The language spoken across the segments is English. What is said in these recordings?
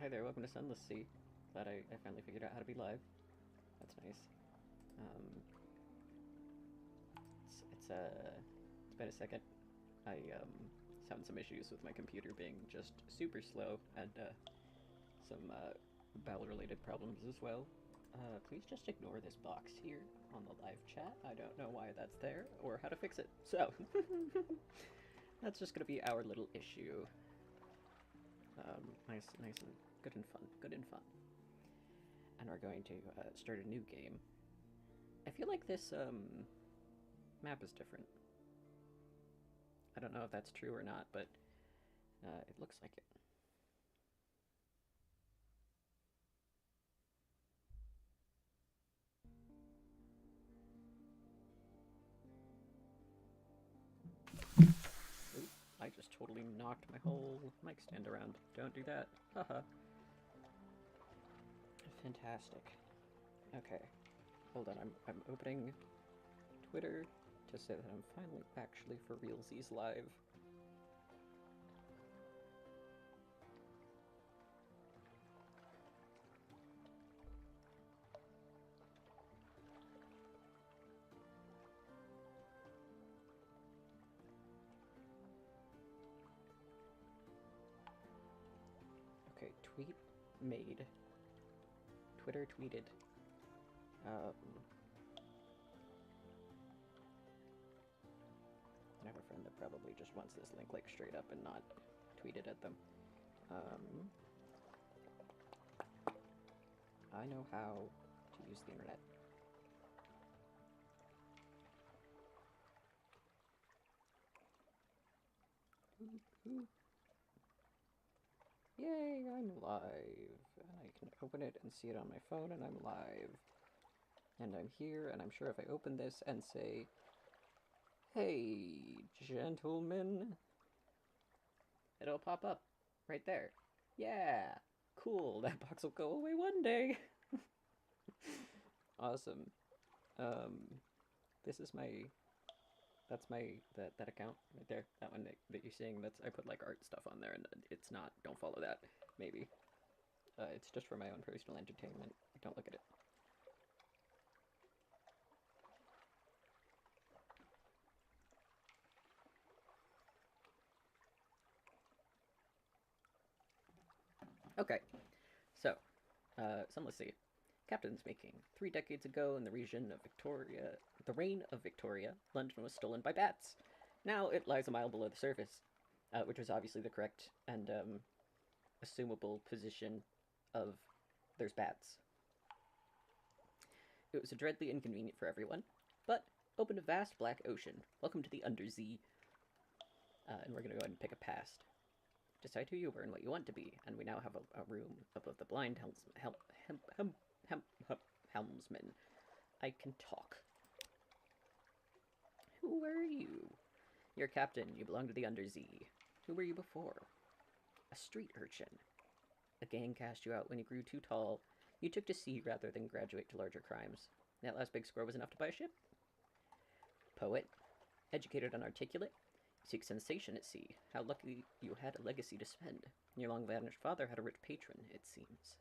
Hi there, welcome to Sunless Sea. Glad I finally figured out how to be live. That's nice. Um, it's been a second. I was having some issues with my computer being just super slow and some bowel-related problems as well. Please just ignore this box here on the live chat. I don't know why that's there or how to fix it. So that's just gonna be our little issue. Nice and good and fun. Good and fun. And we're going to start a new game. I feel like this map is different. I don't know if that's true or not, but it looks like it. Ooh, I just totally knocked my whole mic stand around. Don't do that. Haha. Fantastic. Okay. Hold on, I'm opening Twitter to say that I'm finally actually for realsies live. Okay, tweet made. Twitter tweeted. Um, I have a friend that probably just wants this link like straight up and not tweeted at them. Um, I know how to use the internet. Yay, I'm live. And I can open it and see it on my phone, and I'm live. And I'm here, and I'm sure if I open this and say, hey, gentlemen, it'll pop up right there. Yeah, cool. That box will go away one day. Awesome. Um, this is my that's my that account right there. That one that you're seeing. That's I put like art stuff on there, and it's not. Don't follow that. Maybe. It's just for my own personal entertainment. Don't look at it. Okay, so Sunless Sea. Captain's making. 3 decades ago, in the region of Victoria, the reign of Victoria, London was stolen by bats. Now it lies a mile below the surface, which was obviously the correct and assumable position of there's bats. It was dreadfully inconvenient for everyone, but opened a vast black ocean. Welcome to the Undersea. And we're going to go ahead and pick a past. Decide who you were and what you want to be, and we now have a room above the blind helmsman. I can talk. Who are you? You're captain. You belong to the Undersea. Who were you before? A street urchin. A gang cast you out when you grew too tall. You took to sea rather than graduate to larger crimes. That last big score was enough to buy a ship. Poet. Educated and articulate. Seek sensation at sea. How lucky you had a legacy to spend. Your long-vanished father had a rich patron, it seems.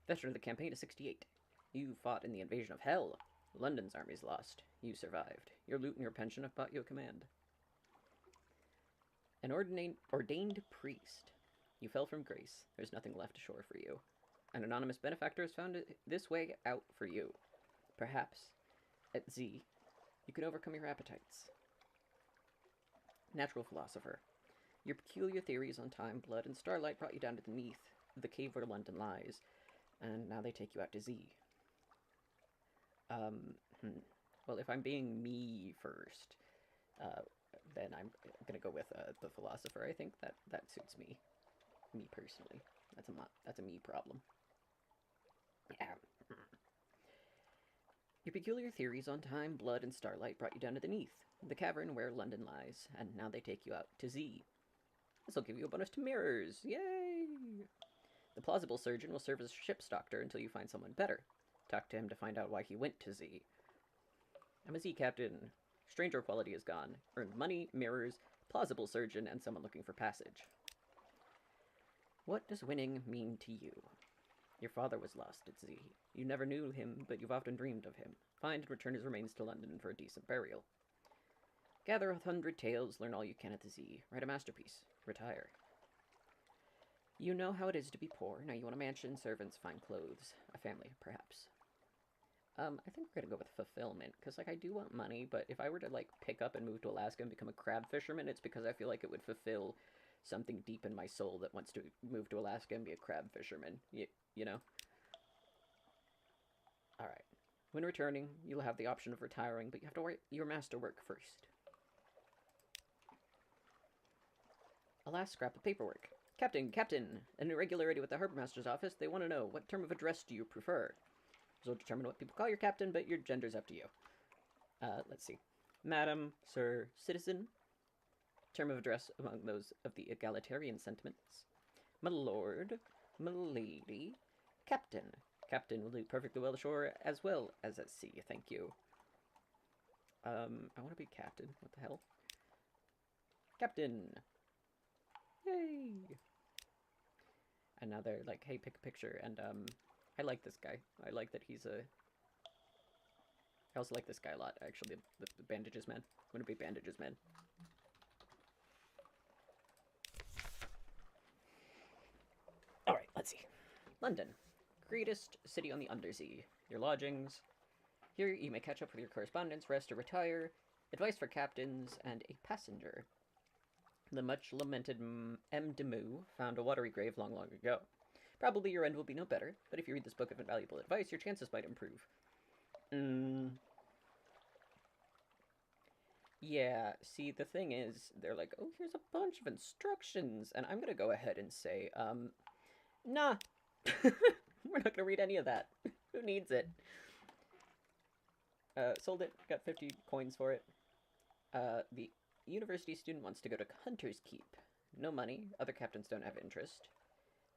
Veteran of the campaign of 68. You fought in the invasion of hell. London's armies lost. You survived. Your loot and your pension have bought you a command. An ordained priest. You fell from grace. There's nothing left ashore for you. An anonymous benefactor has found this way out for you. Perhaps, at Z, you can overcome your appetites. Natural philosopher. Your peculiar theories on time, blood, and starlight brought you down to the cave where London lies, and now they take you out to Z. Well, if I'm being me first, then I'm gonna go with the philosopher. I think that suits me personally. That's a me problem. Yeah. Your peculiar theories on time, blood, and starlight brought you down to the cavern where London lies, and now they take you out to Z. This'll give you a bonus to mirrors. Yay! The plausible surgeon will serve as ship's doctor until you find someone better. Talk to him to find out why he went to Z. I'm a Z captain. Stranger quality is gone. Earned money, mirrors, plausible surgeon, and someone looking for passage. What does winning mean to you? Your father was lost at sea. You never knew him, but you've often dreamed of him. Find and return his remains to London for a decent burial. Gather 100 tales, learn all you can at the sea. Write a masterpiece. Retire. You know how it is to be poor. Now you want a mansion, servants, fine clothes. A family, perhaps. I think we're gonna go with fulfillment, because, like, I do want money, but if I were to, like, pick up and move to Alaska and become a crab fisherman, it's because I feel like it would fulfill something deep in my soul that wants to move to Alaska and be a crab fisherman. You know? Alright. When returning, you'll have the option of retiring, but you have to write your masterwork first. A last scrap of paperwork. Captain, an irregularity with the Harbor Master's office. They want to know, what term of address do you prefer? This will determine what people call your captain, but your gender's up to you. Let's see. Madam, sir, citizen. Term of address among those of the egalitarian sentiments. My lord, my lady, captain. Captain will do perfectly well ashore as well as at sea, thank you. I want to be captain. What the hell? Captain. Yay! And now they're like, hey, pick a picture. And, I like this guy. I like that he's a... I also like this guy a lot, actually. The bandages man. I'm gonna be bandages man. Alright, let's see. London. Greatest city on the undersea. Your lodgings. Here you may catch up with your correspondence, rest or retire. Advice for captains and a passenger. The much-lamented M. de Mou found a watery grave long ago. Probably your end will be no better, but if you read this book of invaluable advice, your chances might improve. Yeah, see, the thing is, they're like, oh, here's a bunch of instructions, and I'm gonna go ahead and say, nah. We're not gonna read any of that. Who needs it? Sold it, got 50 coins for it. The university student wants to go to Hunter's Keep. No money, other captains don't have interest.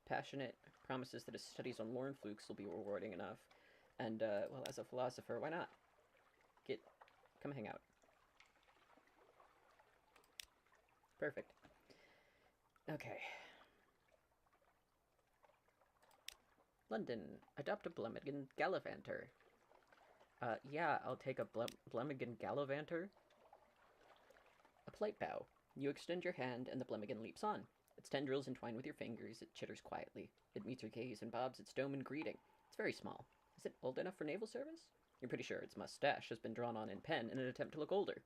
Passionate, promises that his studies on Lorne flukes will be rewarding enough. And, well, as a philosopher, why not? Come hang out. Perfect. Okay. London, adopt a Blemigan Gallivanter. Yeah, I'll take a Blemigan Gallivanter. A polite bow. You extend your hand, and the Blemigan leaps on. Its tendrils entwine with your fingers. It chitters quietly. It meets your gaze and bobs its dome in greeting. It's very small. Is it old enough for naval service? You're pretty sure its mustache has been drawn on in pen in an attempt to look older.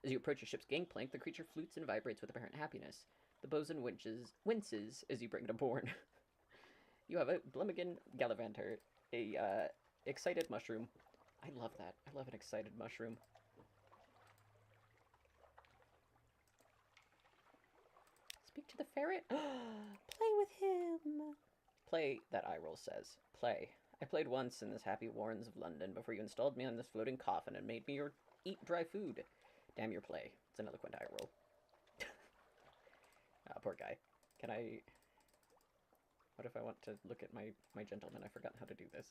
As you approach your ship's gangplank, the creature flutes and vibrates with apparent happiness. The bosun winces as you bring it aboard. You have a Blemigan Gallivanter, a excited mushroom. I love that. I love an excited mushroom. Speak to the ferret? Play with him! Play, that eye roll says. Play. I played once in this happy warrens of London before you installed me on this floating coffin and made me eat dry food. Damn your play. It's an eloquent eye roll. Poor guy. Can I... What if I want to look at my gentleman? I've forgotten how to do this.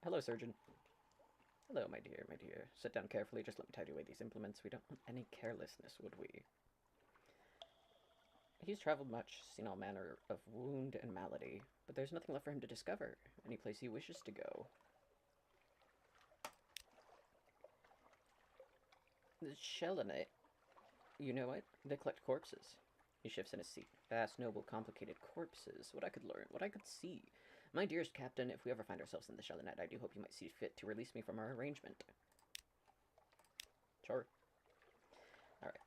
Hello, surgeon. Hello, my dear, my dear. Sit down carefully, just let me tidy away these implements. We don't want any carelessness, would we? He's traveled much, seen all manner of wound and malady, but there's nothing left for him to discover. Any place he wishes to go. The shell in it. You know it? They collect corpses. He shifts in his seat. Vast, noble, complicated corpses. What I could learn, what I could see. My dearest captain, if we ever find ourselves in the Shellnet, I do hope you might see fit to release me from our arrangement. Sure. Alright.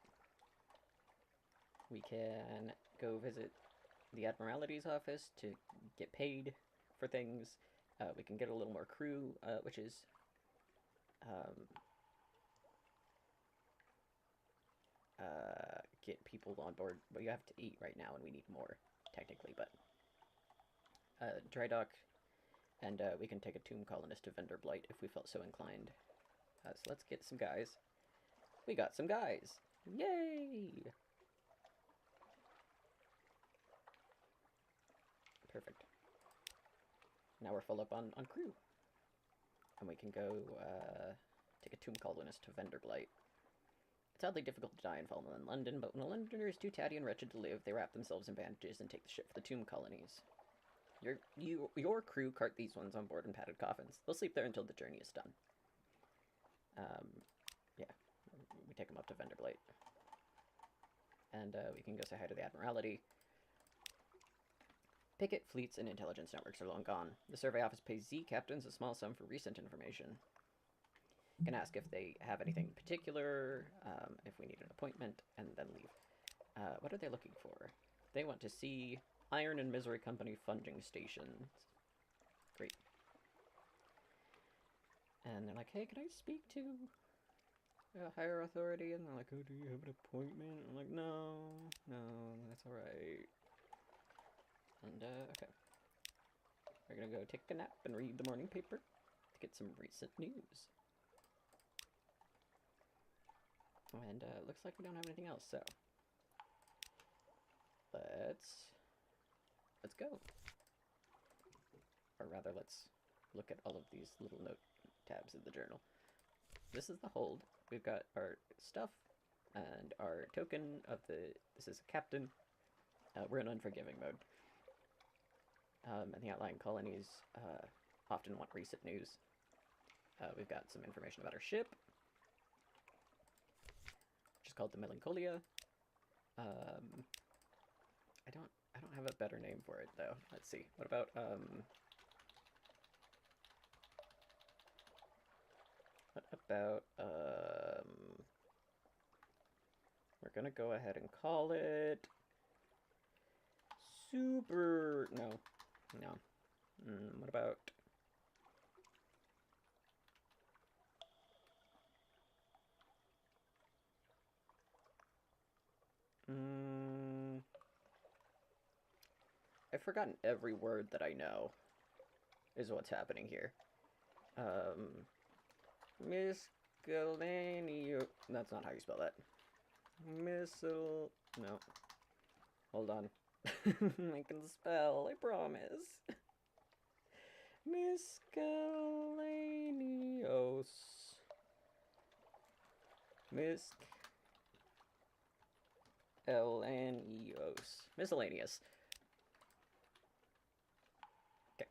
We can go visit the Admiralty's office to get paid for things. We can get a little more crew, which is... get people on board. Well, you have to eat right now, and we need more, technically, but... dry dock, and we can take a tomb colonist to Vendor Blight if we felt so inclined. So let's get some guys. We got some guys! Yay! Perfect. Now we're full up on crew. And we can go take a tomb colonist to Vendor Blight. It's oddly difficult to die in Falmouth in London, but when a Londoner is too tatty and wretched to live, they wrap themselves in bandages and take the ship for the tomb colonies. Your crew cart these ones on board in padded coffins. They'll sleep there until the journey is done. Yeah, we take them up to Vanderblight. And we can go say hi to the Admiralty. Picket fleets and intelligence networks are long gone. The survey office pays Z captains a small sum for recent information. You can ask if they have anything particular, if we need an appointment, and then leave. What are they looking for? They want to see Iron and Misery Company funding stations. Great. And they're like, hey, can I speak to a higher authority? And they're like, oh, do you have an appointment? I'm like, no, that's alright. And, okay. We're gonna go take a nap and read the morning paper to get some recent news. And, looks like we don't have anything else, so let's go. Or rather, let's look at all of these little note tabs in the journal. This is the hold. We've got our stuff and our token of this is a captain. We're in unforgiving mode. And the outlying colonies often want recent news. We've got some information about our ship, which is called the Melancholia. I don't have a better name for it though. Let's see. What about we're gonna go ahead and call it Super. No. What about I've forgotten every word that I know, is what's happening here. Miscellaneous. That's not how you spell that. No. Hold on. I can spell, I promise. Miscellaneous. Miscellaneous. Okay.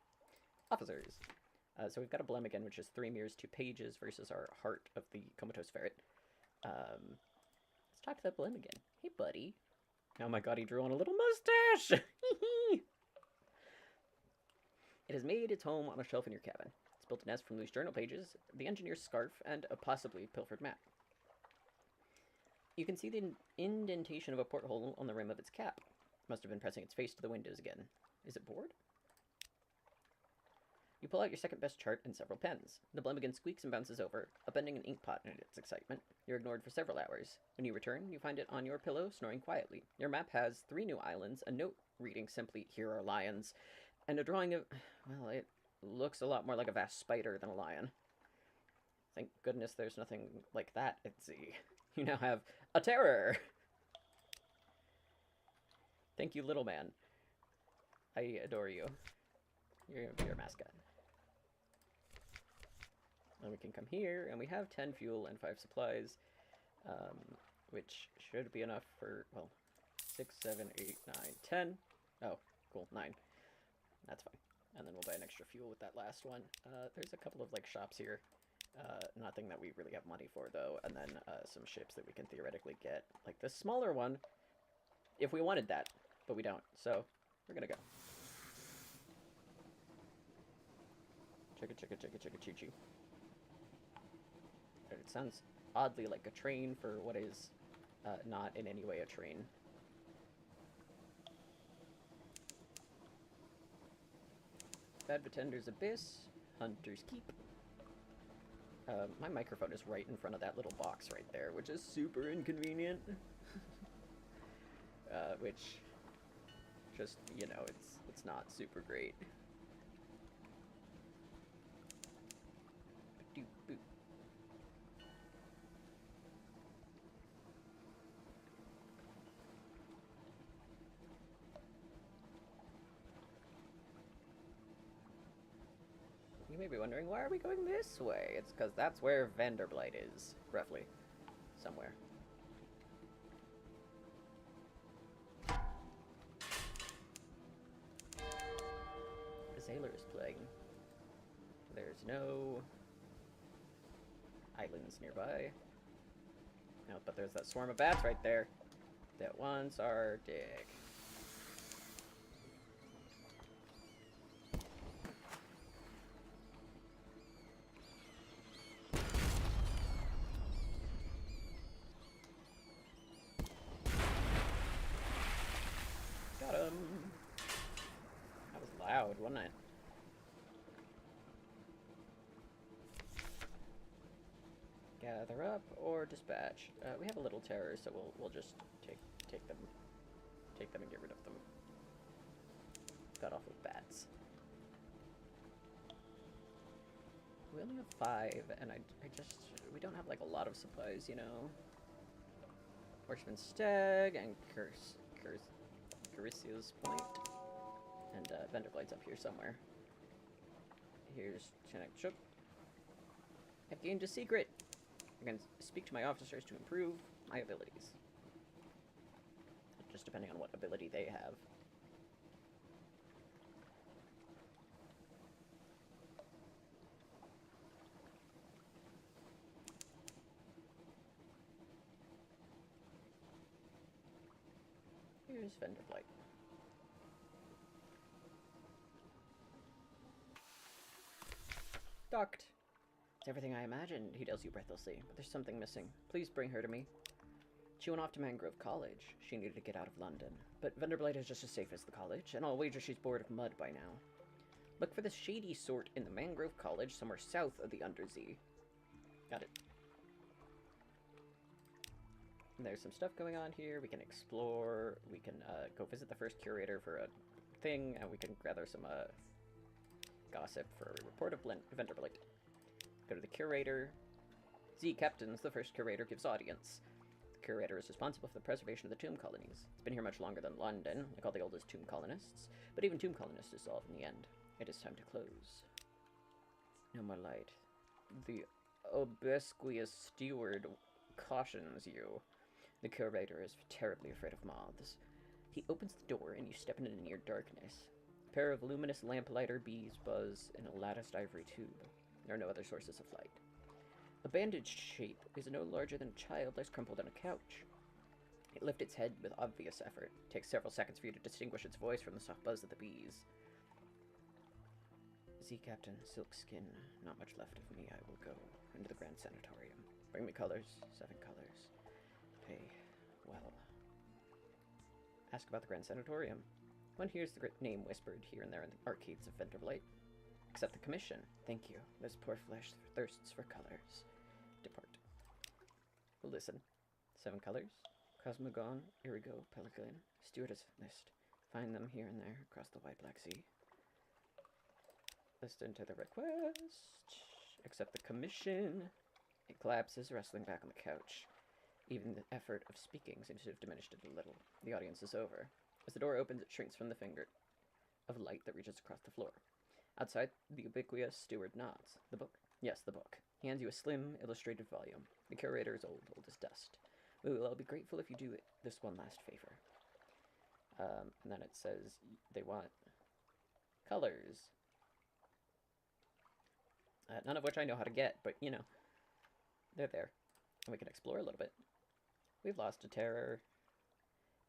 Officers. So we've got a Blemigan, which is 3 mirrors, 2 pages, versus our Heart of the Comatose Ferret. Let's talk to that Blemigan. Hey, buddy. Oh my god, he drew on a little mustache! It has made its home on a shelf in your cabin. It's built a nest from loose journal pages, the engineer's scarf, and a possibly pilfered map. You can see the indentation of a porthole on the rim of its cap. It must have been pressing its face to the windows again. Is it bored? You pull out your second best chart and several pens. The Blemigan squeaks and bounces over, upending an ink pot in its excitement. You're ignored for several hours. When you return, you find it on your pillow, snoring quietly. Your map has 3 new islands, a note reading simply, "Here are lions," and a drawing of, well, it looks a lot more like a vast spider than a lion. Thank goodness there's nothing like that at sea. You now have a terror! Thank you, little man. I adore you. You're gonna be our mascot. And we can come here, and we have 10 fuel and 5 supplies, which should be enough for, well, 6, 7, 8, 9, 10. Oh, cool, 9. That's fine. And then we'll buy an extra fuel with that last one. There's a couple of, like, shops here. Nothing that we really have money for, though. And then some ships that we can theoretically get. Like this smaller one, if we wanted that. But we don't, so we're gonna go. Chicka, chicka, chicka, chicka, choo choo. It sounds oddly like a train for what is not in any way a train. Bad Pretender's Abyss, Hunter's Keep. My microphone is right in front of that little box right there, which is super inconvenient. Which, just, you know, it's not super great. You may be wondering, why are we going this way? It's because that's where Vanderblight is, roughly. Somewhere. sailors playing. There's no islands nearby. No, but there's that swarm of bats right there that wants our dick. Got him. That was loud, wasn't it? Gather up or dispatch. We have a little terror, so we'll just take them and get rid of them. Got off with bats. We only have 5, and we don't have like a lot of supplies, you know. Horseman Stag and Caricia's Point, and Vanderblight's up here somewhere. Here's Chenek Chuk. I've gained a secret. I can speak to my officers to improve my abilities. Just depending on what ability they have. Here's Vanderblight. Docked. It's everything I imagined, he tells you breathlessly, but there's something missing. Please bring her to me. She went off to Mangrove College. She needed to get out of London. But Vanderblight is just as safe as the college, and I'll wager she's bored of mud by now. Look for the shady sort in the Mangrove College somewhere south of the Undersea. Got it. And there's some stuff going on here. We can explore. We can go visit the first curator for a thing, and we can gather some gossip for a report of Vanderblight. Go to the curator. Z Captains, the first curator, gives audience. The curator is responsible for the preservation of the tomb colonies. It's been here much longer than London, like all the oldest tomb colonists, but even tomb colonists dissolve in the end. It is time to close. No more light. The obsequious steward cautions you. The curator is terribly afraid of moths. He opens the door and you step into near darkness. A pair of luminous lamplighter bees buzz in a latticed ivory tube. There are no other sources of light. A bandaged shape is no larger than a child lies crumpled on a couch. It lifts its head with obvious effort. It takes several seconds for you to distinguish its voice from the soft buzz of the bees. Z Captain, silk skin, not much left of me. I will go into the Grand Sanatorium. Bring me colors, 7 colors. Pay well. Ask about the Grand Sanatorium. One hears the name whispered here and there in the arcades of Vanderblight. Accept the commission. Thank you. This poor flesh thirsts for colors. Depart. We'll listen. 7 colors. Cosmogon, Irigo, Pelican, Stewardess list. Find them here and there across the wide Black Sea. Listen to the request. Accept the commission. It collapses, wrestling back on the couch. Even the effort of speaking seems to have diminished it a little. The audience is over. As the door opens, it shrinks from the finger of light that reaches across the floor. Outside, the ubiquitous steward nods. The book? Yes, the book. He hands you a slim, illustrated volume. The curator is old as dust. Ooh, I'll be grateful if you do this one last favor. And then it says they want colors. None of which I know how to get, but, you know, they're there. And we can explore a little bit. We've lost a terror.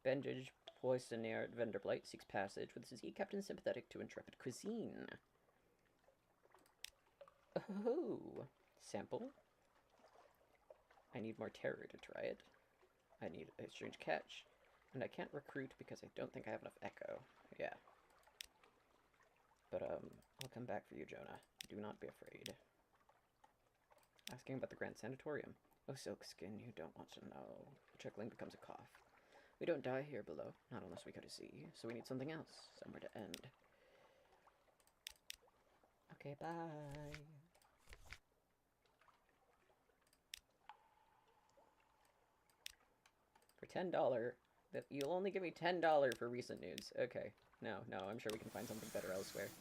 Bandage Poissonnier Vanderblight seeks passage with his captain sympathetic to intrepid cuisine. Oh, sample. I need more terror to try it. I need a strange catch. And I can't recruit because I don't think I have enough echo. Yeah. But, I'll come back for you, Jonah. Do not be afraid. Asking about the Grand Sanatorium. Oh, silk skin, you don't want to know. Chuckling becomes a cough. We don't die here below, not unless we go to sea, so we need something else, somewhere to end. Okay, bye. For $10, you'll only give me $10 for recent news. Okay, no, I'm sure we can find something better elsewhere.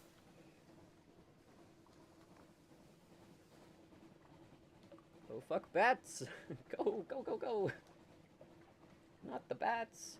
Oh, fuck bats! Go, go, go, go! Not the bats!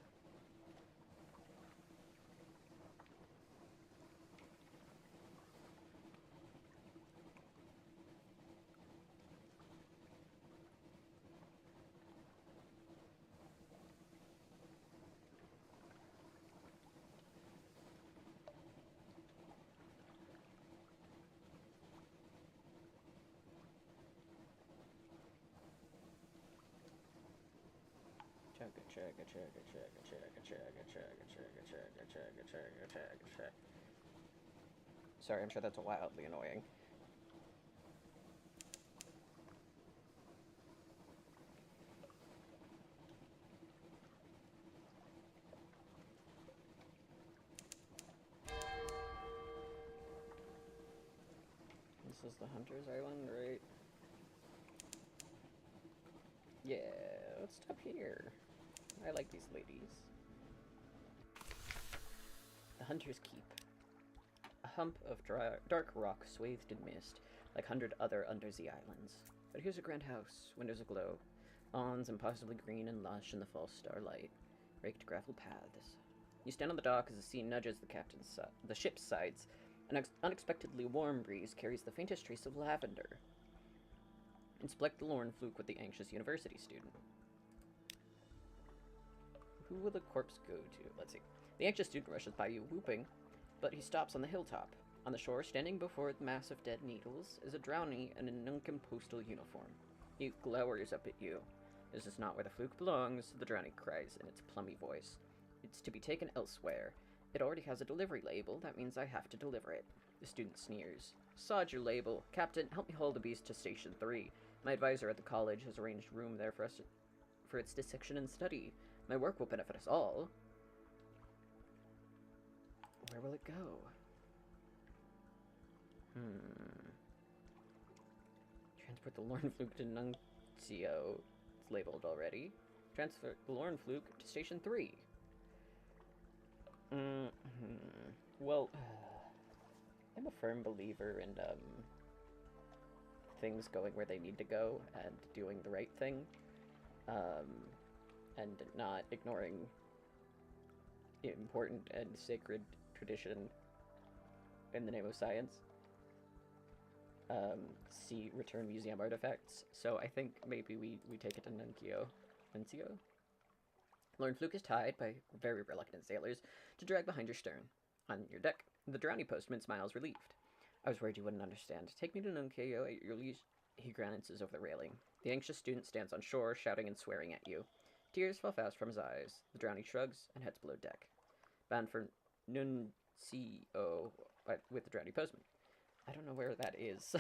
Sorry, I'm sure that's wildly annoying. This is the Hunter's Island, right? Yeah, let's stop here. I like these ladies. The Hunter's Keep. A hump of dark rock swathed in mist, like 100 other undersea islands. But here's a grand house, windows aglow, lawns impossibly green and lush in the false starlight, raked gravel paths. You stand on the dock as the sea nudges the ship's sides. An unexpectedly warm breeze carries the faintest trace of lavender. Inspect the lorn fluke with the anxious university student. Who will the corpse go to? Let's see. The anxious student rushes by you, whooping, but he stops on the hilltop. On the shore, standing before the mass of dead needles, is a drowny in a Nuncan postal uniform. He glowers up at you. This is not where the fluke belongs, the drowny cries in its plummy voice. It's to be taken elsewhere. It already has a delivery label, that means I have to deliver it. The student sneers. Sod your label. Captain, help me haul the beast to Station 3. My advisor at the college has arranged room there for its dissection and study. My work will benefit us all. Where will it go? Transport the Lorn Fluke to Nuncio. It's labeled already. Transfer the Lorn Fluke to Station 3. Well, I'm a firm believer in things going where they need to go and doing the right thing, and not ignoring important and sacred tradition in the name of science. See return museum artifacts. So I think maybe we take it to Nuncio. Lorn Fluke is tied by very reluctant sailors to drag behind your stern. On your deck, the drowny postman smiles relieved. I was worried you wouldn't understand. Take me to Nuncio at your leisure. He glances over the railing. The anxious student stands on shore, shouting and swearing at you. Tears fall fast from his eyes. The drowny shrugs and heads below deck. Bound for Nuncio with the drowny postman. I don't know where that is.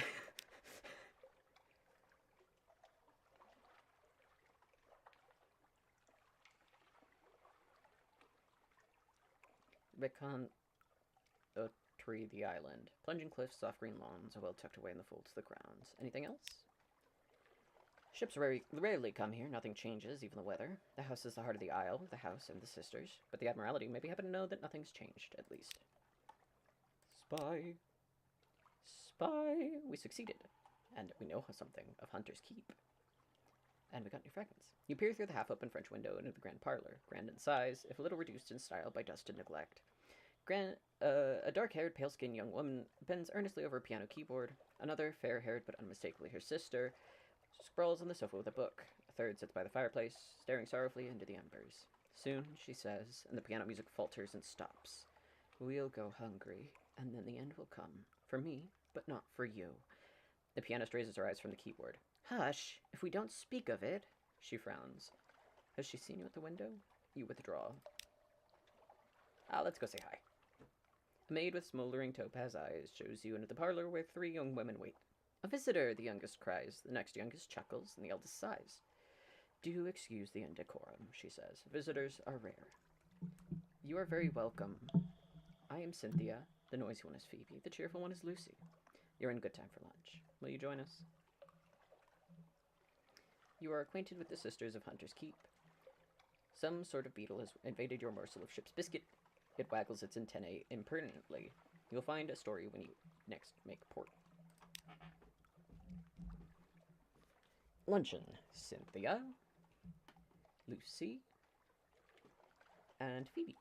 Becon tree the island. Plunging cliffs, soft green lawns, well tucked away in the folds of the grounds. Anything else? Ships rarely come here, nothing changes, even the weather. The house is the heart of the isle, the house and the sisters. But the Admiralty maybe happen to know that nothing's changed, at least. Spy. Spy! We succeeded. And we know something of Hunter's Keep. And we got new fragments. You peer through the half-open French window into the grand parlor, grand in size, if a little reduced in style by dust and neglect. A dark-haired, pale-skinned young woman bends earnestly over a piano keyboard. Another, fair-haired but unmistakably her sister, sprawls on the sofa with a book. A third sits by the fireplace, staring sorrowfully into the embers. Soon, she says, and the piano music falters and stops. We'll go hungry, and then the end will come. For me, but not for you. The pianist raises her eyes from the keyboard. Hush! If we don't speak of it... She frowns. Has she seen you at the window? You withdraw. Let's go say hi. A maid with smoldering topaz eyes shows you into the parlor where 3 young women wait. A visitor, the youngest cries, the next youngest chuckles, and the eldest sighs. Do excuse the indecorum, she says. Visitors are rare. You are very welcome. I am Cynthia. The noisy one is Phoebe. The cheerful one is Lucy. You're in good time for lunch. Will you join us? You are acquainted with the Sisters of Hunter's Keep. Some sort of beetle has invaded your morsel of ship's biscuit. It waggles its antennae impertinently. You'll find a story when you next make port. Luncheon. Cynthia, Lucy, and Phoebe.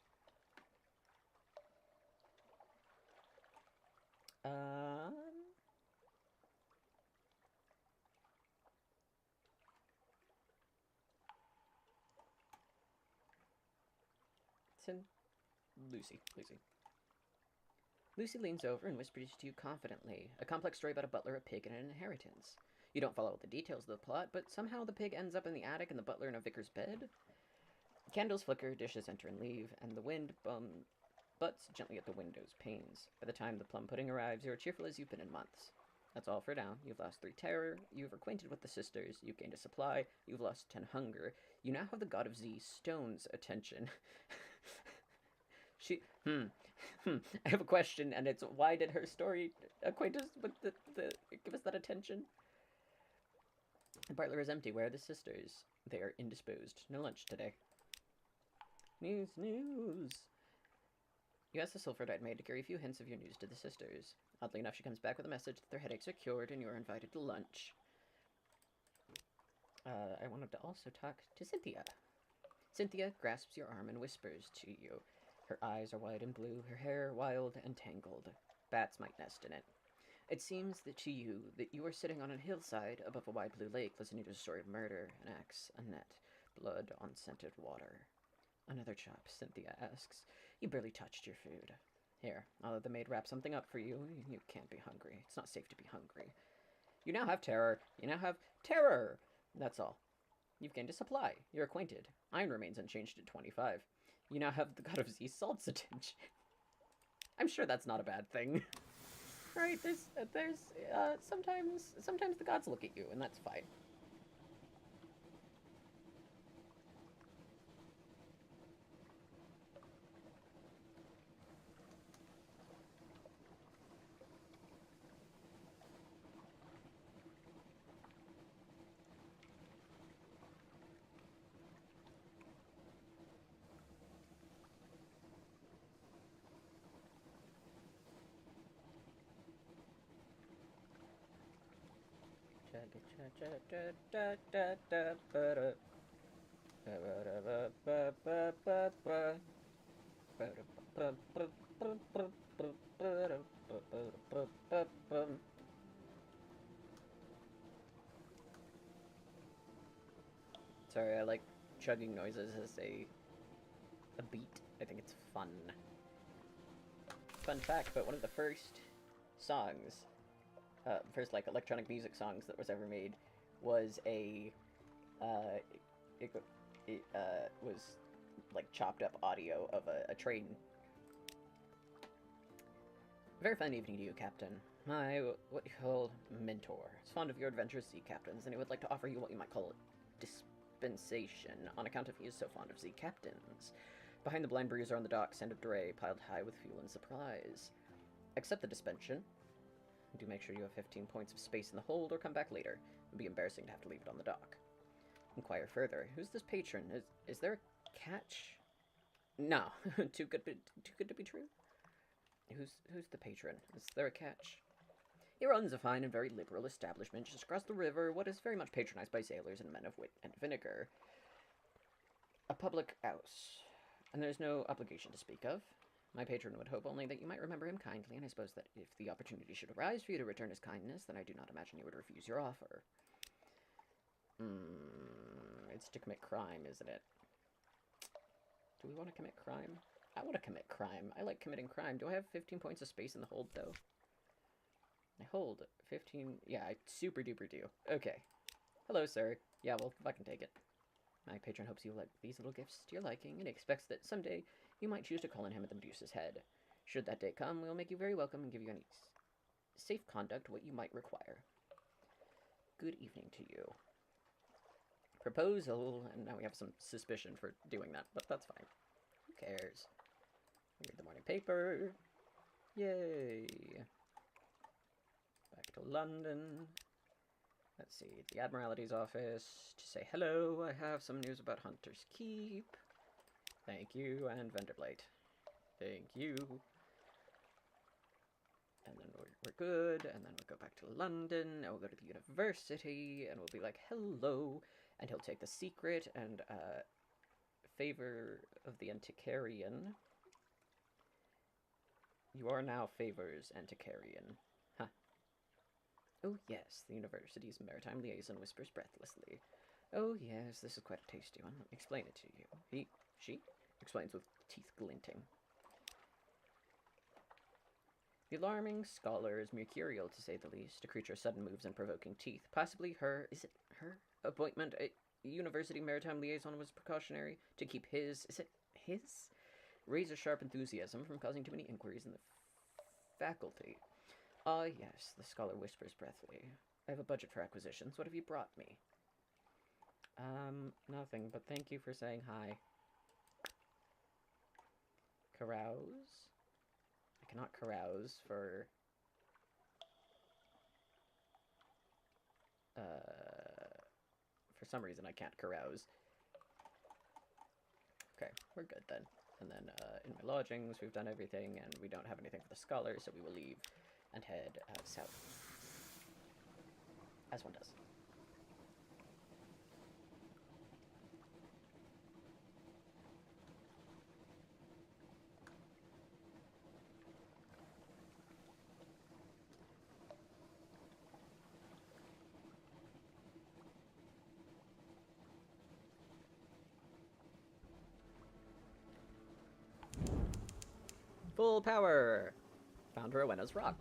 Lucy. Lucy leans over and whispers to you confidently. A complex story about a butler, a pig, and an inheritance. You don't follow the details of the plot, but somehow the pig ends up in the attic and the butler in a vicar's bed. Candles flicker, dishes enter and leave, and the wind butts gently at the window's panes. By the time the plum pudding arrives, you're cheerful as you've been in months. That's all for now. You've lost 3 terror, you've acquainted with the sisters, you've gained a supply, you've lost 10 hunger. You now have the god of Z, Stone's attention. I have a question, and it's why did her story acquaint us with give us that attention? The parlor is empty. Where are the sisters? They are indisposed. No lunch today. News, news. You ask the sulfur-dyed maid to carry a few hints of your news to the sisters. Oddly enough, she comes back with a message that their headaches are cured and you are invited to lunch. I wanted to also talk to Cynthia. Cynthia grasps your arm and whispers to you. Her eyes are wide and blue, her hair wild and tangled. Bats might nest in it. It seems that to you that you are sitting on a hillside above a wide blue lake listening to a story of murder, an axe, a net, blood on scented water. Another chop, Cynthia asks. You barely touched your food. Here, I'll let the maid wrap something up for you. You can't be hungry. It's not safe to be hungry. You now have terror. You now have terror! That's all. You've gained a supply. You're acquainted. Iron remains unchanged at 25. You now have the god of Z Salt's attention. I'm sure that's not a bad thing. Right? Sometimes the gods look at you, and that's fine. Sorry, I like chugging noises as a beat. I think it's fun. Fun fact, but one of the first songs, first like electronic music songs that was ever made, was it was like chopped up audio of a train. Very fine evening to you, Captain. What you call mentor is fond of your adventurous sea captains, and he would like to offer you what you might call dispensation on account of he is so fond of sea captains. Behind the blind bruiser on the dock stand a dray piled high with fuel and supplies. Accept the dispensation. Do make sure you have 15 points of space in the hold or come back later. It would be embarrassing to have to leave it on the dock. Inquire further. Who's this patron? Is there a catch? No. Too good to be true? Who's the patron? Is there a catch? He runs a fine and very liberal establishment just across the river, what is very much patronized by sailors and men of wit and vinegar. A public house. And there's no obligation to speak of. My patron would hope only that you might remember him kindly, and I suppose that if the opportunity should arise for you to return his kindness, then I do not imagine you would refuse your offer. It's to commit crime, isn't it? Do we want to commit crime? I want to commit crime. I like committing crime. Do I have 15 points of space in the hold, though? I hold 15... Yeah, I super duper do. Okay. Hello, sir. Yeah, well, I can take it. My patron hopes you like these little gifts to your liking, and expects that someday you might choose to call on him at the Medusa's head. Should that day come, we'll make you very welcome and give you any safe conduct what you might require. Good evening to you. Proposal, and now we have some suspicion for doing that, but that's fine. Who cares? Read the morning paper. Yay. Back to London. Let's see, the Admiralty's office to say hello. I have some news about Hunter's Keep. Thank you, and Vanderblate. Thank you. And then we're good, and then we'll go back to London, and we'll go to the university, and we'll be like, hello, and he'll take the secret, and, favor of the Antiquarian. You are now Favor's Antiquarian. Huh. Oh yes, the university's maritime liaison whispers breathlessly. Oh yes, this is quite a tasty one. Let me explain it to you. She explains with teeth glinting. The alarming scholar is mercurial, to say the least. A creature of sudden moves and provoking teeth. Possibly is it her appointment? University Maritime Liaison was precautionary to keep his, is it his? Razor-sharp enthusiasm from causing too many inquiries in the faculty. Ah, yes, the scholar whispers breathily. I have a budget for acquisitions. What have you brought me? Nothing, but thank you for saying hi. Carouse? I cannot carouse for... For some reason I can't carouse. Okay, we're good then. And then, in my lodgings, we've done everything, and we don't have anything for the scholars, so we will leave and head south. As one does. Full power! Found Rowena's rock.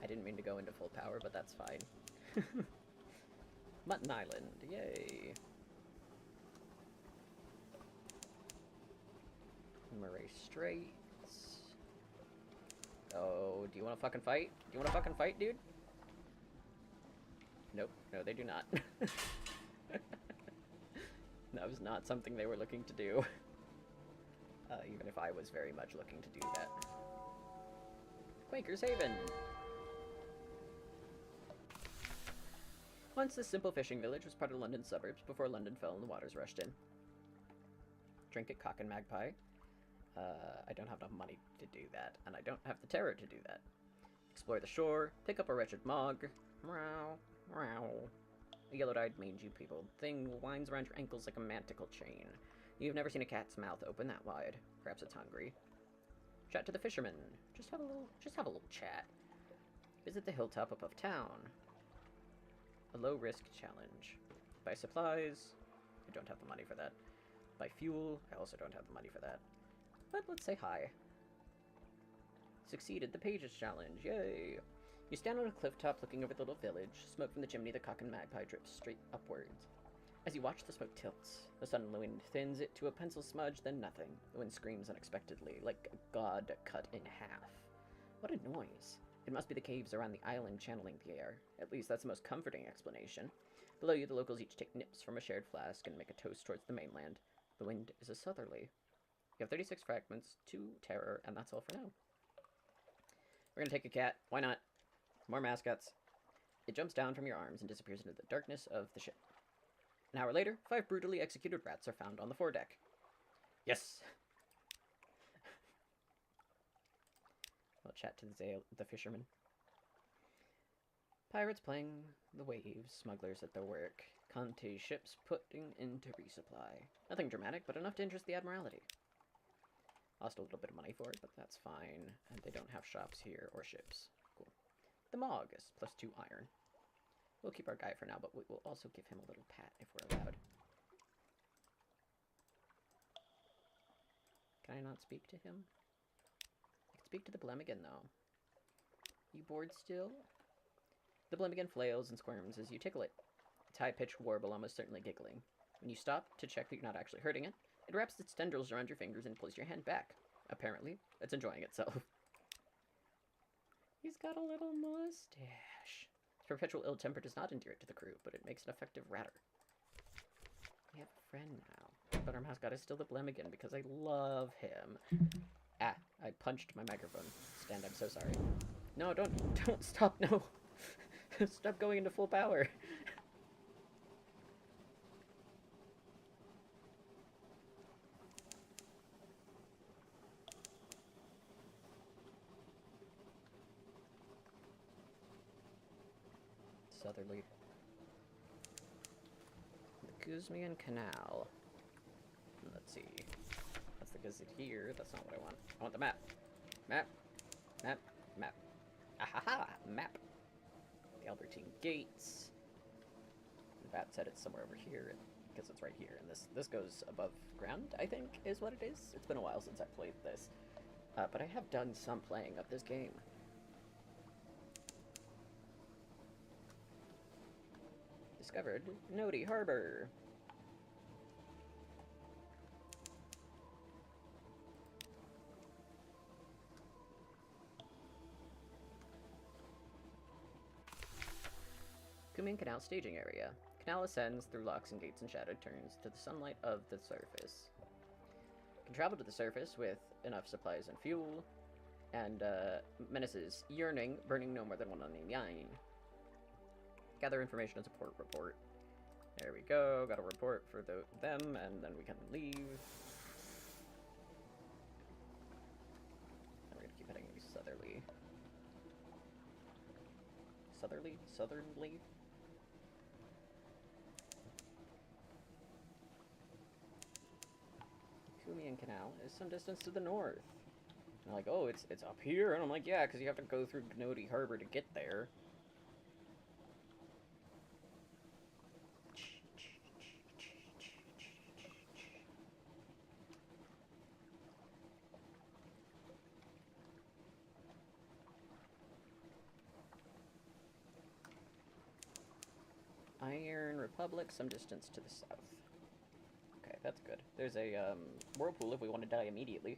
I didn't mean to go into full power, but that's fine. Mutton Island, yay! Murray Straits. Oh, do you want to fucking fight? Do you want to fucking fight, dude? Nope, no they do not. That was not something they were looking to do. Even if I was very much looking to do that. Quaker's Haven! Once this simple fishing village was part of London's suburbs before London fell and the waters rushed in. Drink it, cock and magpie. I don't have enough money to do that, and I don't have the terror to do that. Explore the shore, pick up a wretched mog. Meow, meow. A yellow-eyed mangy people thing winds around your ankles like a manticle chain. You've never seen a cat's mouth open that wide. Perhaps it's hungry. Chat to the fisherman. Just have a little chat. Visit the hilltop above town. A low-risk challenge. Buy supplies. I don't have the money for that. Buy fuel. I also don't have the money for that. But let's say hi. Succeeded the Pages Challenge. Yay! You stand on a cliff top looking over the little village. Smoke from the chimney, the cock and magpie drips straight upwards. As you watch, the smoke tilts. The sudden wind thins it to a pencil smudge, then nothing. The wind screams unexpectedly, like a god cut in half. What a noise. It must be the caves around the island channeling the air. At least that's the most comforting explanation. Below you, the locals each take nips from a shared flask and make a toast towards the mainland. The wind is a southerly. You have 36 fragments, 2 terror, and that's all for now. We're gonna take a cat. Why not? More mascots. It jumps down from your arms and disappears into the darkness of the ship. An hour later, 5 brutally executed rats are found on the foredeck. Yes! We'll chat to the fisherman. Pirates playing the waves, smugglers at their work. Conte's ships putting into resupply. Nothing dramatic, but enough to interest the Admiralty. Lost a little bit of money for it, but that's fine. And they don't have shops here or ships. Cool. The Mog is +2 iron. We'll keep our guy for now, but we will also give him a little pat if we're allowed. Can I not speak to him? I can speak to the Blemmigan, though. You bored still? The Blemmigan flails and squirms as you tickle it. Its high-pitched warble almost certainly giggling. When you stop to check that you're not actually hurting it, it wraps its tendrils around your fingers and pulls your hand back. Apparently, it's enjoying itself. He's got a little mustache. Its perpetual ill temper does not endear it to the crew, but it makes an effective ratter. We have a friend now, but our mascot is still the Blemmigan because I love him. Ah, I punched my microphone stand. I'm so sorry. No, don't stop, no. Stop going into full power. Southerly. The Guzman Canal. Let's see. That's the Gazette here. That's not what I want. I want the map. Map. Map. Map. Ahaha! Map. The Albertine Gates. That said it's somewhere over here, because it's right here. And this goes above ground, I think, is what it is. It's been a while since I played this. But I have done some playing of this game. discovered Nodi Harbor. Kumin Canal staging area. Canal ascends through locks and gates and shadowed turns to the sunlight of the surface. Can travel to the surface with enough supplies and fuel, and menaces yearning, burning no more than 199. Gather information as a port report. There we go. Got a report for them, and then we can leave. And we're gonna keep heading southerly. Southernly. Kumian Canal is some distance to the north. And like, oh, it's up here, and I'm like, yeah, because you have to go through Gnodi Harbor to get there. Iron Republic, some distance to the south. Okay, that's good. There's a whirlpool if we want to die immediately.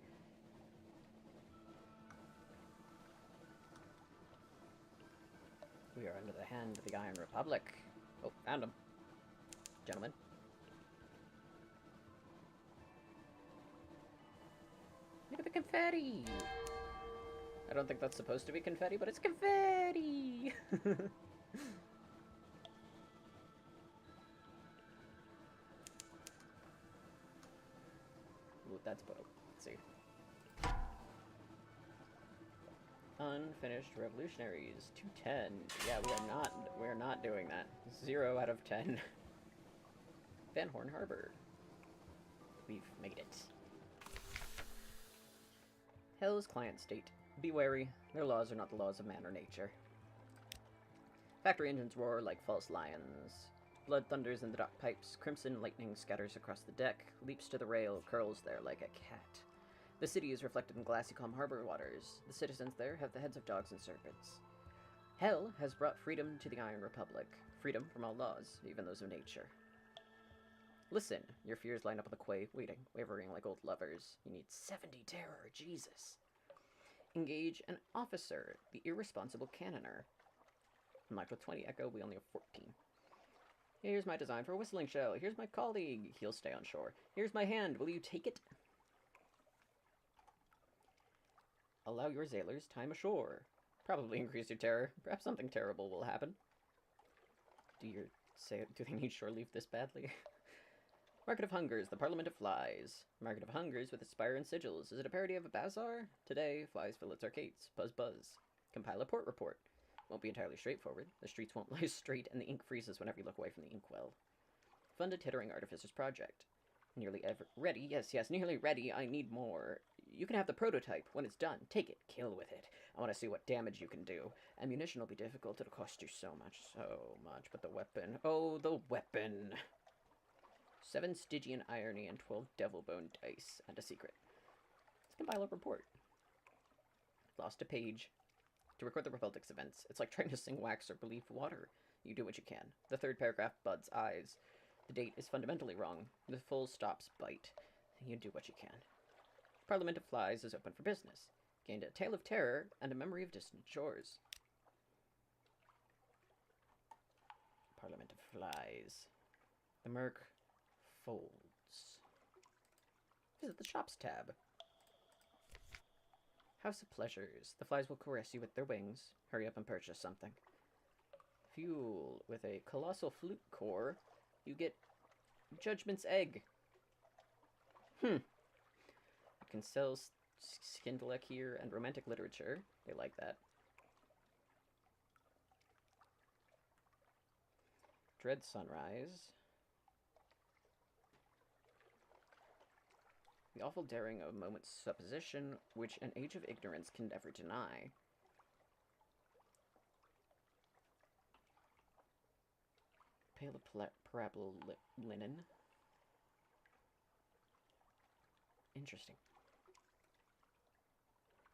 We are under the hand of the Iron Republic. Oh, found him. Gentlemen. Look at the confetti! I don't think that's supposed to be confetti, but it's confetti! Ooh, that's boat. Let's see. Unfinished revolutionaries. 210. Yeah, we are not doing that. 0 out of 10. Van Horn Harbor. We've made it. Hell's client state. Be wary. Their laws are not the laws of man or nature. Factory engines roar like false lions. Blood thunders in the dock pipes. Crimson lightning scatters across the deck. Leaps to the rail. Curls there like a cat. The city is reflected in glassy calm harbor waters. The citizens there have the heads of dogs and serpents. Hell has brought freedom to the Iron Republic. Freedom from all laws, even those of nature. Listen, your fears line up on the quay, waiting, wavering like old lovers. You need 70 terror, Jesus. Engage an officer, the irresponsible cannoner. Marked with 20 echo, we only have 14. Here's my design for a whistling shell. Here's my colleague. He'll stay on shore. Here's my hand. Will you take it? Allow your sailors time ashore. Probably increase your terror. Perhaps something terrible will happen. Do they need shore leave this badly? Market of Hungers, the Parliament of Flies. Market of Hungers with its spire and sigils. Is it a parody of a bazaar? Today, flies fill its arcades. Buzz buzz. Compile a port report. Won't be entirely straightforward. The streets won't lie straight, and the ink freezes whenever you look away from the inkwell. Fund a tittering artificer's project. Nearly ready. Yes, nearly ready. I need more. You can have the prototype. When it's done, take it. Kill with it. I want to see what damage you can do. Ammunition will be difficult. It'll cost you so much. But the weapon. Oh, the weapon. 7 Stygian irony and 12 devil bone dice. And a secret. Let's compile a report. Lost a page. To record the Republic's events. It's like trying to sing wax or believe water. You do what you can. The third paragraph, Bud's eyes. The date is fundamentally wrong. The full stops bite. You do what you can. Parliament of Flies is open for business. Gained a tale of terror and a memory of distant shores. Parliament of Flies. The Merc folds. Visit the Shops tab. House of Pleasures. The flies will caress you with their wings. Hurry up and purchase something. Fuel. With a colossal flute core, you get Judgment's Egg. You can sell Skindlek here and romantic literature. They like that. Dread Sunrise. The awful daring of a moment's supposition, which an age of ignorance can never deny. Pale of parable linen. Interesting.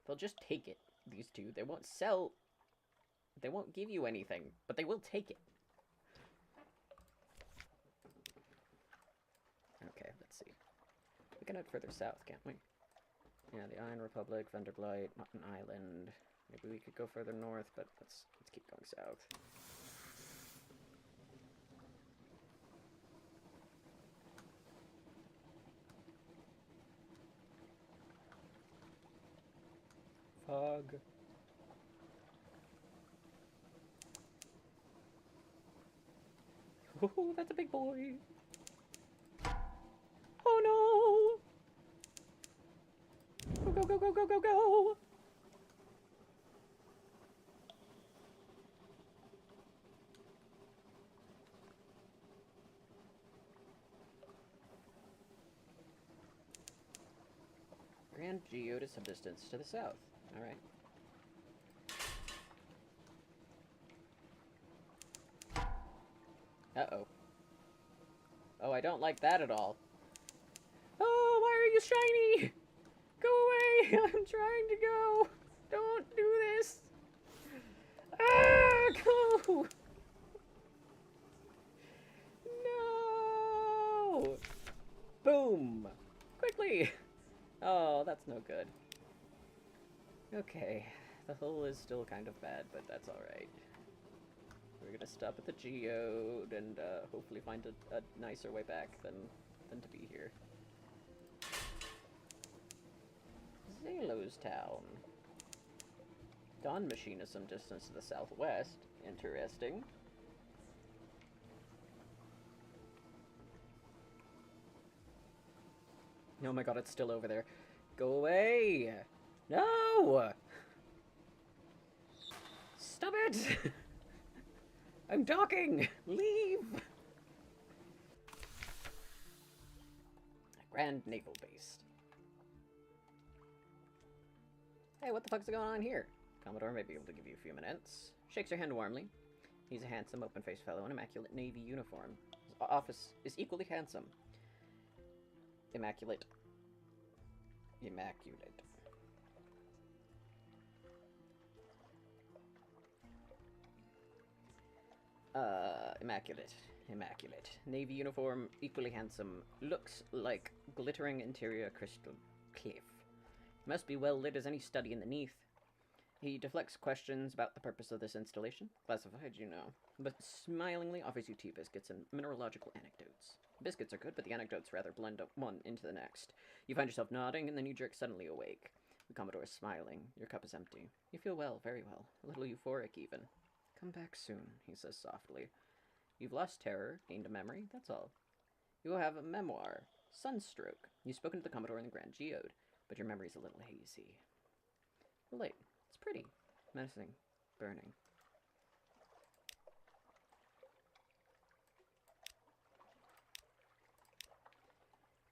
They'll just take it, these two. They won't sell... They won't give you anything, but they will take it. We can head further south, can't we? Yeah, the Iron Republic, Vanderblight, Mutton Island. Maybe we could go further north, but let's keep going south. Fog. Oh, that's a big boy. Oh no! Go, go, go, go, go, go, go! Grand Geode is some distance to the south. Alright. Uh-oh. Oh, I don't like that at all. Oh, why are you shiny? Go away! I'm trying to go! Don't do this! Ah, go! No! Boom! Quickly! Oh, that's no good. Okay, the hull is still kind of bad, but that's alright. We're gonna stop at the geode and hopefully find a nicer way back than to be here. Zalo's Town. Dawn Machine is some distance to the southwest. Interesting. Oh my god, it's still over there. Go away! No! Stop it! I'm docking! Leave! Grand Naval Base. Hey, what the fuck's going on here? Commodore may be able to give you a few minutes. Shakes her hand warmly. He's a handsome, open-faced fellow in immaculate Navy uniform. His office is equally handsome. Immaculate. Immaculate. Immaculate. Immaculate. Navy uniform, equally handsome. Looks like glittering interior crystal cliff. Must be well lit as any study in the neath. He deflects questions about the purpose of this installation. Classified, you know. But smilingly offers you tea biscuits and mineralogical anecdotes. Biscuits are good, but the anecdotes rather blend up one into the next. You find yourself nodding, and then you jerk suddenly awake. The Commodore is smiling. Your cup is empty. You feel well, very well. A little euphoric, even. Come back soon, he says softly. You've lost terror, gained a memory, that's all. You will have a memoir. Sunstroke. You've spoken to the Commodore in the Grand Geode, but your memory's a little hazy. The light. It's pretty. Menacing. Burning.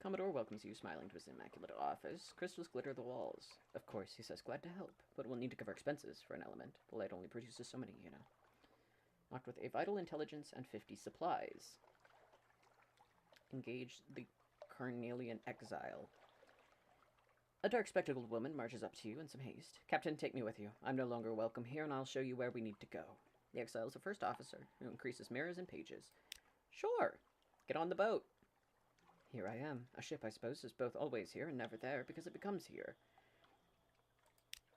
Commodore welcomes you, smiling to his immaculate office. Crystals glitter the walls. Of course, he says, glad to help, but we'll need to cover expenses for an element. The light only produces so many, you know. Locked with a vital intelligence and 50 supplies. Engage the Carnelian exile. A dark spectacled woman marches up to you in some haste. Captain, take me with you. I'm no longer welcome here, and I'll show you where we need to go. The exile is a first officer, who increases mirrors and pages. Sure. Get on the boat. Here I am. A ship, I suppose, is both always here and never there, because it becomes here.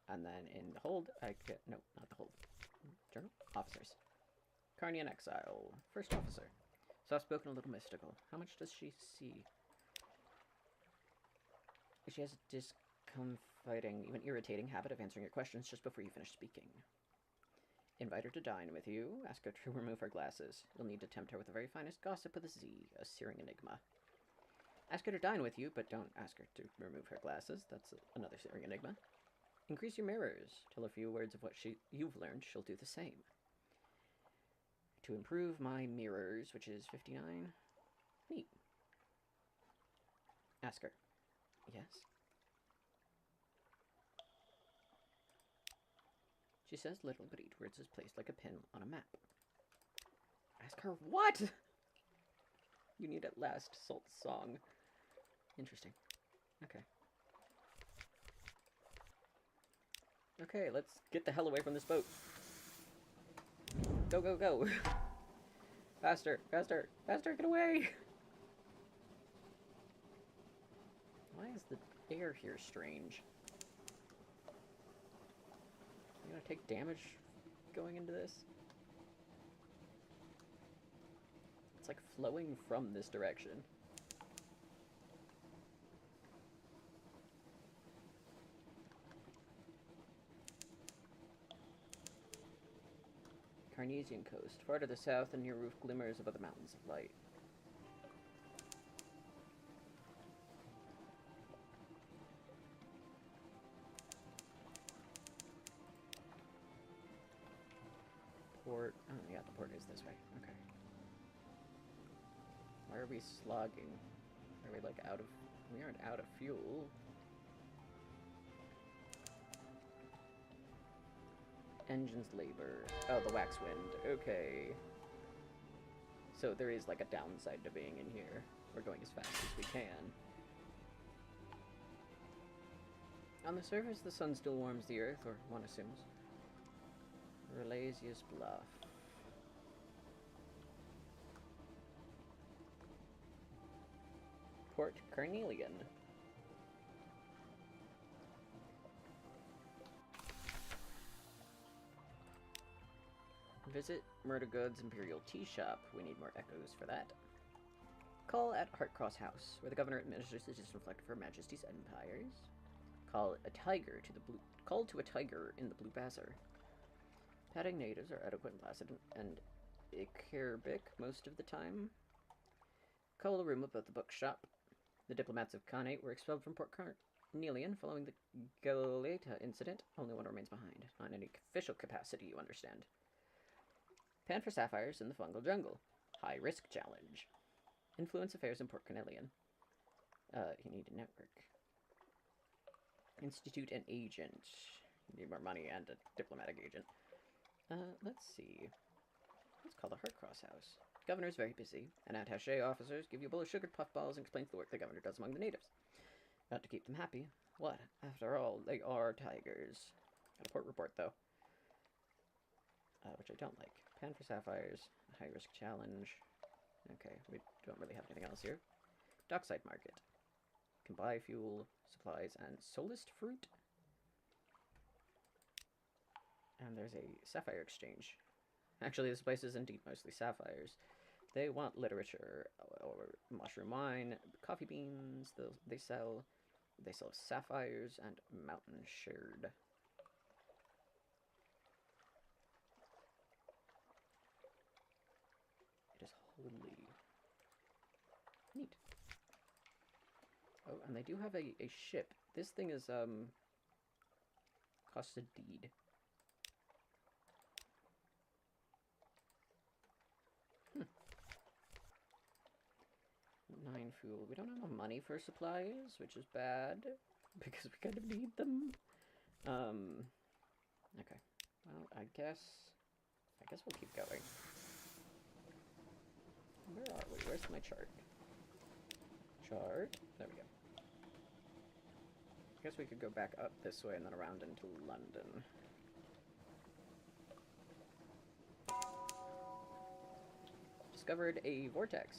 And then in the hold, I get... No, not the hold. Journal? Officers. Carnian exile. First officer. Soft-spoken, a little mystical. How much does she see? She has a discomfiting, even irritating habit of answering your questions just before you finish speaking. Invite her to dine with you. Ask her to remove her glasses. You'll need to tempt her with the very finest gossip with a Z, a searing enigma. Ask her to dine with you, but don't ask her to remove her glasses. That's another searing enigma. Increase your mirrors. Tell a few words of what you've learned. She'll do the same. To improve my mirrors, which is 59. Neat. Ask her. Yes? She says little, but each word is placed like a pin on a map. Ask her what? You need at last Salt Song. Interesting. Okay. Okay, let's get the hell away from this boat. Go, go, go. Faster, faster, faster, get away. is the air here strange? You gonna take damage going into this? It's like flowing from this direction. Carnesian coast. Far to the south, and your roof glimmers above the mountains of light. Port. Oh, yeah, the port is this way. Okay. Why are we slogging? Are we, like, out of... We aren't out of fuel. Engines labor. Oh, the wax wind. Okay. So there is, like, a downside to being in here. We're going as fast as we can. On the surface, the sun still warms the earth, or one assumes. Relasius Bluff. Port Carnelian. Visit Murdergood's Imperial Tea Shop. We need more echoes for that. Call at Heartcross House, where the governor administers the disinflect for Her Majesty's empires. Call to a tiger in the Blue Bazaar. Patting natives are adequate and placid and acerbic most of the time. Call a room about the bookshop. The diplomats of Khanate were expelled from Port Carnelian following the Galata incident. Only one remains behind. Not in any official capacity, you understand. Pan for sapphires in the fungal jungle. High risk challenge. Influence affairs in Port Carnelian. You need a network. Institute an agent. You need more money and a diplomatic agent. Let's see. Let's call the Heartcross House. Governor's very busy, and attaché officers give you a bowl of sugared puffballs and explains the work the governor does among the natives. Not to keep them happy. What? After all, they are tigers. Got a port report, though. Which I don't like. Pan for sapphires. High-risk challenge. Okay, we don't really have anything else here. Dockside market. Can buy fuel, supplies, and solist fruit. And there's a sapphire exchange. Actually, this place is indeed mostly sapphires. They want literature, or mushroom wine, coffee beans. They sell sapphires and mountain sherd. It is holy. Neat. Oh, and they do have a ship. This thing is cost a deed. Nine fuel. We don't have enough money for supplies, which is bad, because we kind of need them. Okay. Well, I guess we'll keep going. Where are we? Where's my chart? Chart? There we go. I guess we could go back up this way and then around into London. Discovered a vortex.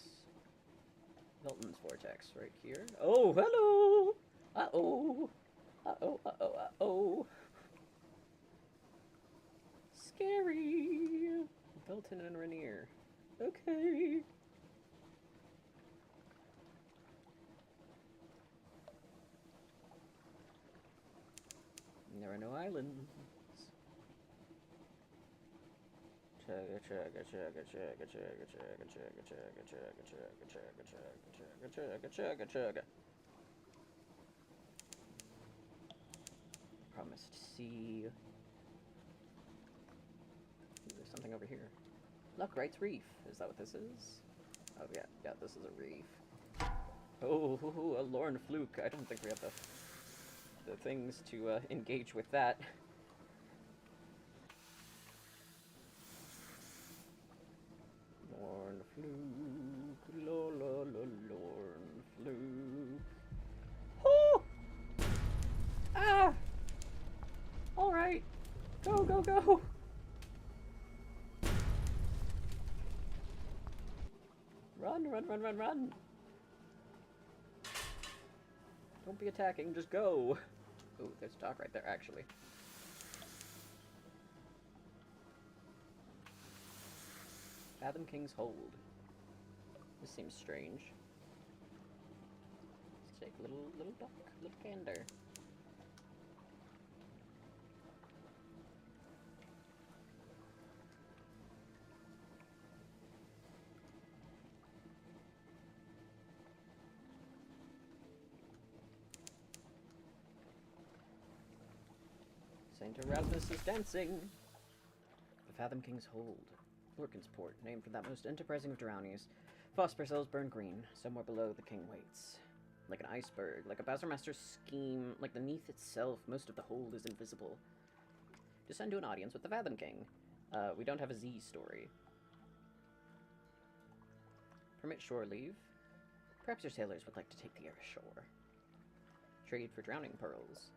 Milton's vortex right here. Oh, hello! Uh-oh! Uh-oh, uh-oh, uh-oh! Scary! Belton and Rainier. Okay. There are no islands. Chugga chugga chugga chugga chugga chugga chugga chugga chugga chugga chugga chugga chugga chugga chugga. Promised sea. There's something over here. Look, Wright's Reef. Is that what this is? Oh yeah, this is a reef. Oh, a Lorne fluke. I don't think we have the things to engage with that. Lorne fluke, Lorne fluke. Oh! Ah! All right, go, go, go! Run, run, run, run, run! Don't be attacking, just go! Ooh, there's a dock right there, actually. Fathom King's Hold. This seems strange. Let's take a little duck, little gander. Saint Erasmus is dancing! The Fathom King's Hold. Lorcan's Port, named for that most enterprising of drownies. Phosphor cells burn green. Somewhere below, the king waits. Like an iceberg, like a Bowsermaster's scheme, like the Neath itself, most of the hold is invisible. Descend to an audience with the Fathom King. We don't have a Z story. Permit shore leave. Perhaps your sailors would like to take the air ashore. Trade for drowning pearls.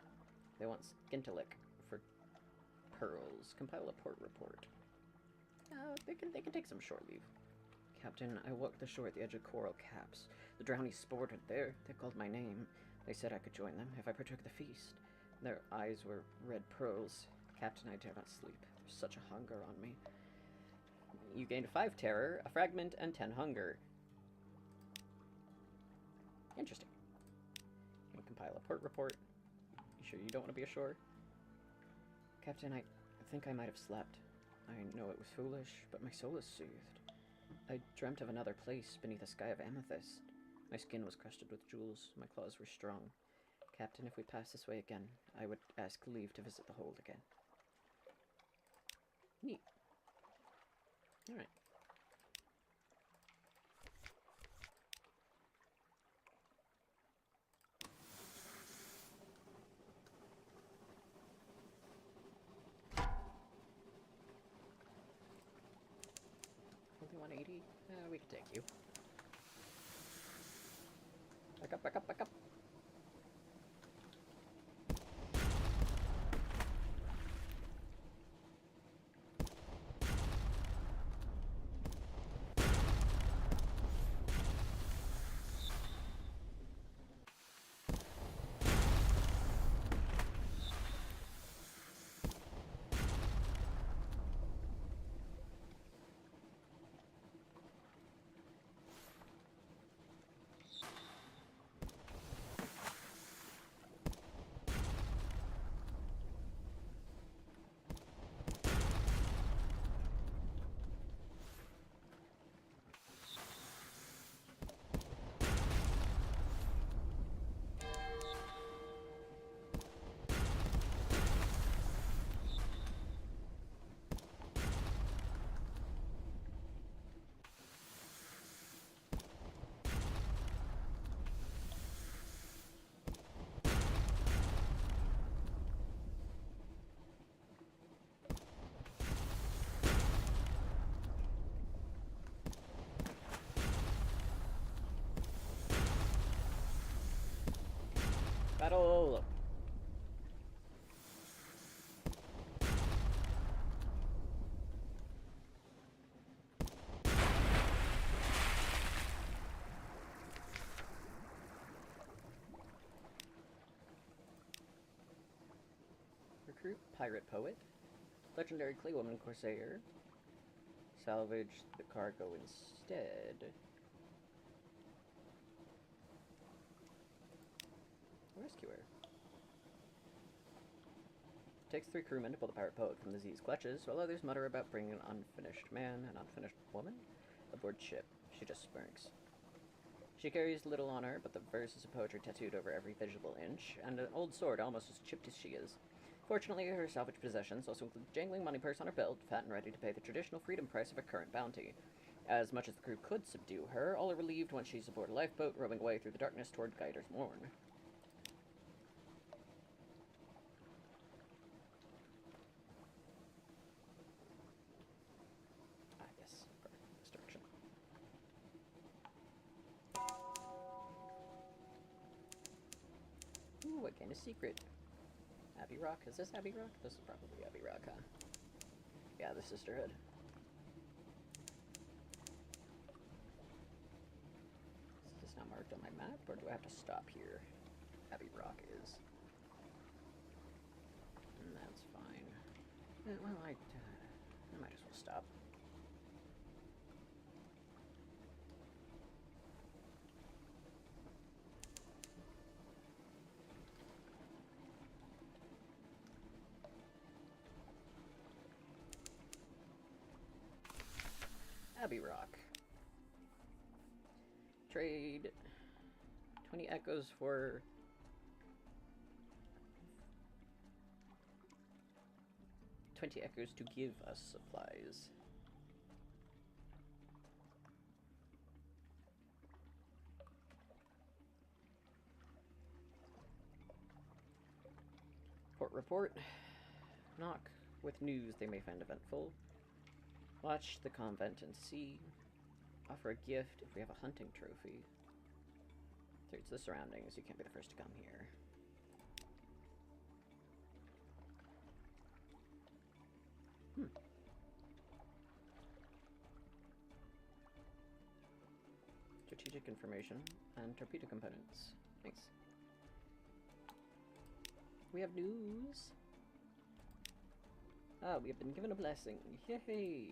They want Skintelic for pearls. Compile a port report. They can take some shore leave. Captain, I walked the shore at the edge of coral caps. The drownies sported there. They called my name. They said I could join them if I partook the feast. Their eyes were red pearls. Captain, I dare not sleep. There's such a hunger on me. You gained 5 terror, a fragment, and 10 hunger. Interesting. You can compile a port report. You sure you don't want to be ashore? Captain, I think I might have slept. I know it was foolish, but my soul is soothed. I dreamt of another place beneath a sky of amethyst. My skin was crusted with jewels. My claws were strong. Captain, if we pass this way again, I would ask leave to visit the hold again. Neat. Alright. Only 180? We can take you. Back up, back up, back up. Battle! Recruit pirate poet. Legendary clay woman corsair. Salvage the cargo instead. Rescuer. Takes 3 crewmen to pull the pirate poet from the Z's clutches, while others mutter about bringing an unfinished man and unfinished woman aboard ship. She just smirks. She carries little on her, but the verses of poetry tattooed over every visible inch, and an old sword almost as chipped as she is. Fortunately, her salvage possessions also include a jangling money purse on her belt, fat and ready to pay the traditional freedom price of a current bounty. As much as the crew could subdue her, all are relieved when she's aboard a lifeboat, rowing away through the darkness toward Guider's Morn. Ooh, I gained a secret. Abbey Rock? Is this Abbey Rock? This is probably Abbey Rock, huh? Yeah, the Sisterhood. Is this not marked on my map, or do I have to stop here? Abbey Rock is. And that's fine. Well, I might as well stop. Abbey Rock. Trade 20 echoes for 20 echoes to give us supplies. Port report. Knock with news they may find eventful. Watch the convent and see. Offer a gift if we have a hunting trophy. Search the surroundings. You can't be the first to come here. Strategic information and torpedo components. Nice. We have news. Ah, we have been given a blessing. Yay!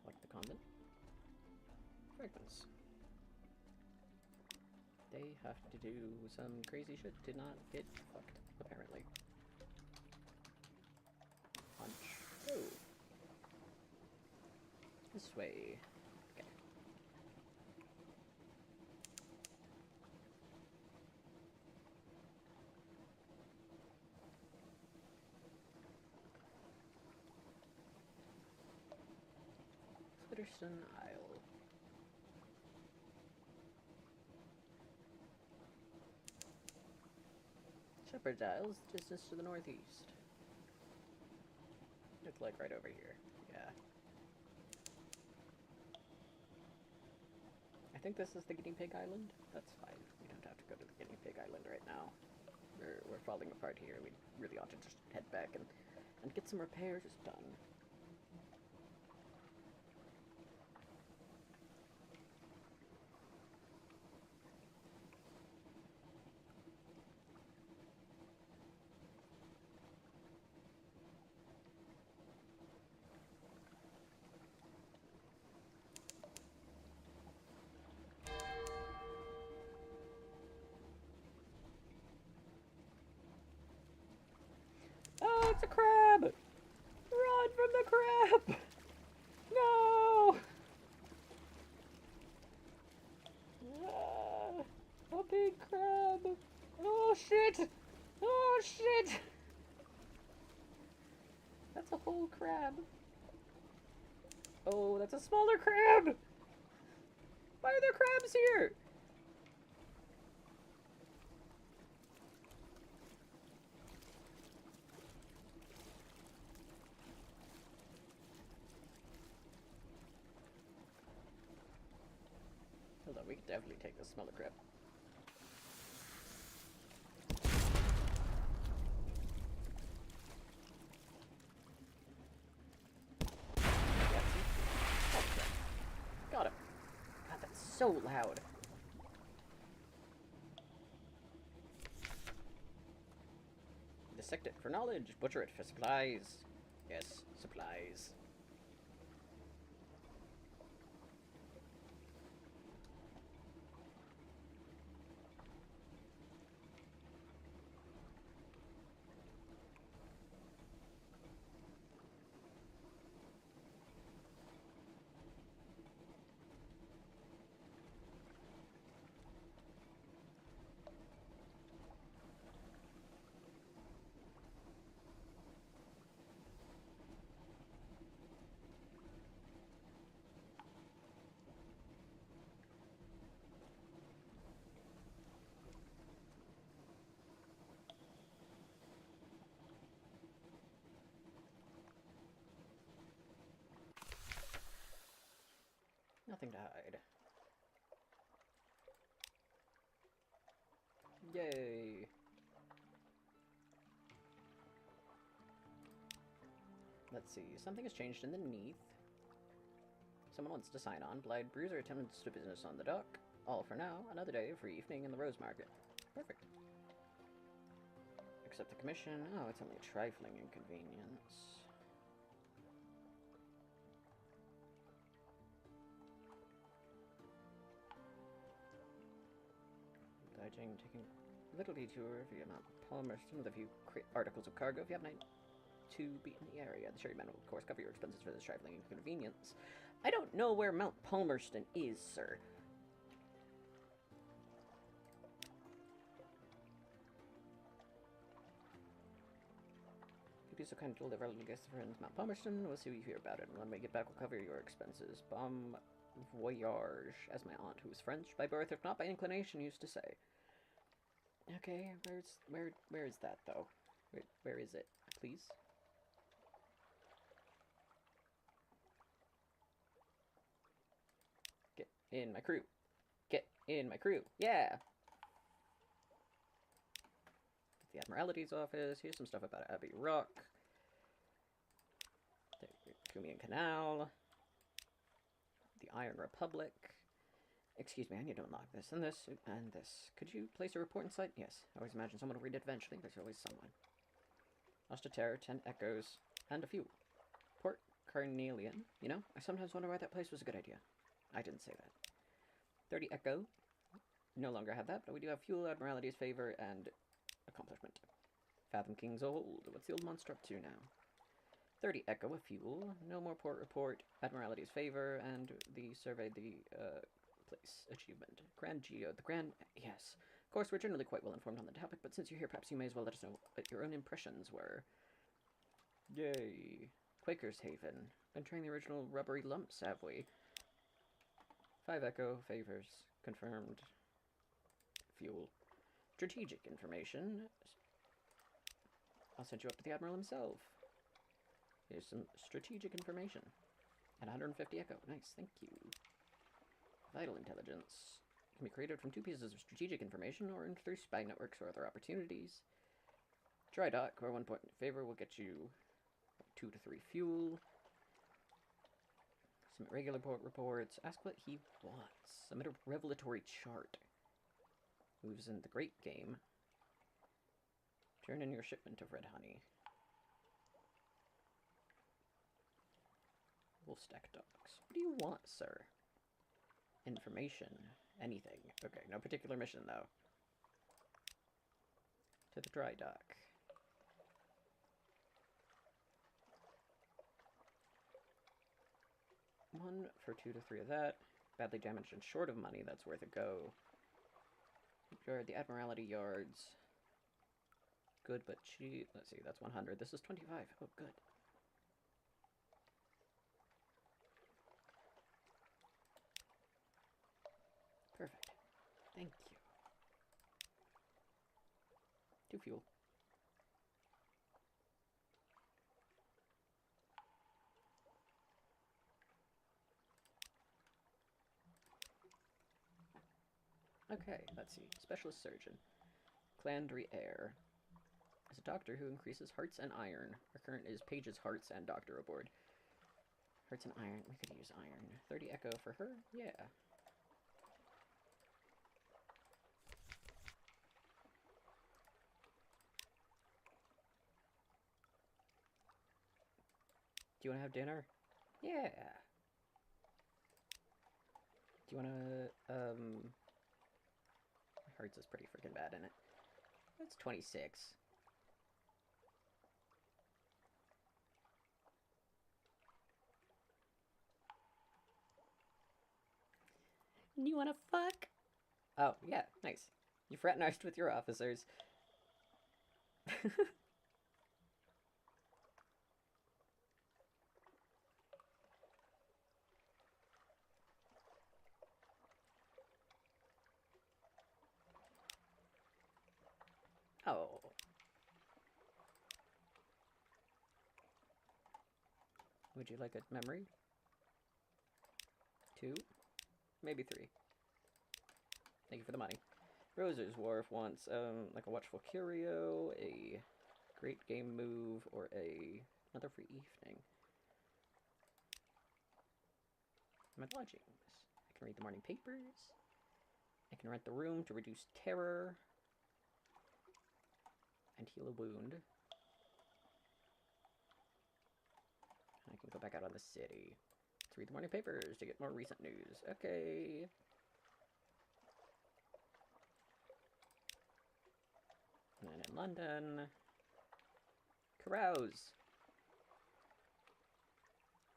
Like the convent. Fragments. They have to do some crazy shit to not get fucked, apparently. Punch. Oh. This way. Okay. Flitterson Isle. Shepherd's Isles, distance to the northeast. It's like right over here. Yeah. I think this is the guinea pig island. That's fine. We don't have to go to the guinea pig island right now. We're falling apart here. We really ought to just head back and get some repairs done. Oh, it's a crab! Run from the crab! No! Ah, a big crab! Oh shit! Oh shit! That's a whole crab. Oh, that's a smaller crab! Why are there crabs here? Hold on, we could definitely take the smaller crab. Got him. God, that's so loud. Dissect it for knowledge, butcher it for supplies. Yes, supplies. Nothing to hide. Yay! Let's see. Something has changed underneath. Someone wants to sign on. Blind Bruiser attempted to do business on the dock. All for now. Another day of free evening in the Rose Market. Perfect. Accept the commission. Oh, it's only a trifling inconvenience. Taking a little detour via Mount Palmerston with a few articles of cargo if you have night to be in the area. The sherryman will, of course, cover your expenses for this trifling inconvenience. I don't know where Mount Palmerston is, sir. If you'd be so kind to deliver a little guest to friends Mount Palmerston, we'll see what you hear about it, and when we get back, we'll cover your expenses. Bon voyage, as my aunt, who was French by birth, if not by inclination, used to say. Okay, where is that, though? Where is it, please? Get in my crew. Get in my crew. Yeah! The Admiralty's office. Here's some stuff about Abbey Rock. The Cumian Canal. The Iron Republic. Excuse me, I need to unlock this and this and this. Could you place a report in sight? Yes. I always imagine someone will read it eventually. There's always someone. Lost a Terror, 10 Echoes, and a few. Port Carnelian. You know, I sometimes wonder why that place was a good idea. I didn't say that. 30 Echo. No longer have that, but we do have Fuel, Admiralty's Favor, and Accomplishment. Fathom King's Old. What's the old monster up to now? 30 Echo, a Fuel. No more Port Report, Admiralty's Favor, and the Survey the place achievement. Grand Geo. The Grand... Yes. Of course, we're generally quite well informed on the topic, but since you're here, perhaps you may as well let us know what your own impressions were. Yay. Quaker's Haven. Been trying the original rubbery lumps, have we? 5 Echo. Favors. Confirmed. Fuel. Strategic information. I'll send you up to the Admiral himself. Here's some strategic information. At 150 Echo. Nice, thank you. Vital intelligence. It can be created from 2 pieces of strategic information or through spy networks or other opportunities. Dry dock, where 1 point in favor will get you 2 to 3 fuel. Submit regular port reports. Ask what he wants. Submit a revelatory chart. Moves in the great game. Turn in your shipment of red honey. Wolfstack dogs. What do you want, sir? Information. Anything. Okay, no particular mission, though. To the dry dock. One for 2 to 3 of that. Badly damaged and short of money, that's worth a go. The Admiralty Yards. Good, but cheap. Let's see, that's 100. This is 25. Oh, good. Perfect. Thank you. 2 fuel. Okay, let's see. Specialist Surgeon. Clandry Air. As a doctor who increases hearts and iron. Our current is Paige's hearts and doctor aboard. Hearts and iron. We could use iron. 30 Echo for her? Yeah. Do you want to have dinner? Yeah. Do you want to, Hearts is pretty freaking bad in it. That's 26. You wanna fuck? Oh, yeah, nice. You fraternized with your officers. Oh. Would you like a memory? 2? Maybe 3. Thank you for the money. Roser's Wharf wants, like a watchful curio, a great game move, or another free evening. My lodgings. I can read the morning papers. I can rent the room to reduce terror and heal a wound. I can go back out on the city to read the morning papers to get more recent news. Okay. And then in London, carouse.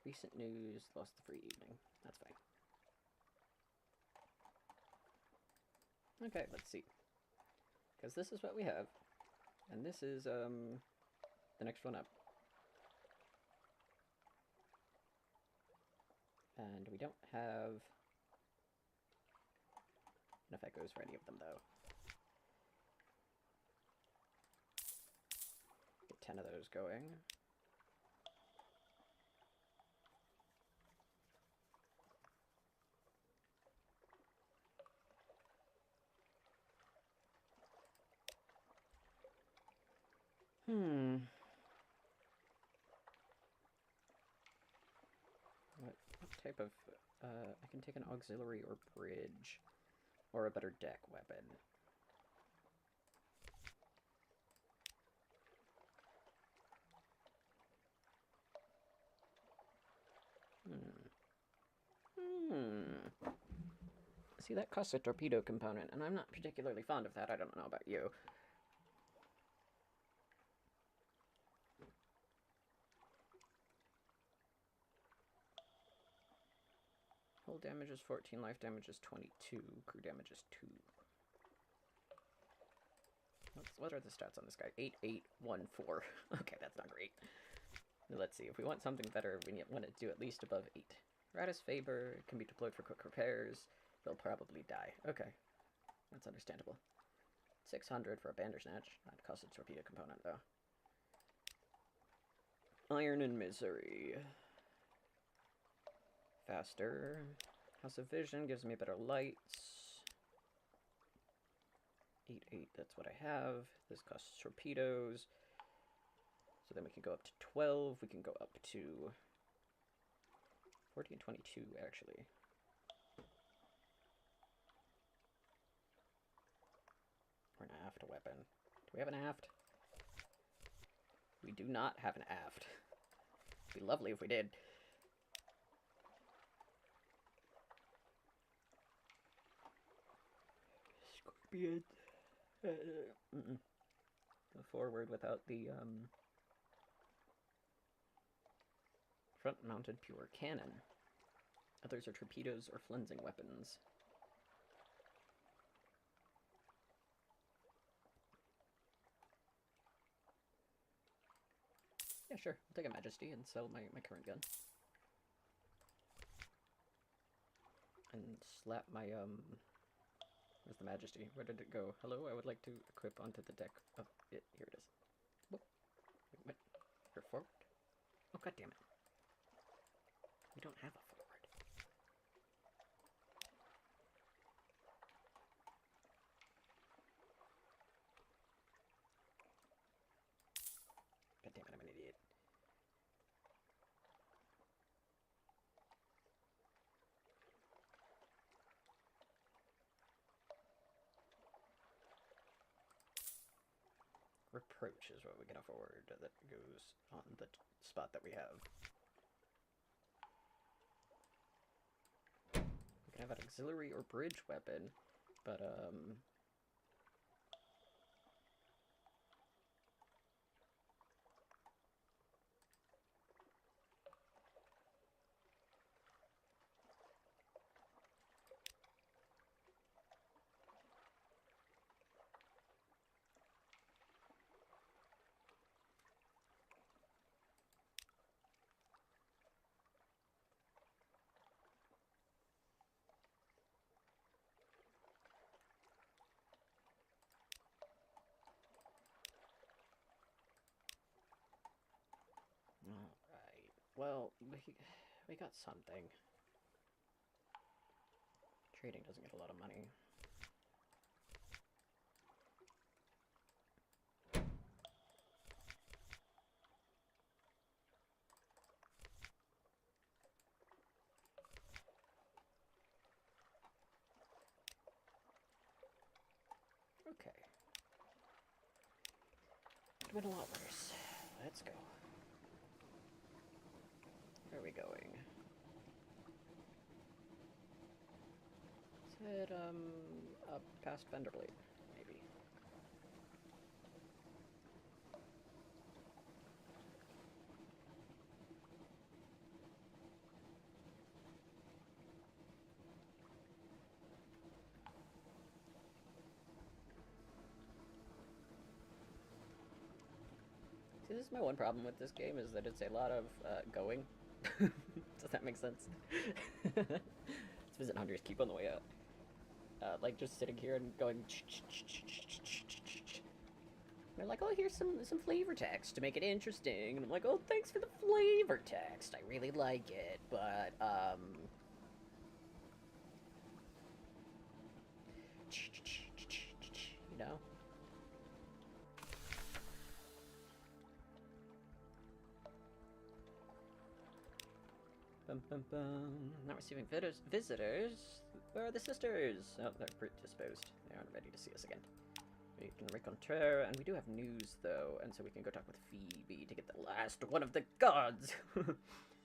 Recent news, lost the free evening. That's fine. Okay, let's see. Because this is what we have. And this is, the next one up. And we don't have enough echoes for any of them, though. Get 10 of those going. What type of... I can take an auxiliary or bridge. Or a better deck weapon. See, that costs a torpedo component, and I'm not particularly fond of that. I don't know about you. Hull damage is 14, life damage is 22, crew damage is 2. What are the stats on this guy? 8, 8, 1, 4. Okay, that's not great. Let's see, if we want something better, we want to do at least above 8. Ratus Faber can be deployed for quick repairs. They'll probably die. Okay, that's understandable. 600 for a Bandersnatch. That costs a torpedo component, though. Iron and Misery. Faster. House of Vision gives me better lights. 8, 8, that's what I have. This costs torpedoes. So then we can go up to 12. We can go up to 40 and 22, actually. Or an aft weapon. Do we have an aft? We do not have an aft. It'd be lovely if we did. Scorpion. The forward without the front-mounted pure cannon. Others are torpedoes or flensing weapons. Yeah, sure. I'll take a Majesty and sell my current gun. And slap my, where's the Majesty? Where did it go? Hello, I would like to equip onto the deck. Oh, here it is. Whoop. Wait, what? You're forward? Oh, god damn it. We don't have a forward. God damn it, I'm an idiot. Reproach is what we can afford that goes on the spot that we have. We can have an auxiliary or bridge weapon, but alright. Well, we got something. Trading doesn't get a lot of money. Okay. Could have been a lot worse. Let's go. Where are we going? Let's head, up past Fenderblade, maybe. See, this is my one problem with this game, is that it's a lot of, going. Does that make sense? Let's visit Hunter's Keep on the way out. Like, just sitting here and going... They're like, oh, here's some flavor text to make it interesting. And I'm like, oh, thanks for the flavor text. I really like it, but, you know? Bum, bum, bum. Not receiving visitors. Where are the sisters? Oh, they're predisposed. They aren't ready to see us again. We can rencontre, and we do have news, though, and so we can go talk with Phoebe to get the last one of the gods!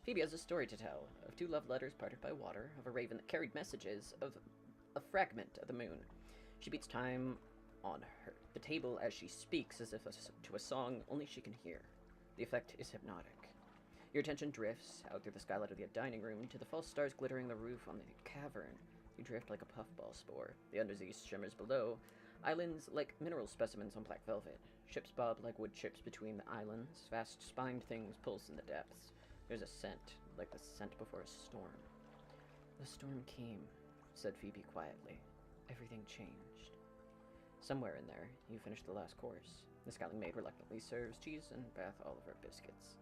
Phoebe has a story to tell, of 2 love letters parted by water, of a raven that carried messages, of a fragment of the moon. She beats time on the table as she speaks, as if to a song only she can hear. The effect is hypnotic. Your attention drifts out through the skylight of the dining room to the false stars glittering the roof on the cavern. You drift like a puffball spore. The undersea shimmers below. Islands like mineral specimens on black velvet. Ships bob like wood chips between the islands. Vast spined things pulse in the depths. There's a scent, like the scent before a storm. The storm came, said Phoebe quietly. Everything changed. Somewhere in there, you finish the last course. The scowling maid reluctantly serves cheese and Bath Oliver biscuits.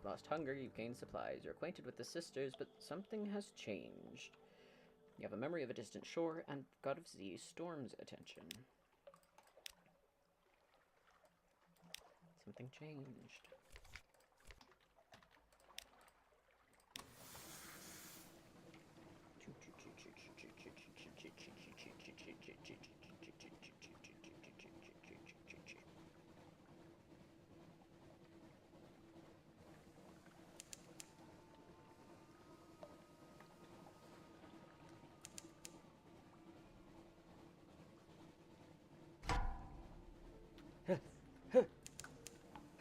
Lost hunger, you've gained supplies. You're acquainted with the sisters, but something has changed. You have a memory of a distant shore, and God of Z storms attention. Something changed.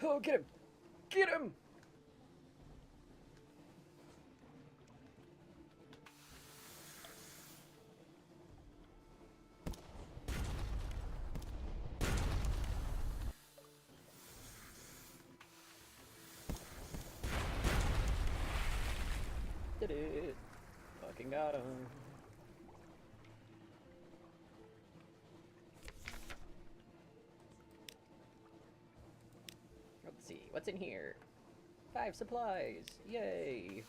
Oh, get him! Get him! Did it! Fucking got him. Let's see, what's in here? 5 supplies! Yay!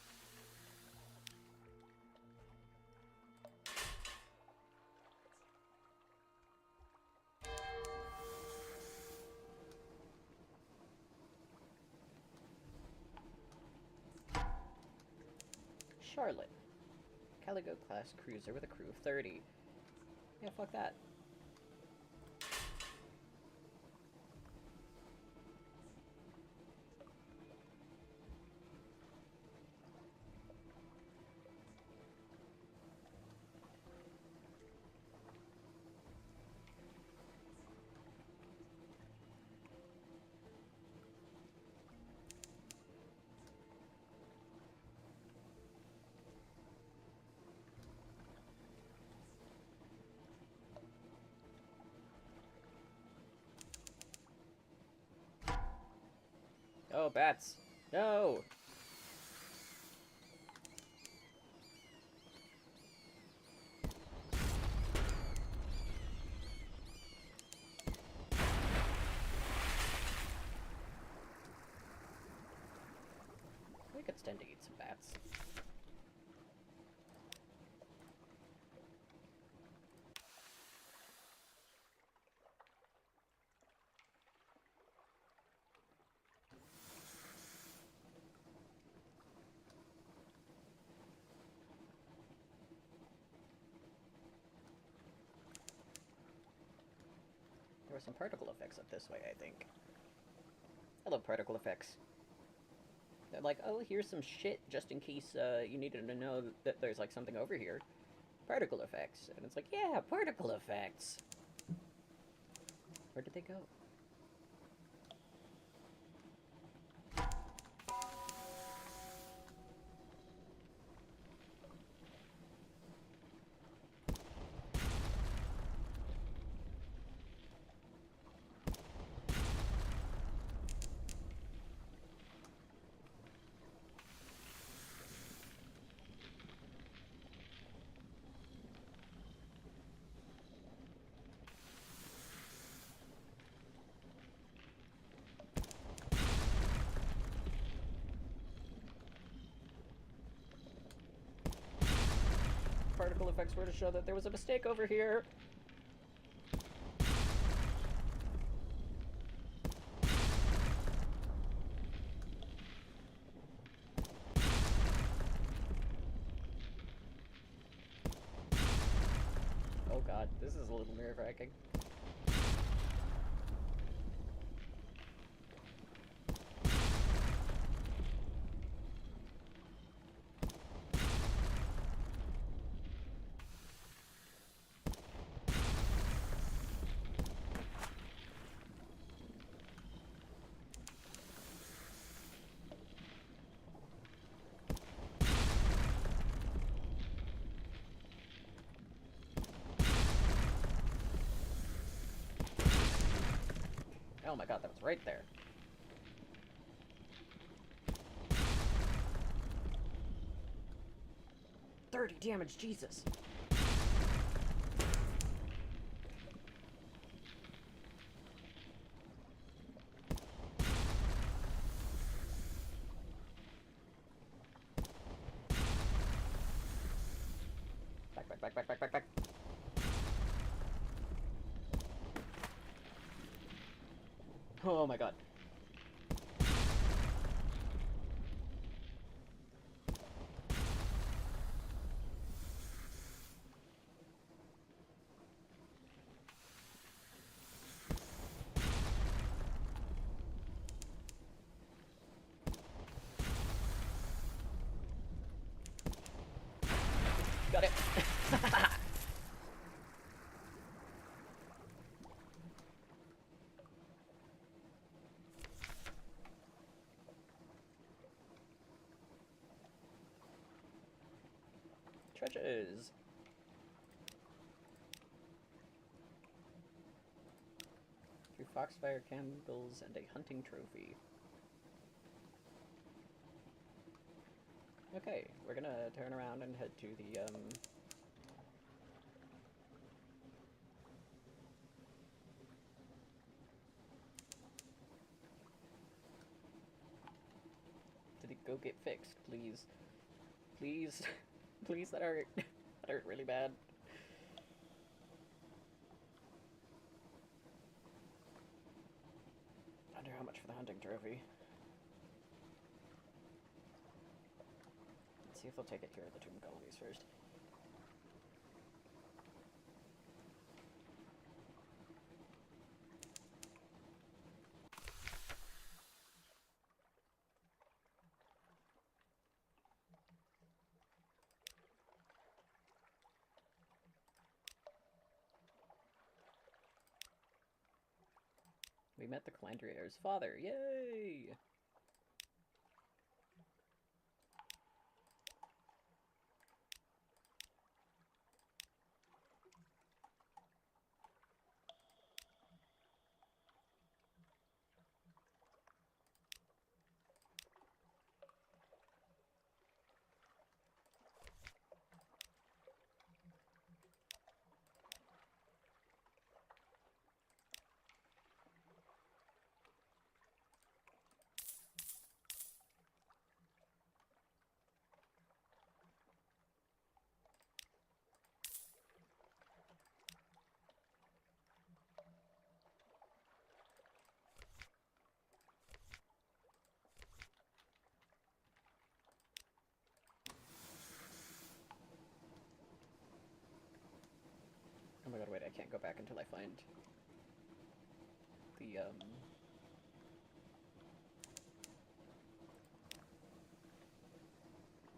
Charlotte. Caligo-class cruiser with a crew of 30. Yeah, fuck that. Oh, bats. No! We could stand to eat some bats. are some particle effects up this way, I think. I love particle effects. They're like, oh, here's some shit just in case you needed to know that there's like something over here. Particle effects. And it's like, yeah, particle effects. Where did they go? Particle effects were to show that there was a mistake over here. Oh god, this is a little nerve-wracking. Oh my god, that was right there. $30 damage, Jesus! Back. Oh my god. Got it. Treasures. Two foxfire candles and a hunting trophy. Okay, we're gonna turn around and head to the, go get fixed, please. Please. Please, that hurt. That hurt really bad. I wonder how much for the hunting trophy. Let's see if they'll take it here at the tomb colonies first. We met the Calandrier's father. Yay! Oh my god, wait, I can't go back until I find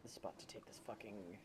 the spot to take this fucking...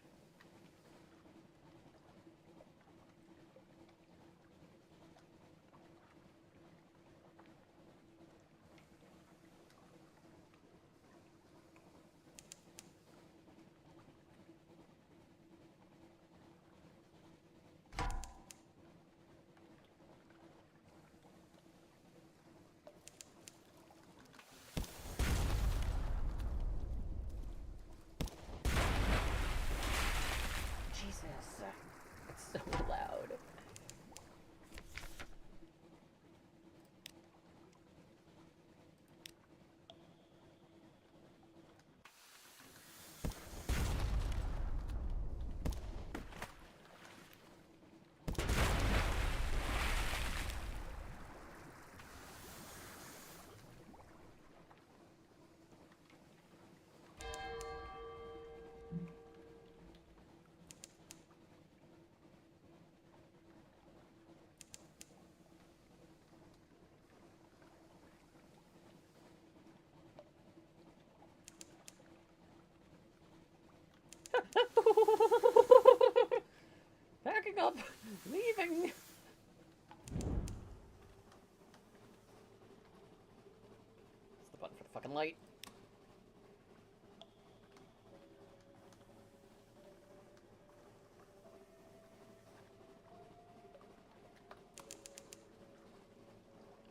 Jesus, it's so loud. Packing up! Leaving! It's the button for the fucking light.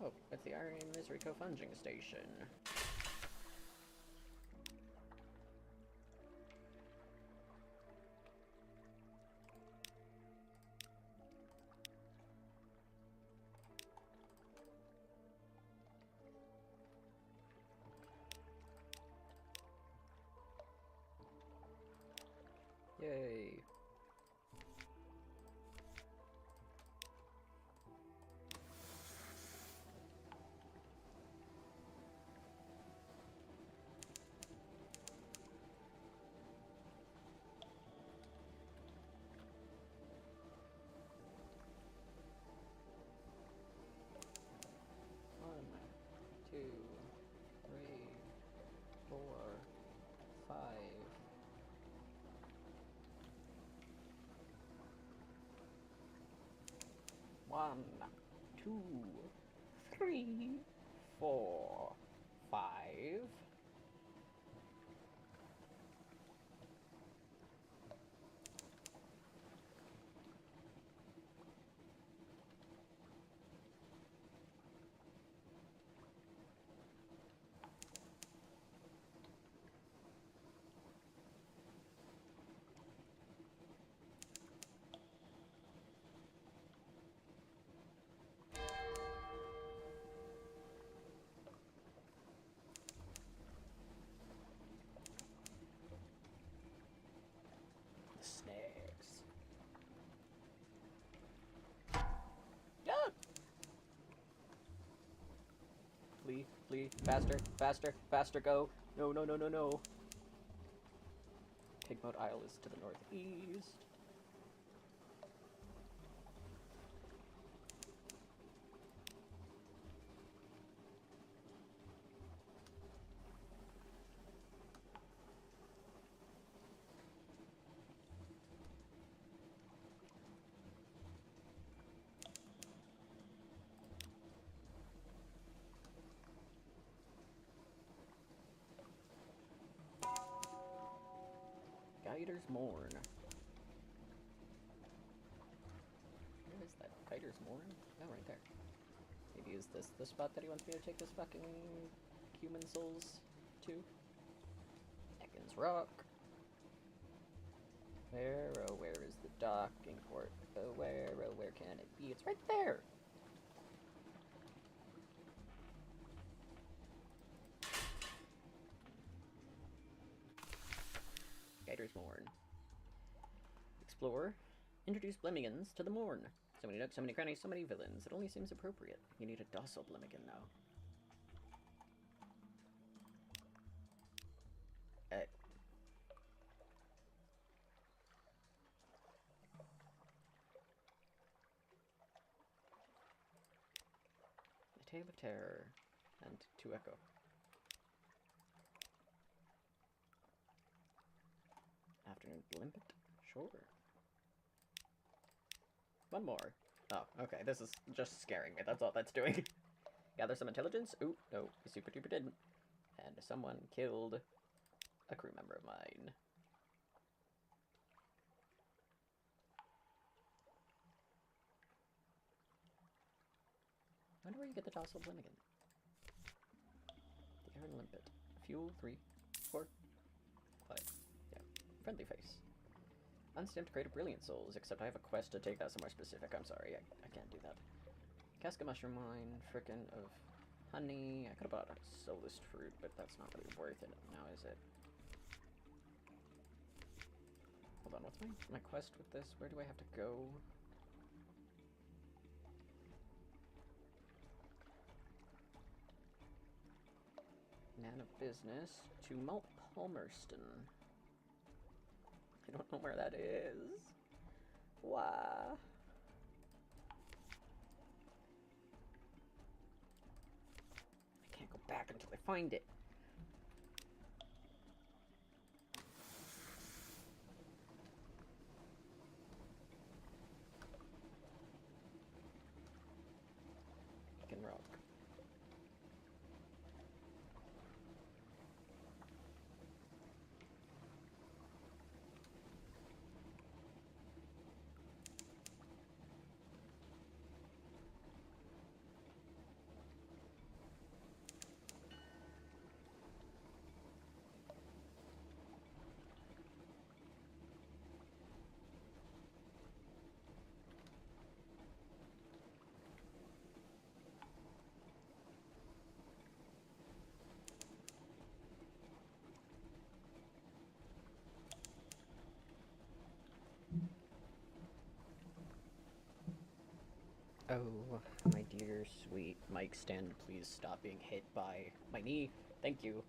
Oh, it's the Iron Misery co-funging station. Yay. One, two, three, four, five. One, two, three, four, five. Snags. Ah! Flee, flee, faster, faster, faster, go. No, no, no, no, no. Pigmoat Isle is to the northeast. Guider's Mourn. Where is that? Guider's Mourn? Oh, right there. Maybe is this the spot that he wants me to take this fucking human souls to? Ekans Rock. Where, oh, where is the docking port? Oh, where can it be? It's right there! Guider's Mourn. Explore. Introduce Blemmigans to the Mourn. So many nooks, so many crannies, so many villains. It only seems appropriate. You need a docile Blemmigan now. Tale of Terror. And 2 Echo. Afternoon Limpet? Sure. One more. Oh, okay. This is just scaring me. That's all that's doing. Gather some intelligence. Ooh, no. You super duper didn't. And someone killed a crew member of mine. I wonder where you get the docile Blim again. The Iron Limpet. Fuel 3, 4, 5. Yeah. Friendly face. Unstamped Crate of Brilliant Souls, except I have a quest to take that somewhere specific. I'm sorry, I can't do that. Cask of Mushroom Wine, frickin' of honey. I could have bought a Soulless Fruit, but that's not really worth it now, is it? Hold on, what's my quest with this? Where do I have to go? Man of Business to Malt Palmerston. I don't know where that is. Why? I can't go back until I find it. Fucking rock. Oh, my dear, sweet mic stand, please stop being hit by my knee. Thank you.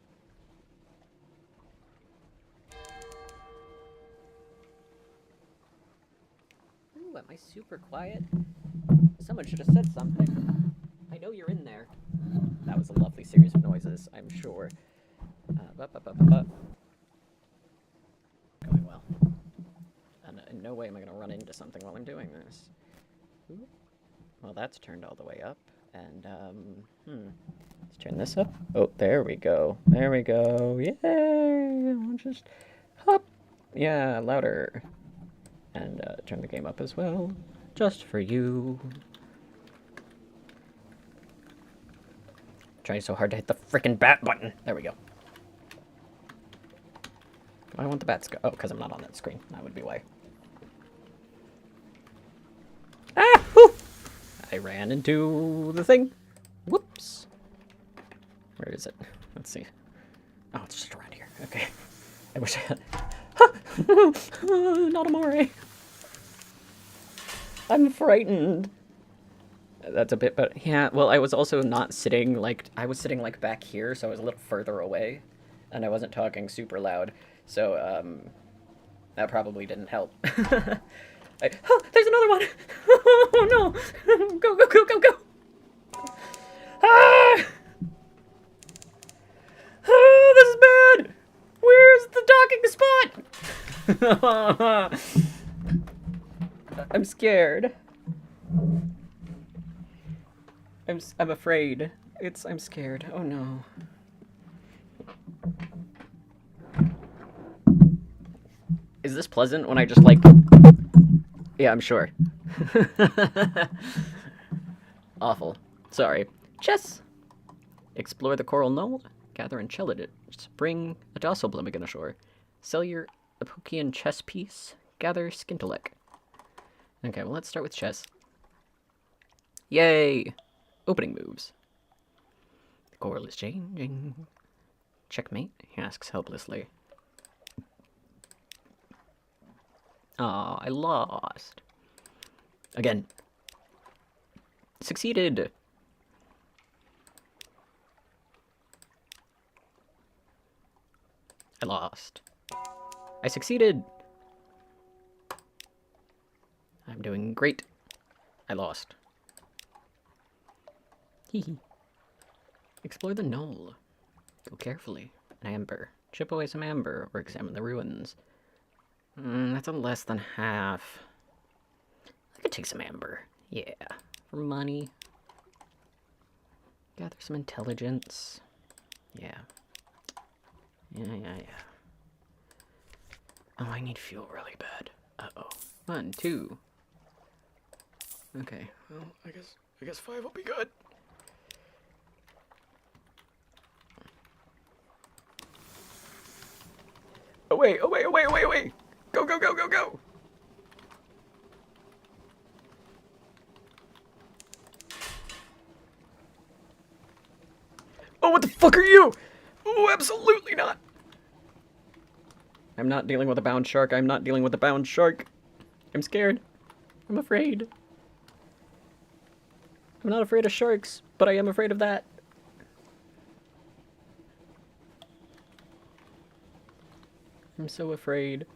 Ooh, am I super quiet? Someone should have said something. I know you're in there. That was a lovely series of noises, I'm sure. Going well. And in no way am I going to run into something while I'm doing this. Ooh. Well, that's turned all the way up. And, let's turn this up. Oh, there we go. There we go. Yay! I'll just hop. Yeah, louder. And turn the game up as well. Just for you. Trying so hard to hit the frickin' bat button. There we go. I want the bats go. Oh, because I'm not on that screen. That would be why. Ah! Whew! I ran into the thing. Whoops. Where is it? Let's see. Oh, it's just around here. Okay. I wish I had... Not a moray. I'm frightened. That's a bit, but yeah, well, I was also not sitting, like, I was sitting, like, back here, so I was a little further away, and I wasn't talking super loud, so, that probably didn't help. Oh, there's another one! Oh, no! Go, go, go, go, go! Ah! Oh, this is bad! Where's the docking spot? I'm scared. I'm afraid. I'm scared. Oh no. Is this pleasant when I just like... Yeah, I'm sure. Awful. Sorry. Chess! Explore the coral knoll. Gather enchelidate. Bring a docile Blimmigan ashore. Sell your Apokian chess piece. Gather Skintelek. Okay, well, let's start with chess. Yay! Opening moves. The coral is changing. Checkmate? He asks helplessly. Aw, I lost. Again. Succeeded! I lost. I succeeded! I'm doing great. I lost. Hee hee. Explore the knoll. Go carefully. An amber. Chip away some amber, or examine the ruins. That's a less than half. I could take some amber. Yeah. For money. Gather some intelligence. Yeah. Yeah. Oh, I need fuel really bad. Uh-oh. 1, 2. Okay. Well, I guess 5 will be good. Away! Go! Oh, what the fuck are you? Oh, absolutely not! I'm not dealing with a bound shark. I'm scared. I'm afraid. I'm not afraid of sharks, but I am afraid of that. I'm so afraid.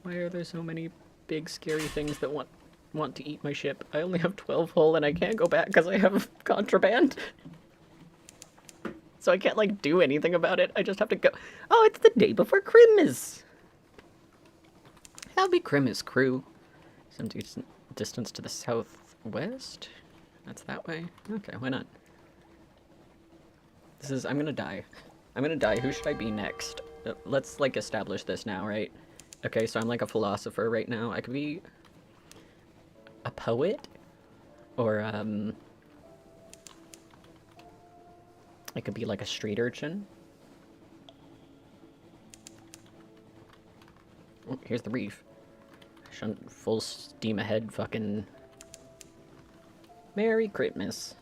Why are there so many big scary things that want to eat my ship? I only have 12 hull and I can't go back because I have contraband. So I can't, like, do anything about it. I just have to go. Oh, it's the day before Christmas. Happy Christmas, crew. Some distance to the southwest? That's that way? Okay, why not? I'm gonna die. Who should I be next? Let's, like, establish this now, right? Okay, so I'm like a philosopher right now. I could be a poet, or I could be like a street urchin. Oh, here's the reef. Full steam ahead, fucking Merry Christmas.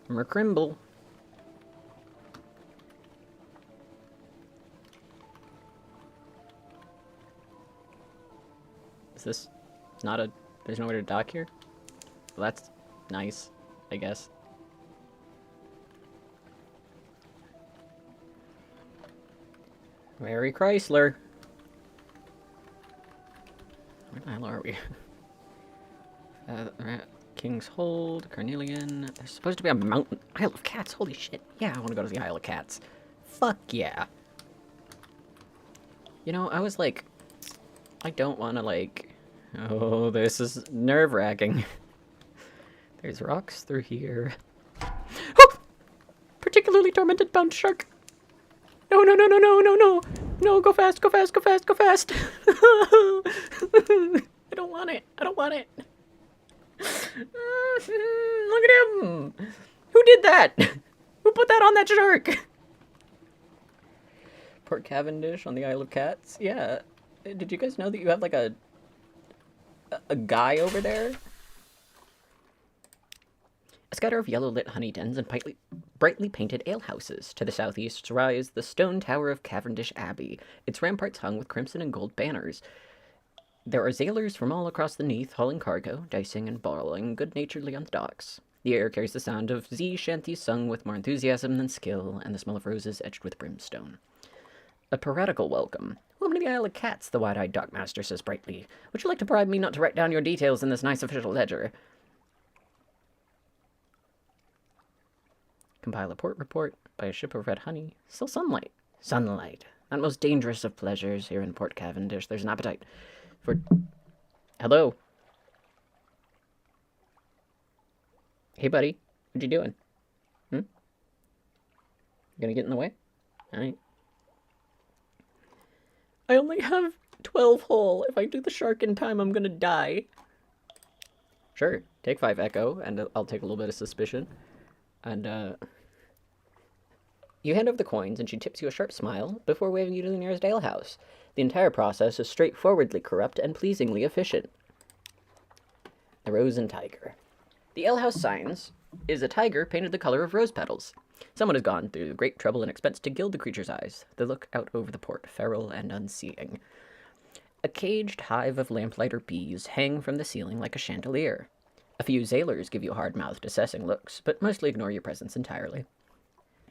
Mercrimble. Is this not a... There's nowhere to dock here? Well, that's nice, I guess. Mary Chrysler. Where the hell are we? King's Hold, Carnelian. There's supposed to be a mountain. Isle of Cats, holy shit. Yeah, I want to go to the Isle of Cats. Fuck yeah. You know, I was like... I don't want to, like... Oh, this is nerve-wracking. There's rocks through here. Oh! Particularly tormented bound shark. No. No, go fast. I don't want it. Look at him. Who did that? Who put that on that shark? Port Cavendish on the Isle of Cats. Yeah. Did you guys know that you have like a guy over there? A scatter of yellow-lit honey dens and brightly painted alehouses. To the southeast rise the stone tower of Cavendish Abbey, its ramparts hung with crimson and gold banners. There are sailors from all across the Neath hauling cargo, dicing and bawling good-naturedly on the docks. The air carries the sound of sea shanties sung with more enthusiasm than skill, and the smell of roses edged with brimstone. A piratical welcome. Welcome to the Isle of Cats, the wide-eyed dockmaster says brightly. Would you like to bribe me not to write down your details in this nice official ledger? Compile a port report. Buy a ship of red honey. Still sunlight. Sunlight. That most dangerous of pleasures here in Port Cavendish. There's an appetite for... Hello? Hey, buddy. What you doing? You gonna get in the way? Alright. I only have 12 hull. If I do the shark in time, I'm gonna die. Sure. Take 5 echo, and I'll take a little bit of suspicion. And, you hand over the coins, and she tips you a sharp smile before waving you to the nearest alehouse. The entire process is straightforwardly corrupt and pleasingly efficient. The Rose and Tiger. The alehouse signs is a tiger painted the color of rose petals. Someone has gone through great trouble and expense to gild the creature's eyes. They look out over the port, feral and unseeing. A caged hive of lamplighter bees hang from the ceiling like a chandelier. A few sailors give you hard-mouthed, assessing looks, but mostly ignore your presence entirely.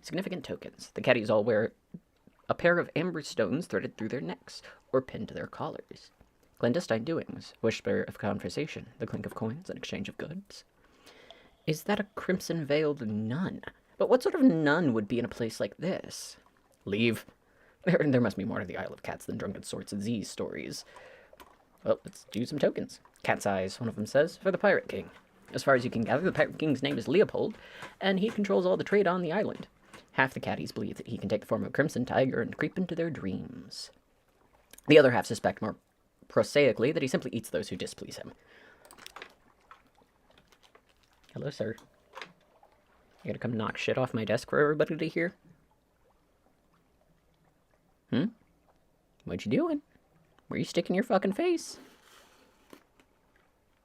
Significant tokens. The caddies all wear a pair of amber stones threaded through their necks, or pinned to their collars. Clandestine doings. Whisper of conversation. The clink of coins and exchange of goods. Is that a crimson-veiled nun? But what sort of nun would be in a place like this? Leave. There must be more to the Isle of Cats than drunken sorts of these stories. Well, let's do some tokens. Cat's eyes, one of them says, for the Pirate King. As far as you can gather, the Pirate King's name is Leopold, and he controls all the trade on the island. Half the catties believe that he can take the form of a crimson tiger and creep into their dreams. The other half suspect more prosaically that he simply eats those who displease him. Hello, sir. You gotta come knock shit off my desk for everybody to hear? What you doing? Where you sticking your fucking face?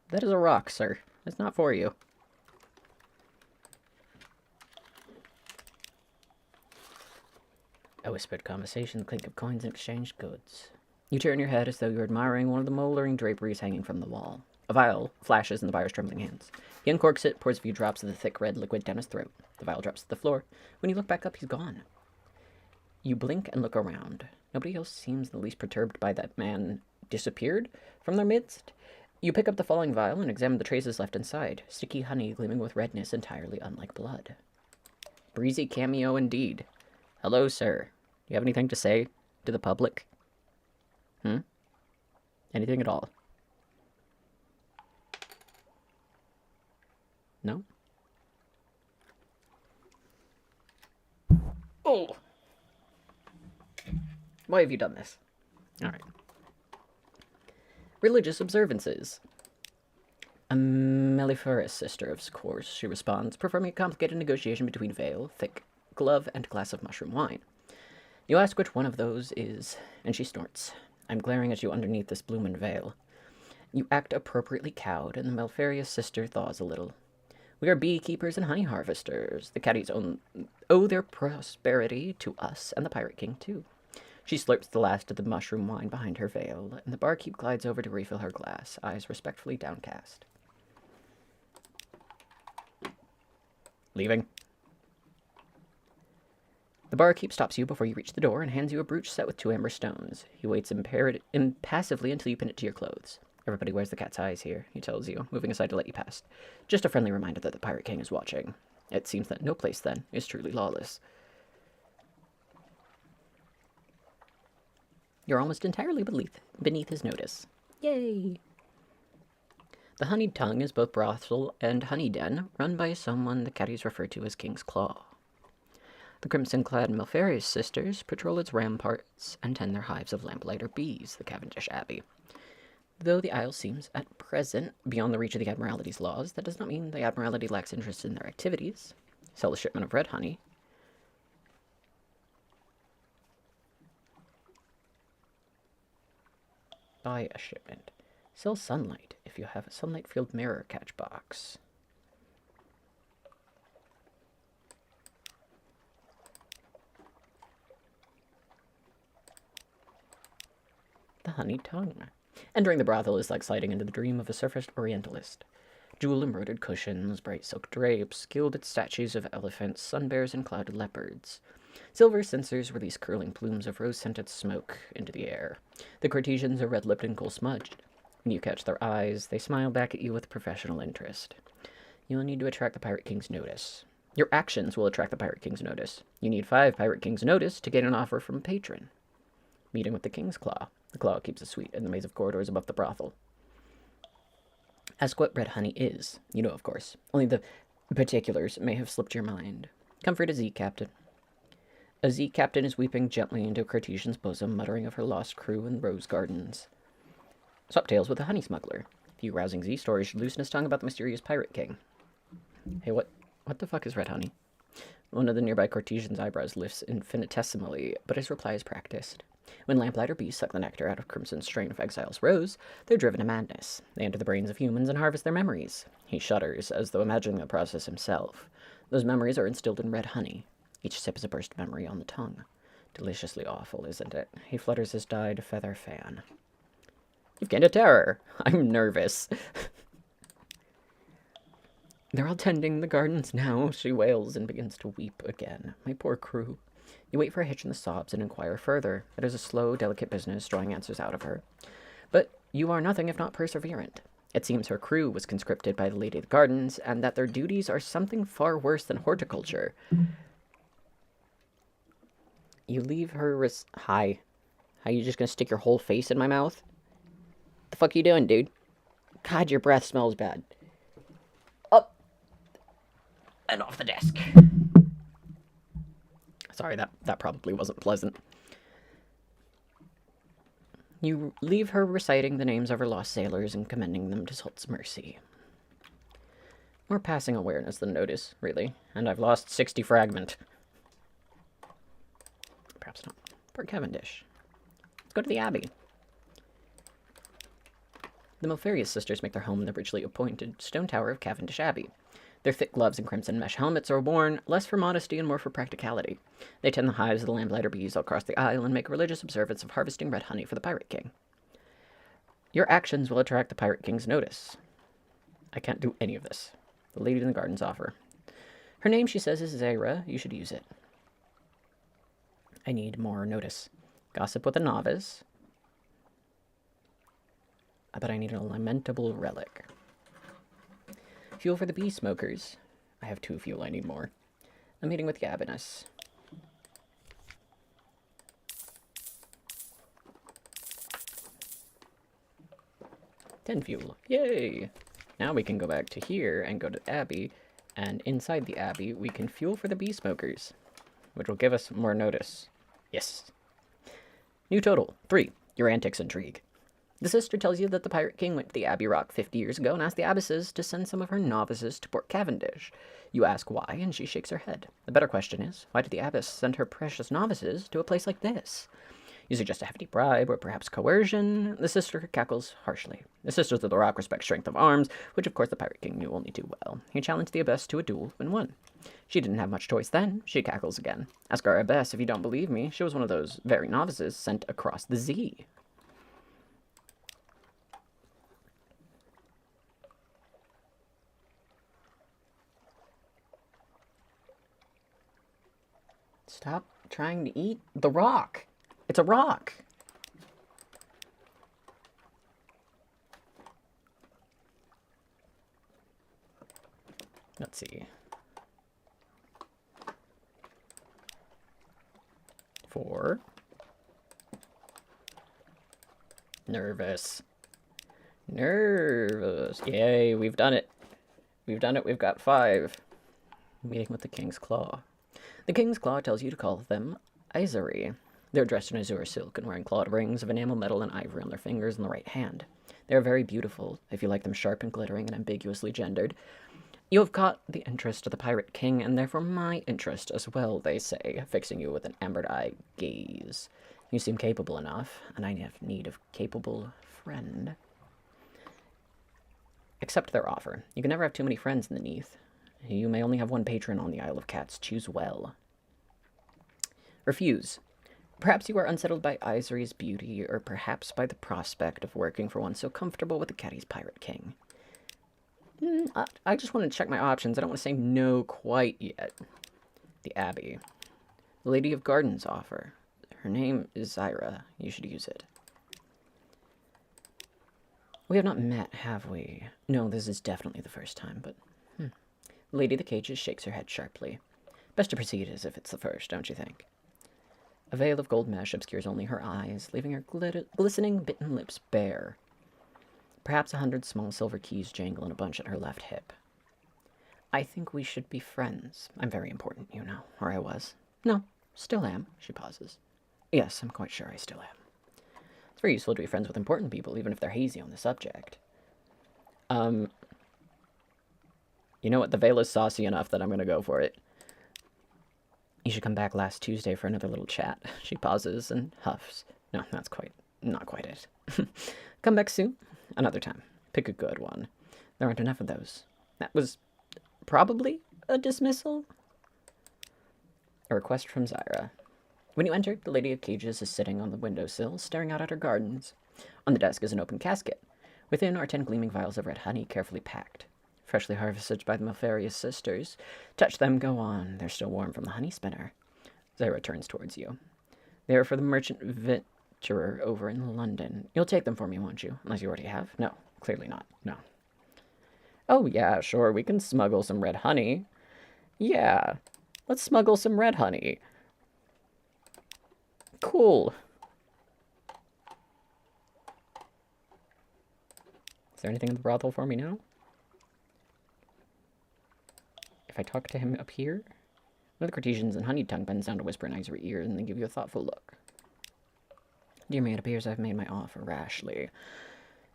That is a rock, sir. It's not for you. A whispered conversation, the clink of coins, and exchanged goods. You turn your head as though you're admiring one of the moldering draperies hanging from the wall. A vial flashes in the buyer's trembling hands. He uncorks it, pours a few drops of the thick red liquid down his throat. The vial drops to the floor. When you look back up, he's gone. You blink and look around. Nobody else seems the least perturbed by that man disappeared from their midst. You pick up the falling vial and examine the traces left inside. Sticky honey gleaming with redness entirely unlike blood. Breezy cameo indeed. Hello, sir. Do you have anything to say to the public? Anything at all? No? Oh! Why have you done this? Alright. Religious observances. A mellifluous sister, of course, she responds, performing a complicated negotiation between veil, thick glove, and glass of mushroom wine. You ask which one of those is, and she snorts. I'm glaring at you underneath this bloomin' veil. You act appropriately cowed, and the mellifluous sister thaws a little. We are beekeepers and honey harvesters. The catties owe their prosperity to us and the Pirate King, too. She slurps the last of the mushroom wine behind her veil, and the barkeep glides over to refill her glass, eyes respectfully downcast. Leaving. The barkeep stops you before you reach the door and hands you a brooch set with 2 amber stones. He waits impassively until you pin it to your clothes. Everybody wears the cat's eyes here, he tells you, moving aside to let you pass. Just a friendly reminder that the Pirate King is watching. It seems that no place, then, is truly lawless. You're almost entirely beneath his notice. Yay! The honeyed tongue is both brothel and honey den, run by someone the catties refer to as King's Claw. The crimson-clad Malfarious sisters patrol its ramparts and tend their hives of lamplighter bees, the Cavendish Abbey. Though the Isle seems, at present, beyond the reach of the Admiralty's laws, that does not mean the Admiralty lacks interest in their activities. Sell a shipment of red honey. Buy a shipment. Sell sunlight if you have a sunlight-filled mirror catch box. The honey tongue. Entering the brothel is like sliding into the dream of a surfaced Orientalist. Jewel-embroidered cushions, bright silk drapes, gilded statues of elephants, sun-bears, and clouded leopards. Silver censers release curling plumes of rose-scented smoke into the air. The courtesans are red-lipped and coal-smudged. When you catch their eyes, they smile back at you with professional interest. You'll need to attract the Pirate King's notice. Your actions will attract the Pirate King's notice. You need 5 Pirate King's notice to get an offer from a patron. Meeting with the King's Claw. The Claw keeps a suite in the maze of corridors above the brothel. Ask what red honey is. You know, of course. Only the particulars may have slipped your mind. Comfort a Zeke captain. A Zeke captain is weeping gently into a courtesan's bosom, muttering of her lost crew in rose gardens. Swap tales with a honey smuggler. A few rousing Z stories should loosen his tongue about the mysterious Pirate King. Hey, what the fuck is red honey? One of the nearby courtesan's eyebrows lifts infinitesimally, but his reply is practiced. When lamplighter bees suck the nectar out of crimson's strain of exile's rose, they're driven to madness. They enter the brains of humans and harvest their memories. He shudders, as though imagining the process himself. Those memories are instilled in red honey. Each sip is a burst of memory on the tongue. Deliciously awful, isn't it? He flutters his dyed feather fan. You've gained a terror. I'm nervous. They're all tending the gardens now, she wails and begins to weep again. My poor crew. You wait for a hitch in the sobs and inquire further. It is a slow, delicate business, drawing answers out of her. But you are nothing if not perseverant. It seems her crew was conscripted by the Lady of the Gardens, and that their duties are something far worse than horticulture. You leave her Hi. How, you just gonna stick your whole face in my mouth? The fuck you doing, dude? God, your breath smells bad. Up and off the desk. Sorry, that probably wasn't pleasant. You leave her reciting the names of her lost sailors and commending them to Salt's mercy. More passing awareness than notice, really. And I've lost 60 fragment. Perhaps not. Port Cavendish. Let's go to the Abbey. The Malfarious sisters make their home in the richly appointed stone tower of Cavendish Abbey. Their thick gloves and crimson mesh helmets are worn, less for modesty and more for practicality. They tend the hives of the lamplighter bees all across the isle and make a religious observance of harvesting red honey for the Pirate King. Your actions will attract the Pirate King's notice. I can't do any of this. The Lady in the Gardens offer. Her name, she says, is Zaira. You should use it. I need more notice. Gossip with a novice. But I need a lamentable relic. Fuel for the bee smokers. I have 2 fuel, I need more. A meeting with Gabinus. Ten fuel. Yay! Now we can go back to here and go to the Abbey, and inside the Abbey we can fuel for the bee smokers, which will give us more notice. Yes. New total, 3. Your antics intrigue. The sister tells you that the Pirate King went to the Abbey Rock 50 years ago and asked the abbesses to send some of her novices to Port Cavendish. You ask why, and she shakes her head. The better question is, why did the abbess send her precious novices to a place like this? You suggest a hefty bribe, or perhaps coercion. The sister cackles harshly. The sisters of the Rock respect strength of arms, which of course the Pirate King knew only too well. He challenged the abbess to a duel and won. She didn't have much choice then. She cackles again. Ask our abbess if you don't believe me. She was one of those very novices sent across the sea. Stop trying to eat the rock. It's a rock. Let's see. 4. Nervous. Nervous. Yay, we've done it. We've done it. We've got 5. Meeting with the King's Claw. The King's Claw tells you to call them Isari. They're dressed in azure silk and wearing clawed rings of enamel, metal, and ivory on their fingers and the right hand. They are very beautiful, if you like them sharp and glittering and ambiguously gendered. You have caught the interest of the Pirate King, and therefore my interest as well, they say, fixing you with an ambered-eye gaze. You seem capable enough, and I have need of capable friend. Accept their offer. You can never have too many friends in the Neath. You may only have one patron on the Isle of Cats. Choose well. Refuse. Perhaps you are unsettled by Isari's beauty, or perhaps by the prospect of working for one so comfortable with the Catty's Pirate King. I just want to check my options. I don't want to say no quite yet. The Abbey. The Lady of Gardens offer. Her name is Zaira. You should use it. We have not met, have we? No, this is definitely the first time, but... Lady of the Cages shakes her head sharply. Best to proceed as if it's the first, don't you think? A veil of gold mesh obscures only her eyes, leaving her glistening, bitten lips bare. Perhaps 100 small silver keys jangle in a bunch at her left hip. I think we should be friends. I'm very important, you know, or I was. No, still am, she pauses. Yes, I'm quite sure I still am. It's very useful to be friends with important people, even if they're hazy on the subject. You know what? The veil is saucy enough that I'm going to go for it. You should come back last Tuesday for another little chat. She pauses and huffs. No, that's not quite it. Come back soon. Another time. Pick a good one. There aren't enough of those. That was probably a dismissal? A request from Zaira. When you enter, the Lady of Cages is sitting on the windowsill, staring out at her gardens. On the desk is an open casket. Within are 10 gleaming vials of red honey, carefully packed. Freshly harvested by the Malfarious sisters. Touch them, go on. They're still warm from the honey spinner. Zaira turns towards you. They are for the merchant venturer over in London. You'll take them for me, won't you? Unless you already have? No. Clearly not. No. Oh, yeah, sure, we can smuggle some red honey. Yeah, let's smuggle some red honey. Cool. Is there anything in the brothel for me now? If I talk to him up here? One of the courtesans in honey tongue bends down to whisper in I's ear and then give you a thoughtful look. Dear me, it appears I've made my offer rashly.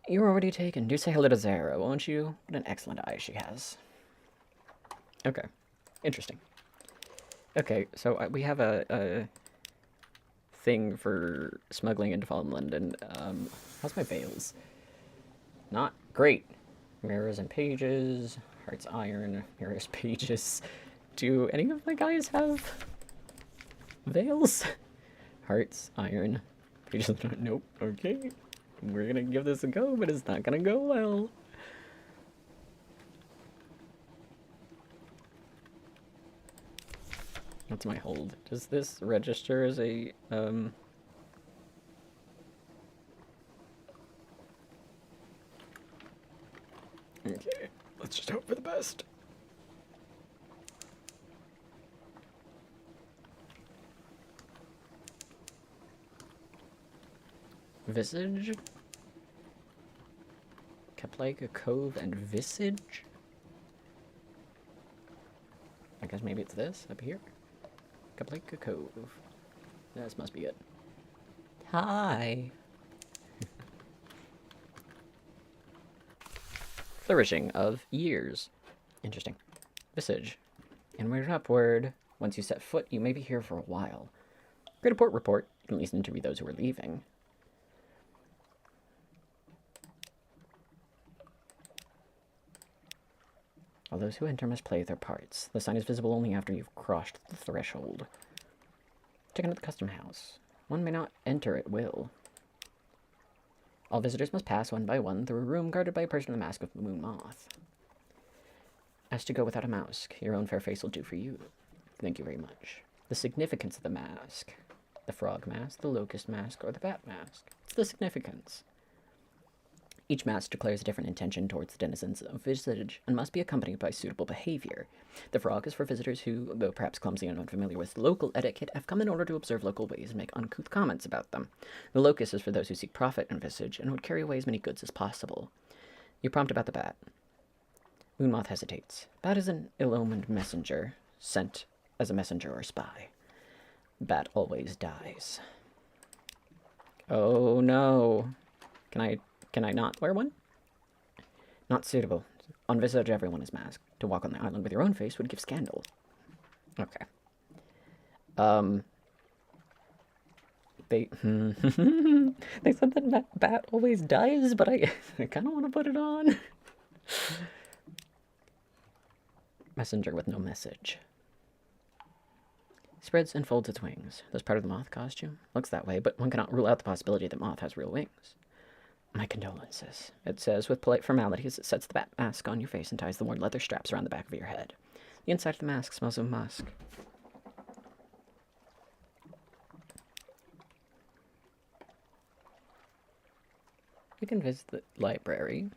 You're already taken. Do say hello to Zara, won't you? What an excellent eye she has. Okay. Interesting. Okay, so we have a thing for smuggling into Fallenland, and how's my veils? Not great. Mirrors and pages, heart's iron, mirrors, pages. Do any of my guys have veils? Hearts, iron, pages. Nope. Okay, we're gonna give this a go, but it's not gonna go well. What's my hold? Does this register as a, Okay, let's just hope for the best. Visage? Kept like a cove and visage? I guess maybe it's this up here. Kept like a cove. This must be it. Hi. Flourishing of years. Interesting. Visage. Inward upward. Once you set foot, you may be here for a while. Great port report. You can at least interview those who are leaving. All those who enter must play their parts. The sign is visible only after you've crossed the threshold. Check into the custom house. One may not enter at will. All visitors must pass one by one through a room guarded by a person in the mask of the moon moth. Asked to go without a mask. Your own fair face will do for you. Thank you very much. The significance of the mask. The frog mask, the locust mask, or the bat mask. It's the significance. Each mask declares a different intention towards the denizens of visage and must be accompanied by suitable behavior. The frog is for visitors who, though perhaps clumsy and unfamiliar with local etiquette, have come in order to observe local ways and make uncouth comments about them. The locust is for those who seek profit in visage and would carry away as many goods as possible. You prompt about the bat. Moonmoth hesitates. Bat is an ill-omened messenger, sent as a messenger or spy. Bat always dies. Oh no. Can I not wear one? Not suitable. On visage, everyone is masked. To walk on the island with your own face would give scandal. Okay. They they said that bat always dies, but I kind of want to put it on. Messenger with no message. Spreads and folds its wings. That's part of the moth costume. Looks that way, but one cannot rule out the possibility that moth has real wings. My condolences. It says, with polite formalities, it sets the bat mask on your face and ties the worn leather straps around the back of your head. The inside of the mask smells of musk. You can visit the library.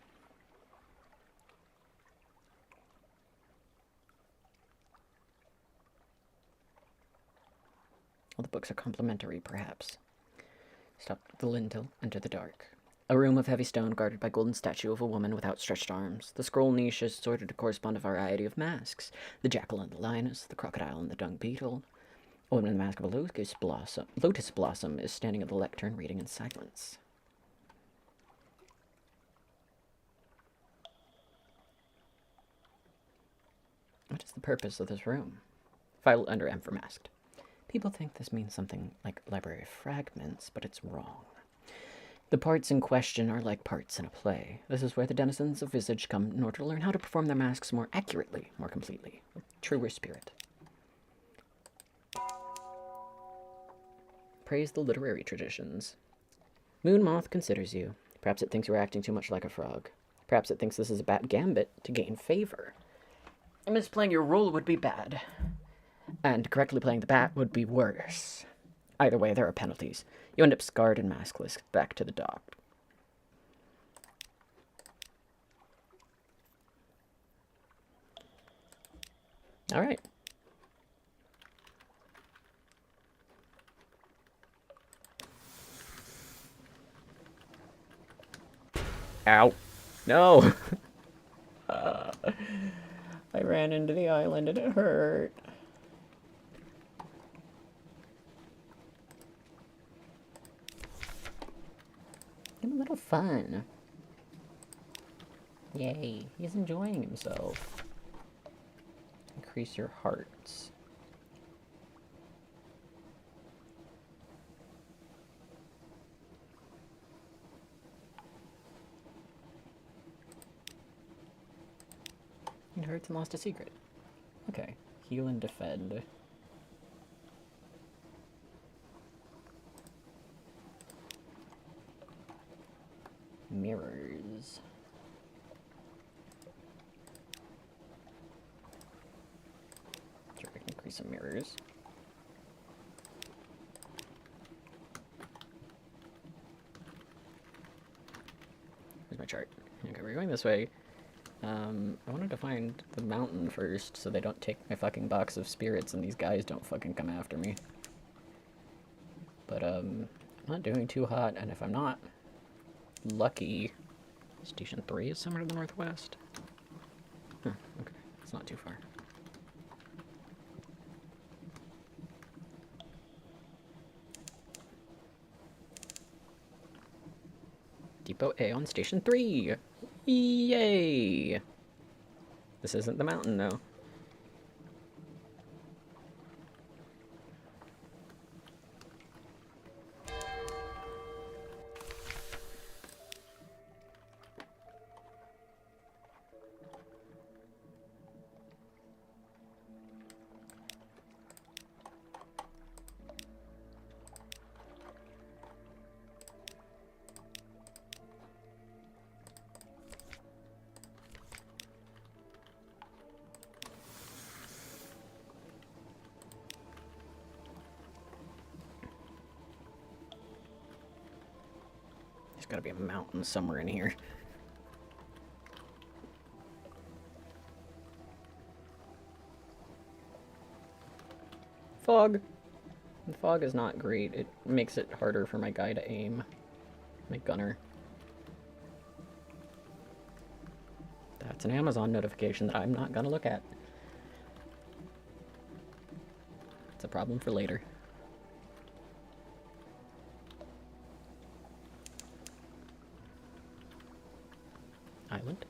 All the books are complimentary, perhaps. Stop at the lintel, enter the dark. A room of heavy stone guarded by golden statue of a woman with outstretched arms. The scroll niche is sorted to correspond to a variety of masks. The jackal and the lioness, the crocodile and the dung beetle. A woman in the mask of a lotus blossom is standing at the lectern reading in silence. What is the purpose of this room? File under M for masked. People think this means something like library fragments, but it's wrong. The parts in question are like parts in a play. This is where the denizens of visage come in order to learn how to perform their masks more accurately, more completely, with truer spirit. Praise the literary traditions. Moon moth considers you. Perhaps it thinks you are acting too much like a frog. Perhaps it thinks this is a bat gambit to gain favor. And misplaying your role would be bad. And correctly playing the bat would be worse. Either way, there are penalties. You end up scarred and maskless, back to the dock. Alright. Ow. No! I ran into the island and it hurt. Have a little fun. Yay, he's enjoying himself. Increase your hearts. It hurts and lost a secret. Okay, heal and defend. Mirrors. Sure, I can increase some mirrors. Here's my chart. Okay, we're going this way. I wanted to find the mountain first so they don't take my fucking box of spirits and these guys don't fucking come after me. But, I'm not doing too hot, and if I'm not lucky, Station 3 is somewhere to the northwest. Huh, okay, it's not too far. Depot A on Station 3! Yay! This isn't the mountain, though. There's gotta be a mountain somewhere in here. Fog. The fog is not great. It makes it harder for my guy to aim. My gunner. That's an Amazon notification that I'm not gonna look at. It's a problem for later. Island.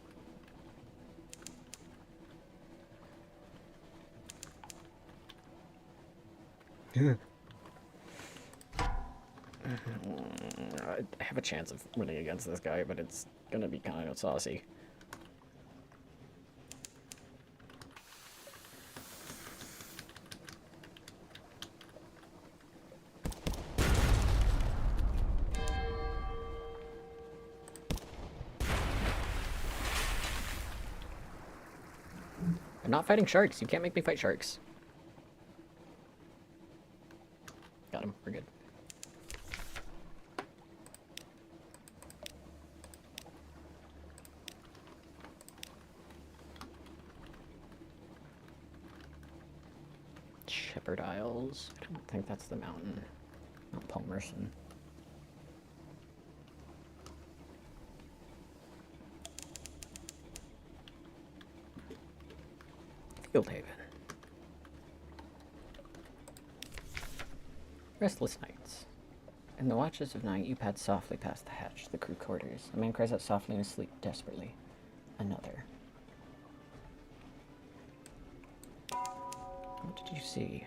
I have a chance of winning against this guy, but it's gonna be kind of saucy. I'm not fighting sharks. You can't make me fight sharks. Got him. We're good. Shepherd Isles. I don't think that's the mountain. Not Palmerston. Fieldhaven. Restless nights. In the watches of night, you pad softly past the hatch, the crew quarters. A man cries out softly in his sleep, desperately. Another. What did you see?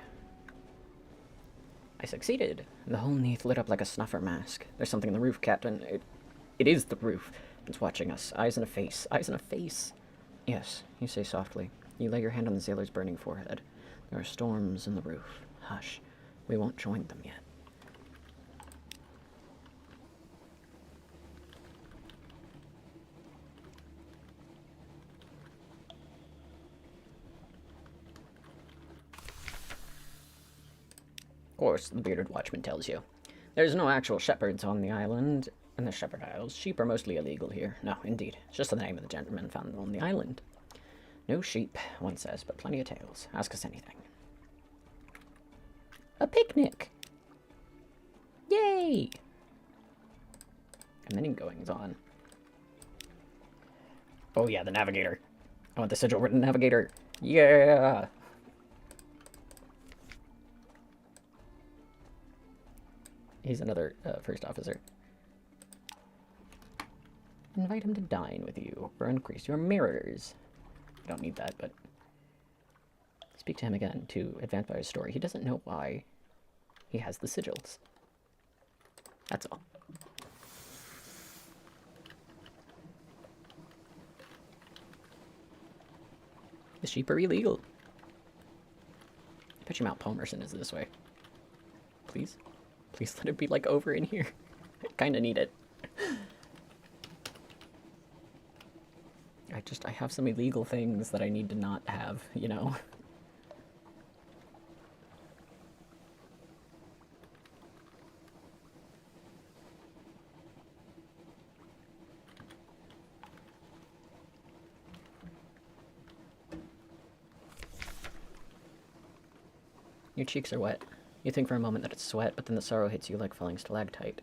I succeeded. The whole neath lit up like a snuffer mask. There's something in the roof, Captain. It is the roof. It's watching us. Eyes in a face. Eyes in a face. Yes, you say softly. You lay your hand on the sailor's burning forehead. There are storms in the roof. Hush. We won't join them yet. Of course, the bearded watchman tells you. There's no actual shepherds on the island. In the Shepherd Isles, sheep are mostly illegal here. No, indeed. It's just the name of the gentleman found on the island. No sheep, one says, but plenty of tails. Ask us anything. A picnic! Yay! And then goings on. Oh yeah, the navigator. I want the sigil written navigator. Yeah! He's another first officer. Invite him to dine with you, or increase your mirrors. I don't need that, but... Speak to him again to advance by his story. He doesn't know why he has the sigils. That's all. The sheep are illegal. I bet you Mount Palmerston is this way. Please? Please let it be, like, over in here. I kinda need it. I have some illegal things that I need to not have, you know? Your cheeks are wet. You think for a moment that it's sweat, but then the sorrow hits you like falling stalactite.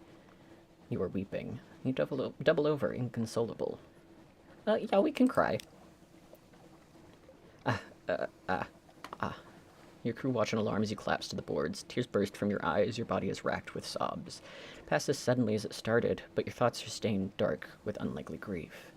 You are weeping. You double over, inconsolable. Yeah, we can cry. Your crew watch in alarm as you collapse to the boards. Tears burst from your eyes, your body is racked with sobs. It passes as suddenly as it started, but your thoughts are stained dark with unlikely grief.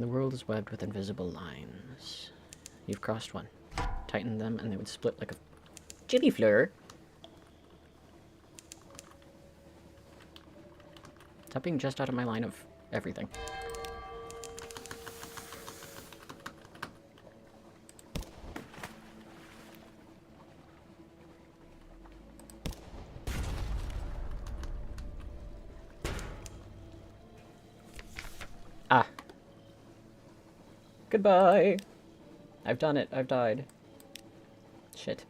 The world is webbed with invisible lines. You've crossed one. Tighten them and they would split like a chili fleur. Stop being just out of my line of everything. Ah. Goodbye. I've done it. I've died. Shit.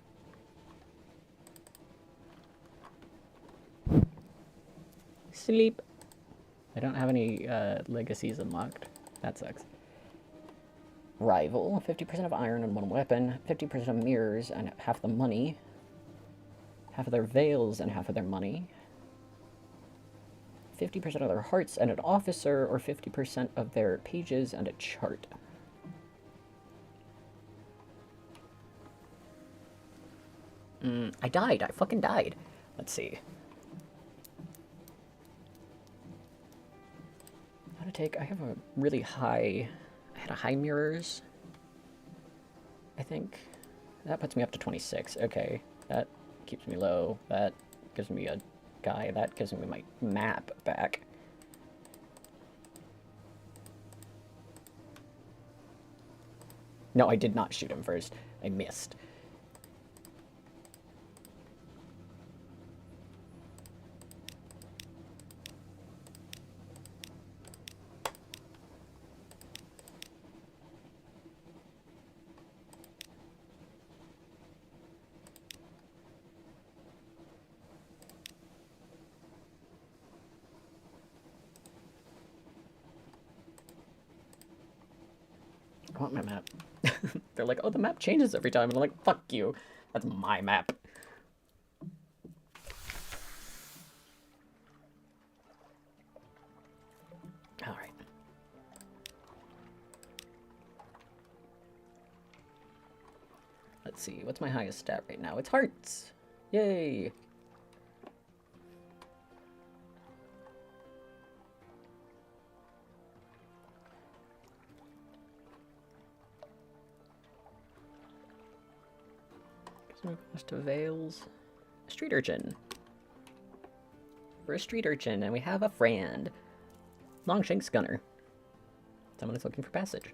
Sleep. I don't have any legacies unlocked. That sucks. Rival. 50% of iron and one weapon. 50% of mirrors and half the money. Half of their veils and half of their money. 50% of their hearts and an officer, or 50% of their pages and a chart. I died. I fucking died. Let's see. How to take... I have a really high... I had a high mirrors. I think. That puts me up to 26. Okay. That keeps me low. That gives me a guy. That gives me my map back. No, I did not shoot him first. I missed. I want my map. They're like, oh, the map changes every time. And I'm like, fuck you. That's my map. Alright. Let's see. What's my highest stat right now? It's hearts. Yay. Goes to Vales. A street urchin. We're a street urchin, and we have a friend. Longshanks Gunner. Someone is looking for passage.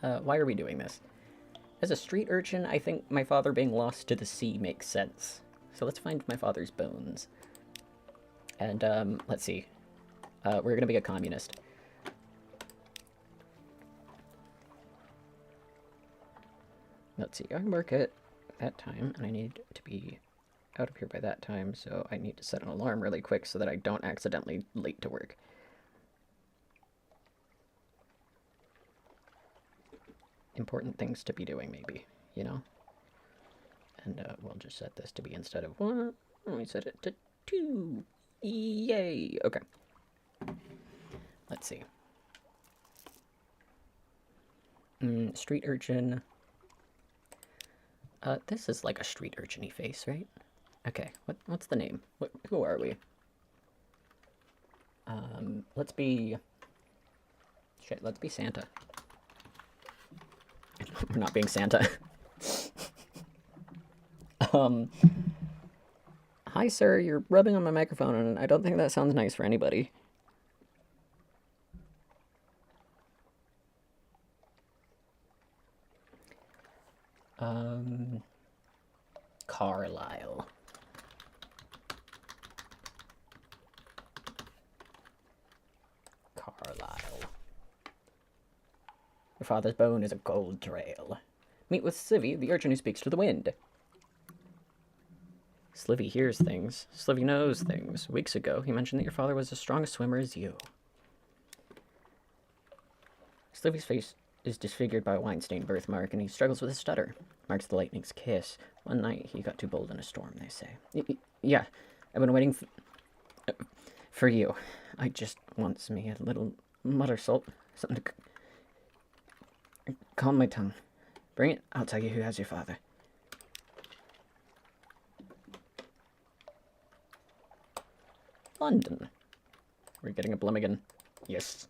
Why are we doing this? As a street urchin, I think my father being lost to the sea makes sense. So let's find my father's bones. And, let's see. We're gonna be a communist. Let's see, I work at that time, and I need to be out of here by that time, so I need to set an alarm really quick so that I don't accidentally late to work. Important things to be doing, maybe, you know? And we'll just set this to be instead of 1, we set it to 2. Yay! Okay. Let's see. Street urchin. This is like a street urchin-y face, right? Okay, what's the name? Who are we? Let's be... Shit, let's be Santa. We're not being Santa. Hi, sir, you're rubbing on my microphone, and I don't think that sounds nice for anybody. Carlisle. Carlisle. Your father's bone is a gold trail. Meet with Slivy, the urchin who speaks to the wind. Slivy hears things. Slivy knows things. Weeks ago, he mentioned that your father was as strong a swimmer as you. Slivy's face is disfigured by a wine-stained birthmark, and he struggles with a stutter. Marks the lightning's kiss. One night, he got too bold in a storm, they say. Yeah, I've been waiting for you. I just wants me a little mutter salt, something to calm my tongue. Bring it, I'll tell you who has your father. London. We're getting a Blumigan. Yes.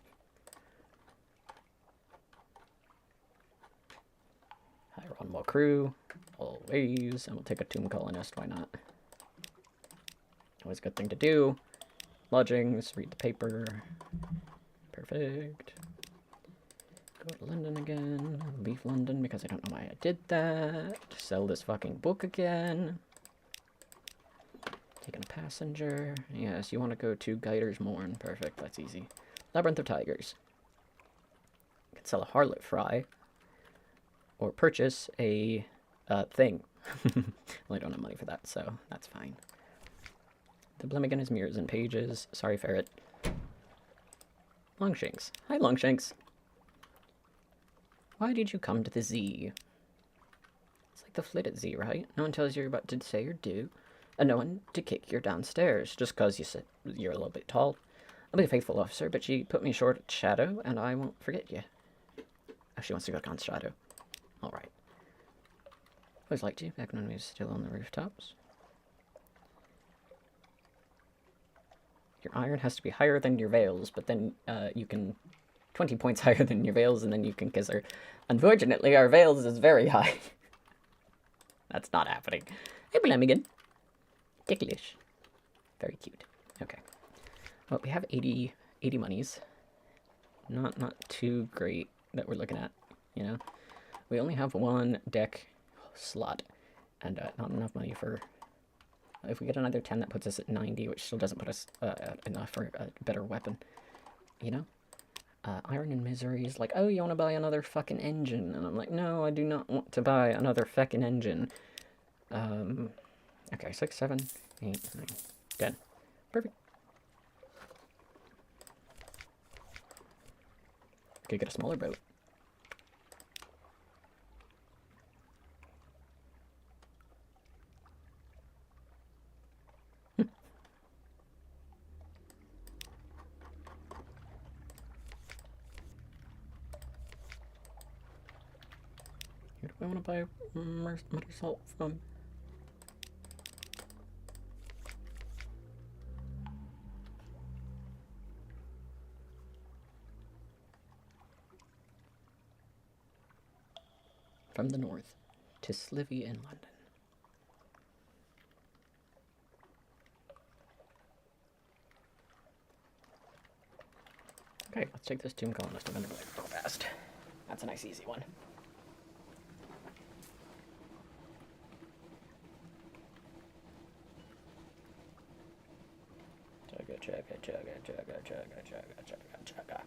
Hire one more crew. Always. And we'll take a tomb colonist. Why not? Always a good thing to do. Lodgings. Read the paper. Perfect. Go to London again. Leave London because I don't know why I did that. Sell this fucking book again. Taking a passenger. Yes, you want to go to Guider's Morn. Perfect, that's easy. Labyrinth of Tigers. You can sell a harlot fry. Or purchase a thing. Well, I don't have money for that, so that's fine. The Blumigan is mirrors and pages. Sorry, ferret. Longshanks. Hi, Longshanks. Why did you come to the Z? It's like the flit at Z, right? No one tells you you're about to say or do. And no one to kick you downstairs, just because you said you're a little bit tall. I'll be a faithful officer, but she put me short at Shadow, and I won't forget you. Oh, she wants to go on Shadow. Alright. Always liked you, back when we were still on the rooftops. Your iron has to be higher than your veils, but then you can... 20 points higher than your veils, and then you can kiss her. Unfortunately, our veils is very high. That's not happening. Hey, Blumigan. Ticklish. Very cute. Okay. Well, we have 80 monies. Not too great that we're looking at, you know. We only have one deck slot, and not enough money for... If we get another 10, that puts us at 90, which still doesn't put us enough for a better weapon, you know. Iron and Misery is like, oh, you want to buy another fucking engine? And I'm like, no, I do not want to buy another fucking engine. Okay, 6, 7, 8, 9, 10. Perfect. Could get a smaller boat. Who do I want to buy mutter salt from? From the north to Slivy in London. Okay, let's take this tomb colonist. I'm gonna go fast. That's a nice easy one. Chugga, chugga, chugga, chugga, chugga, chugga, chugga, chugga.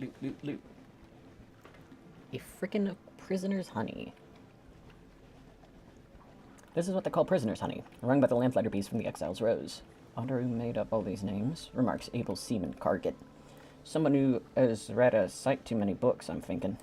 Loot, loot, loot. A frickin' prisoner's honey. This is what they call prisoner's honey, rung by the lamplighter bees from the exile's rose. I wonder who made up all these names, remarks able seaman Carget. Someone who has read a sight too many books, I'm thinking.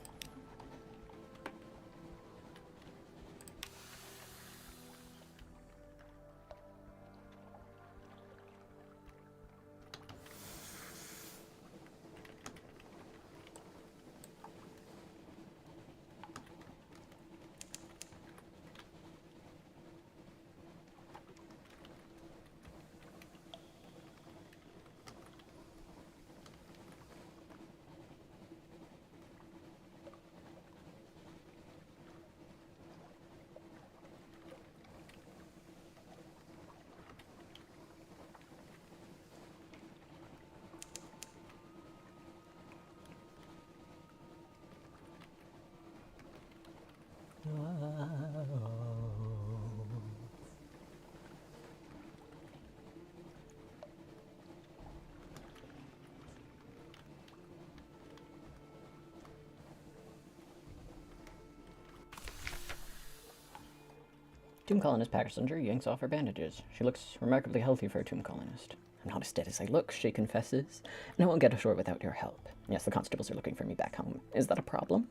Tomb colonist passenger yanks off her bandages. She looks remarkably healthy for a tomb colonist. I'm not as dead as I look, she confesses, and I won't get ashore without your help. Yes, the constables are looking for me back home. Is that a problem?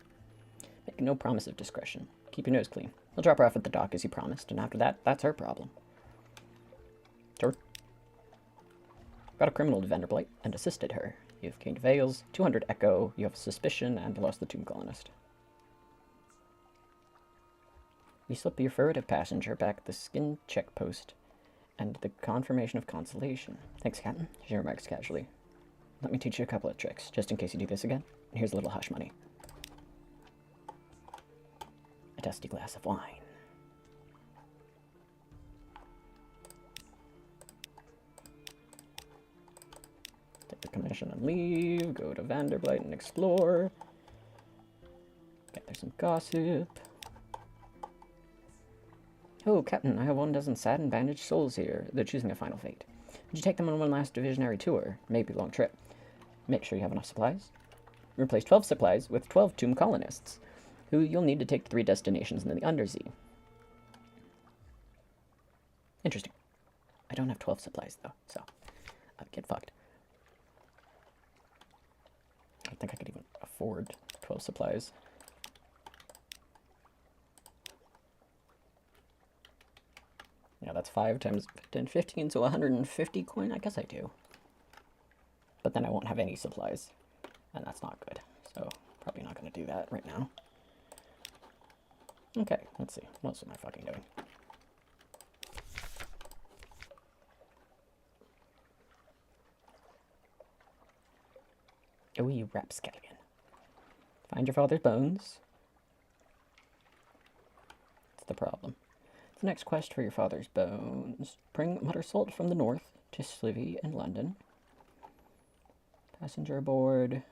Make no promise of discretion. Keep your nose clean. I'll drop her off at the dock as you promised, and after that, that's her problem. Sure. Got a criminal to Vanderblight and assisted her. You've gained Veils, 200 Echo, you have suspicion, and lost the tomb colonist. You slip your furtive passenger back at the skin check post and the confirmation of consolation. Thanks, Captain, she remarks casually. Let me teach you a couple of tricks, just in case you do this again. Here's a little hush money. A dusty glass of wine. Take the commission and leave, go to Vanderblight and explore. Gather some gossip. Oh, Captain, I have 12 sad and bandaged souls here. They're choosing a final fate. Would you take them on one last divisionary tour? Maybe a long trip. Make sure you have enough supplies. Replace 12 supplies with 12 tomb colonists, who you'll need to take to 3 destinations in the Undersea. Interesting. I don't have 12 supplies, though, so I'd get fucked. I don't think I could even afford 12 supplies. Yeah, that's 5 times 10, 15, so 150 coin? I guess I do. But then I won't have any supplies, and that's not good. So, probably not going to do that right now. Okay, let's see. What else am I fucking doing? Oh, you rapscallion. Find your father's bones. That's the problem. The next quest for your father's bones. Bring mutter salt from the north to Slivy in London. Passenger aboard.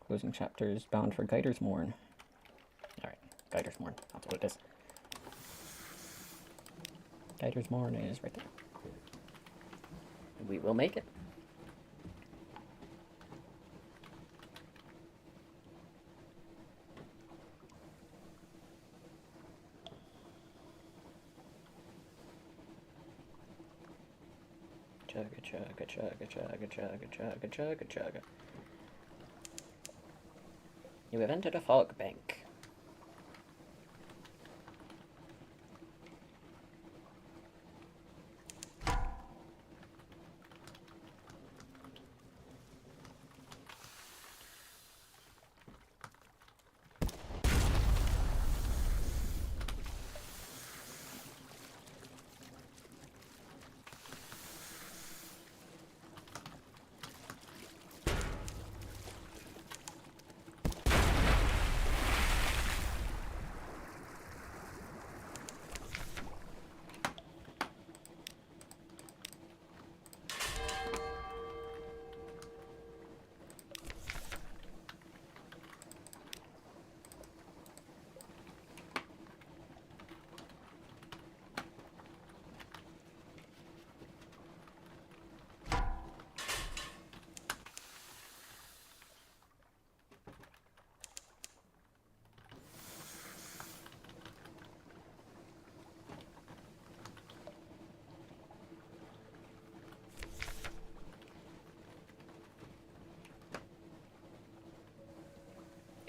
Closing chapters bound for Guider's Morn. Alright, Guider's Morn. That's what it is. Guider's Morn is right there. We will make it. Chugga, chugga, chugga, chugga, chugga, chugga, chugga, chugga. You have entered a fog bank.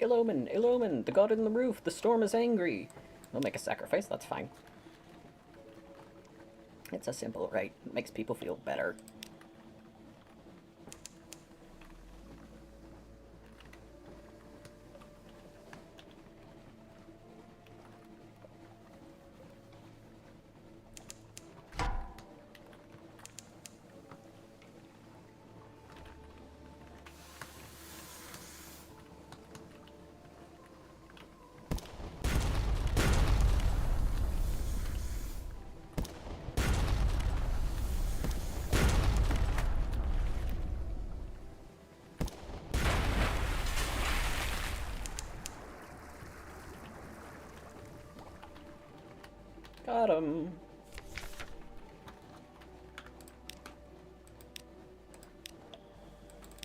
Ill omen, the god in the roof, the storm is angry. We'll make a sacrifice, that's fine. It's a simple rite. It makes people feel better. Got him.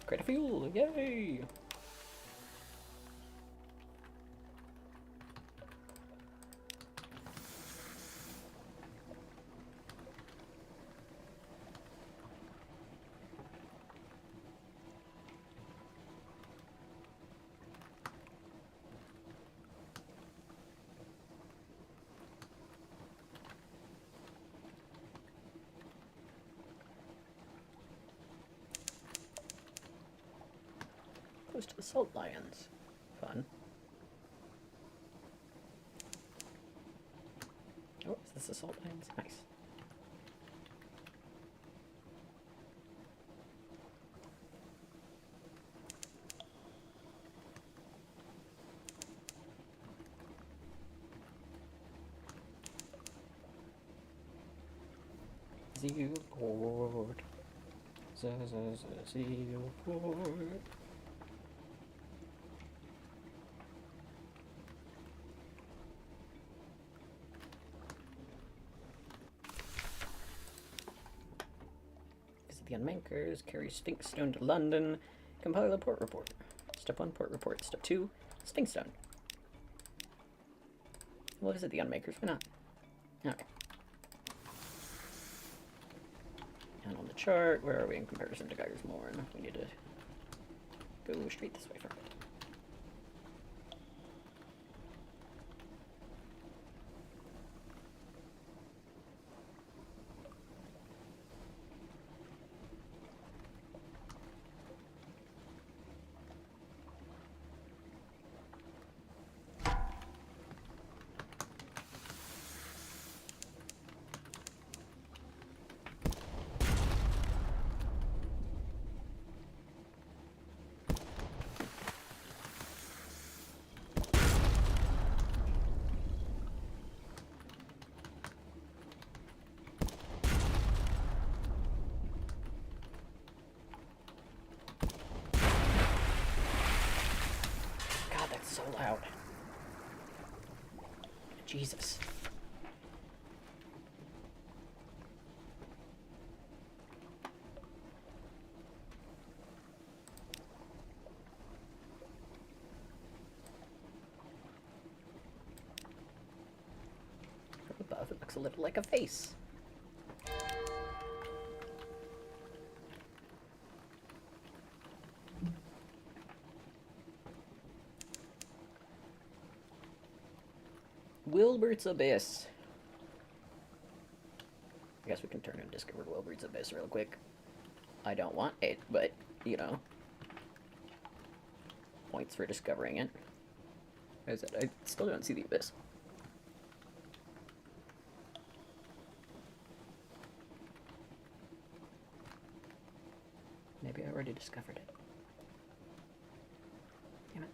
Create a fuel, yay! Close to the salt lions. Fun. Oh, is this the salt lions? Nice. Zeal port. Zeal port. The unmankers, carry Stinkstone to London, compile a port report. Step 1, port report. Step 2, Stinkstone. We'll visit the unmakers, why not? Okay. And on the chart, where are we in comparison to Geiger's Morn? We need to go straight this way first. So loud. Jesus. From above, it looks a little like a face. Wilbert's Abyss. I guess we can turn and discover Wilbert's Abyss real quick. I don't want it, but, you know. Points for discovering it. What is it? I still don't see the Abyss. Maybe I already discovered it. Damn it.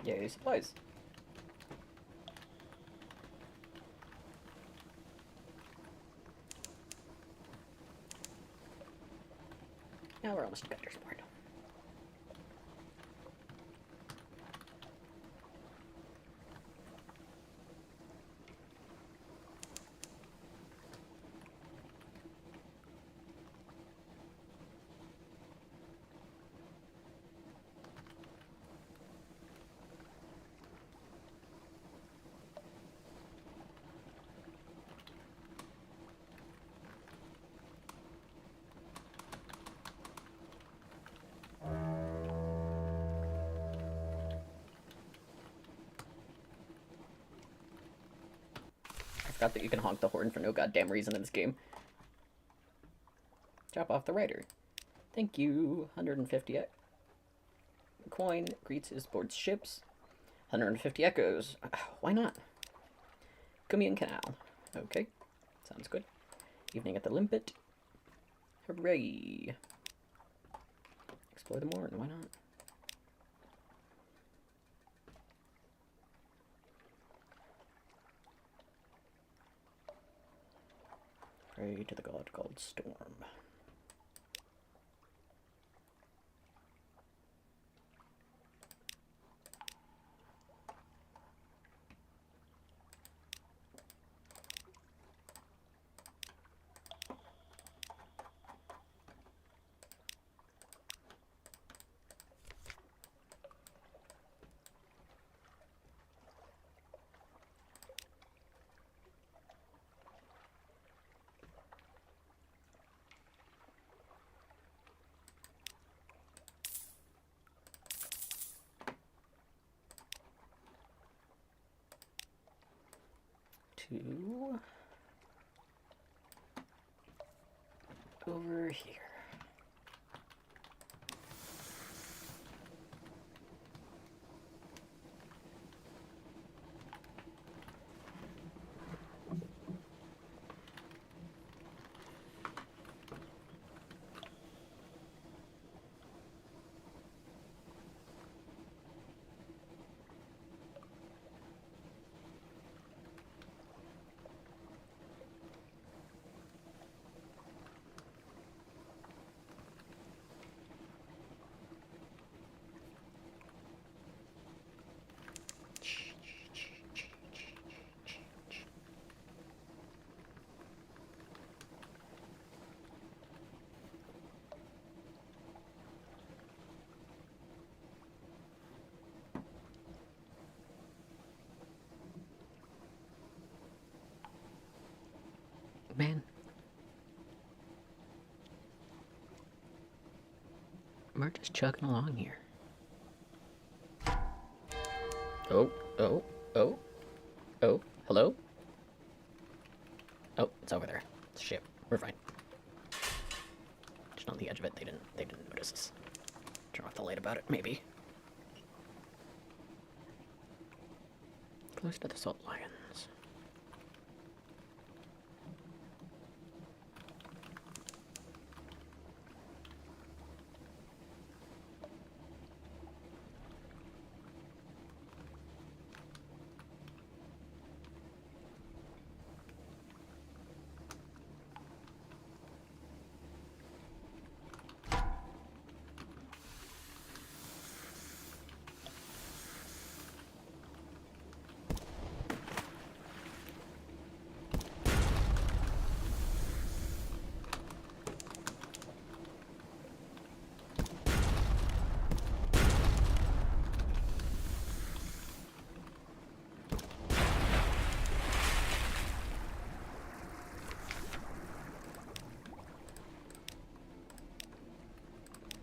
Yay, supplies. Now we're almost to Gunter's Port. I forgot that you can honk the horn for no goddamn reason in this game. Drop off the rider. Thank you. 150 coin greets his board's ships. 150 echoes. Why not? Cumian Canal. Okay. Sounds good. Evening at the Limpet. Hooray. Explore the Morn. Why not? Pray to the god called Storm. To over here. Man. We're just chugging along here. Oh, oh, oh, oh, hello? Oh, it's over there. It's a ship. We're fine. Just on the edge of it, they didn't notice us. Turn off the light about it, maybe. Close to the salt lions.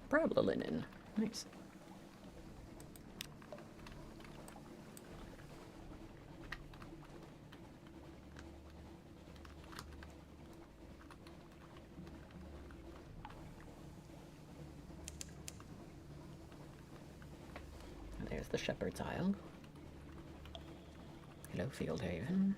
Brabla linen. Nice. There's the Shepherd's Isle. Hello, Fieldhaven.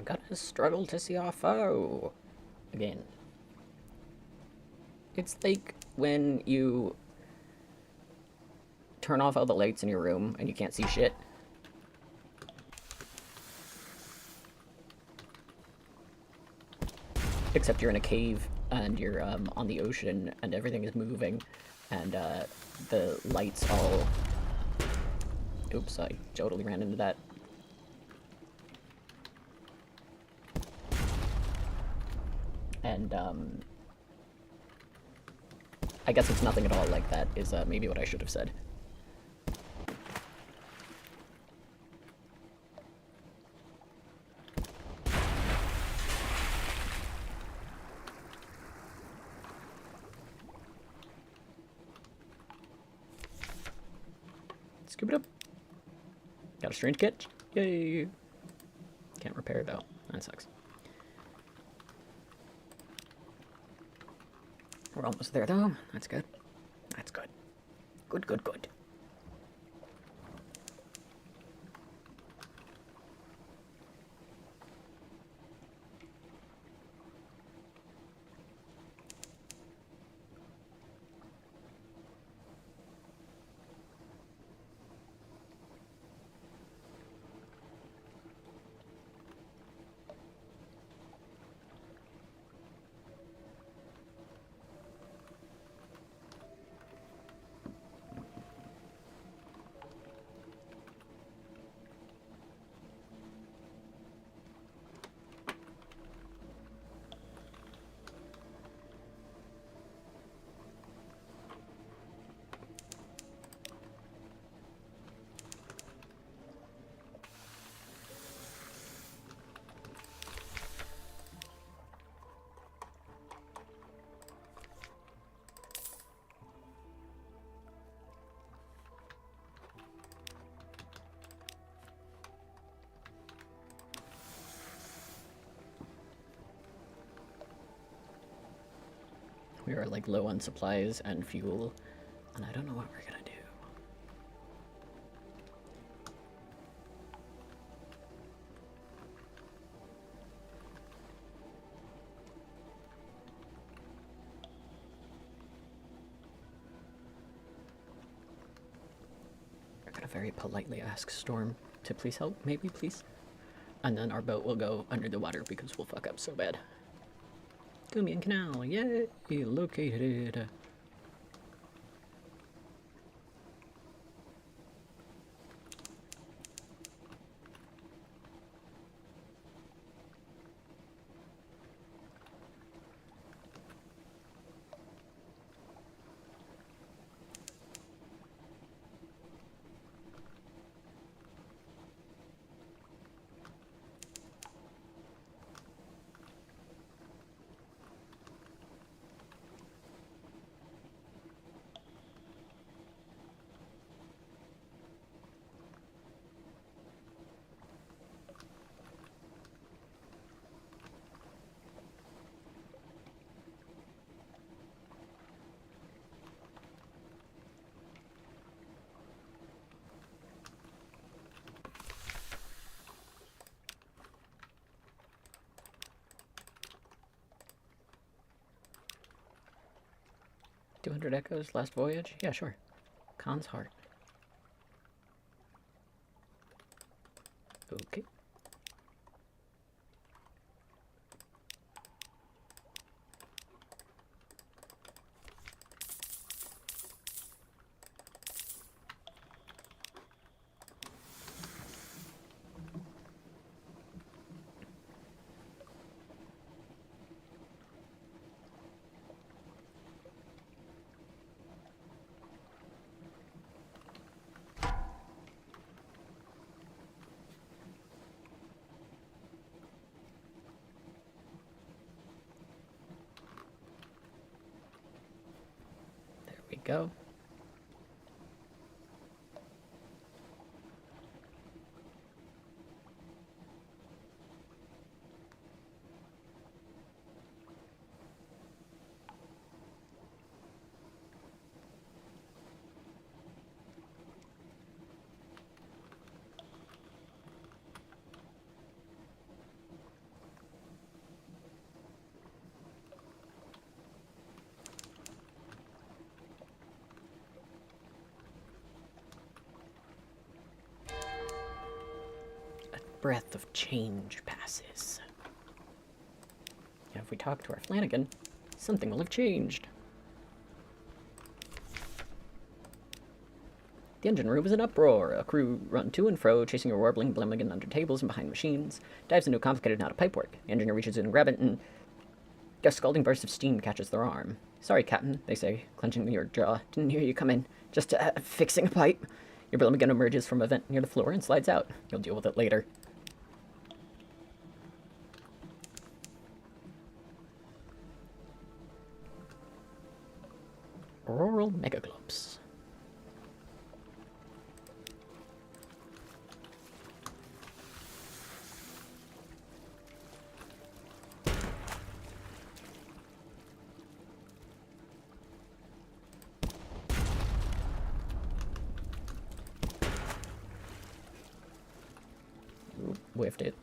Gotta struggle to see our foe. Again. It's like when you turn off all the lights in your room and you can't see shit. Except you're in a cave and you're on the ocean and everything is moving and the lights all... Oops, I totally ran into that. And I guess it's nothing at all like that is maybe what I should have said. Scoop it up. Got a strange catch. Yay. Can't repair though. That sucks. We're almost there though. That's good. That's good. Good, good, good. We are like low on supplies and fuel, and I don't know what we're gonna do. We're gonna very politely ask Storm to please help, maybe, please? And then our boat will go under the water because we'll fuck up so bad. Gumian Canal, yay! Located. "200 echoes, last voyage?" Yeah, sure. Khan's heart. Okay. There we go. breath of change passes. And if we talk to our Flanagan, something will have changed. The engine room is in uproar. A crew run to and fro, chasing a warbling Blemmigan under tables and behind machines. Dives into a complicated knot of pipework. The engineer reaches in and grabs it, and a scalding burst of steam catches their arm. Sorry, Captain, they say, clenching your jaw. Didn't hear you come in. Just fixing a pipe. Your Blemmigan emerges from a vent near the floor and slides out. You'll deal with it later. Auroral Megaglops. Whiffed it.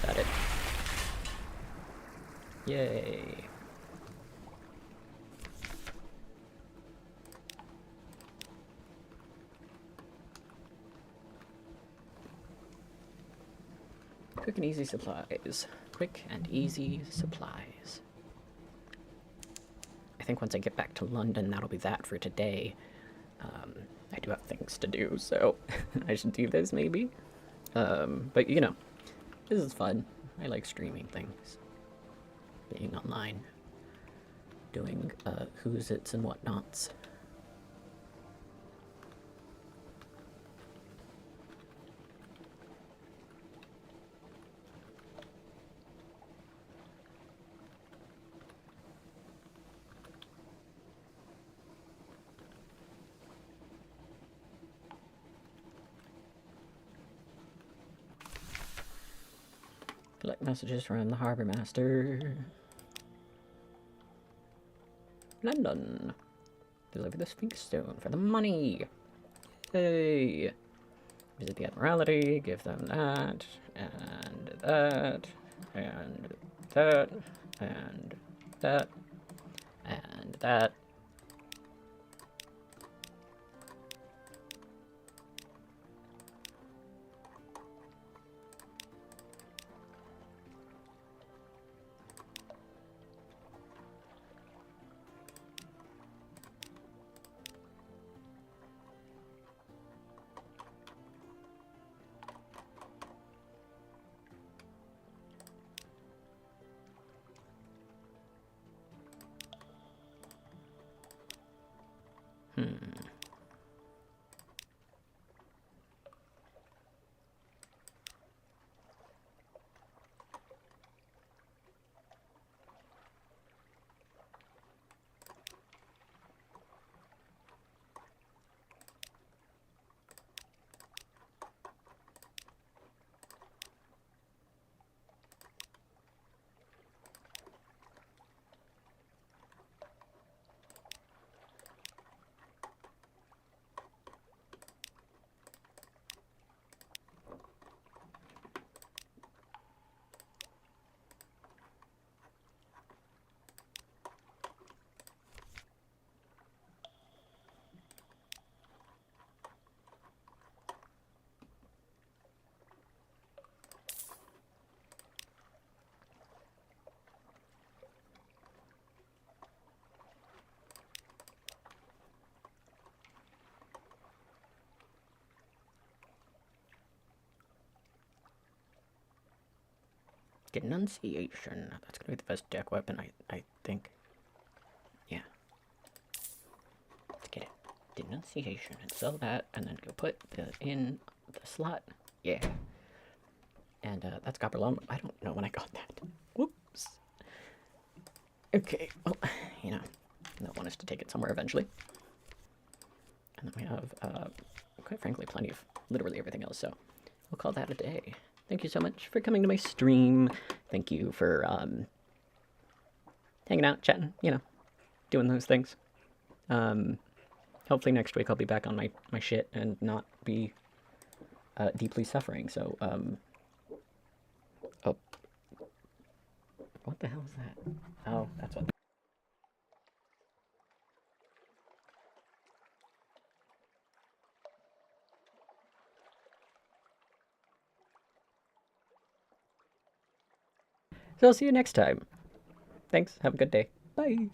Got it. Yay. Quick and easy supplies. Quick and easy supplies. I think once I get back to London, that'll be that for today. I do have things to do, so I should do this maybe. But you know, this is fun. I like streaming things. Being online. Doing who's its and whatnots. Collect messages from the Harbour Master. London. Deliver the Sphinx Stone for the money. Yay. Visit the Admiralty, give them that, and that, and that, and that, and that. Denunciation. That's gonna be the best deck weapon, I think. Yeah. Let's get it. Denunciation and sell that, and then go put in the slot. Yeah. And that's copper long. I don't know when I got that. Whoops. Okay. Well, you know, they'll want us to take it somewhere eventually. And then we have, quite frankly, plenty of literally everything else. So we'll call that a day. Thank you so much for coming to my stream. Thank you for hanging out, chatting, you know, doing those things. Hopefully next week I'll be back on my shit and not be deeply suffering. So, oh, what the hell is that? Oh, that's what. So I'll see you next time. Thanks. Have a good day. Bye.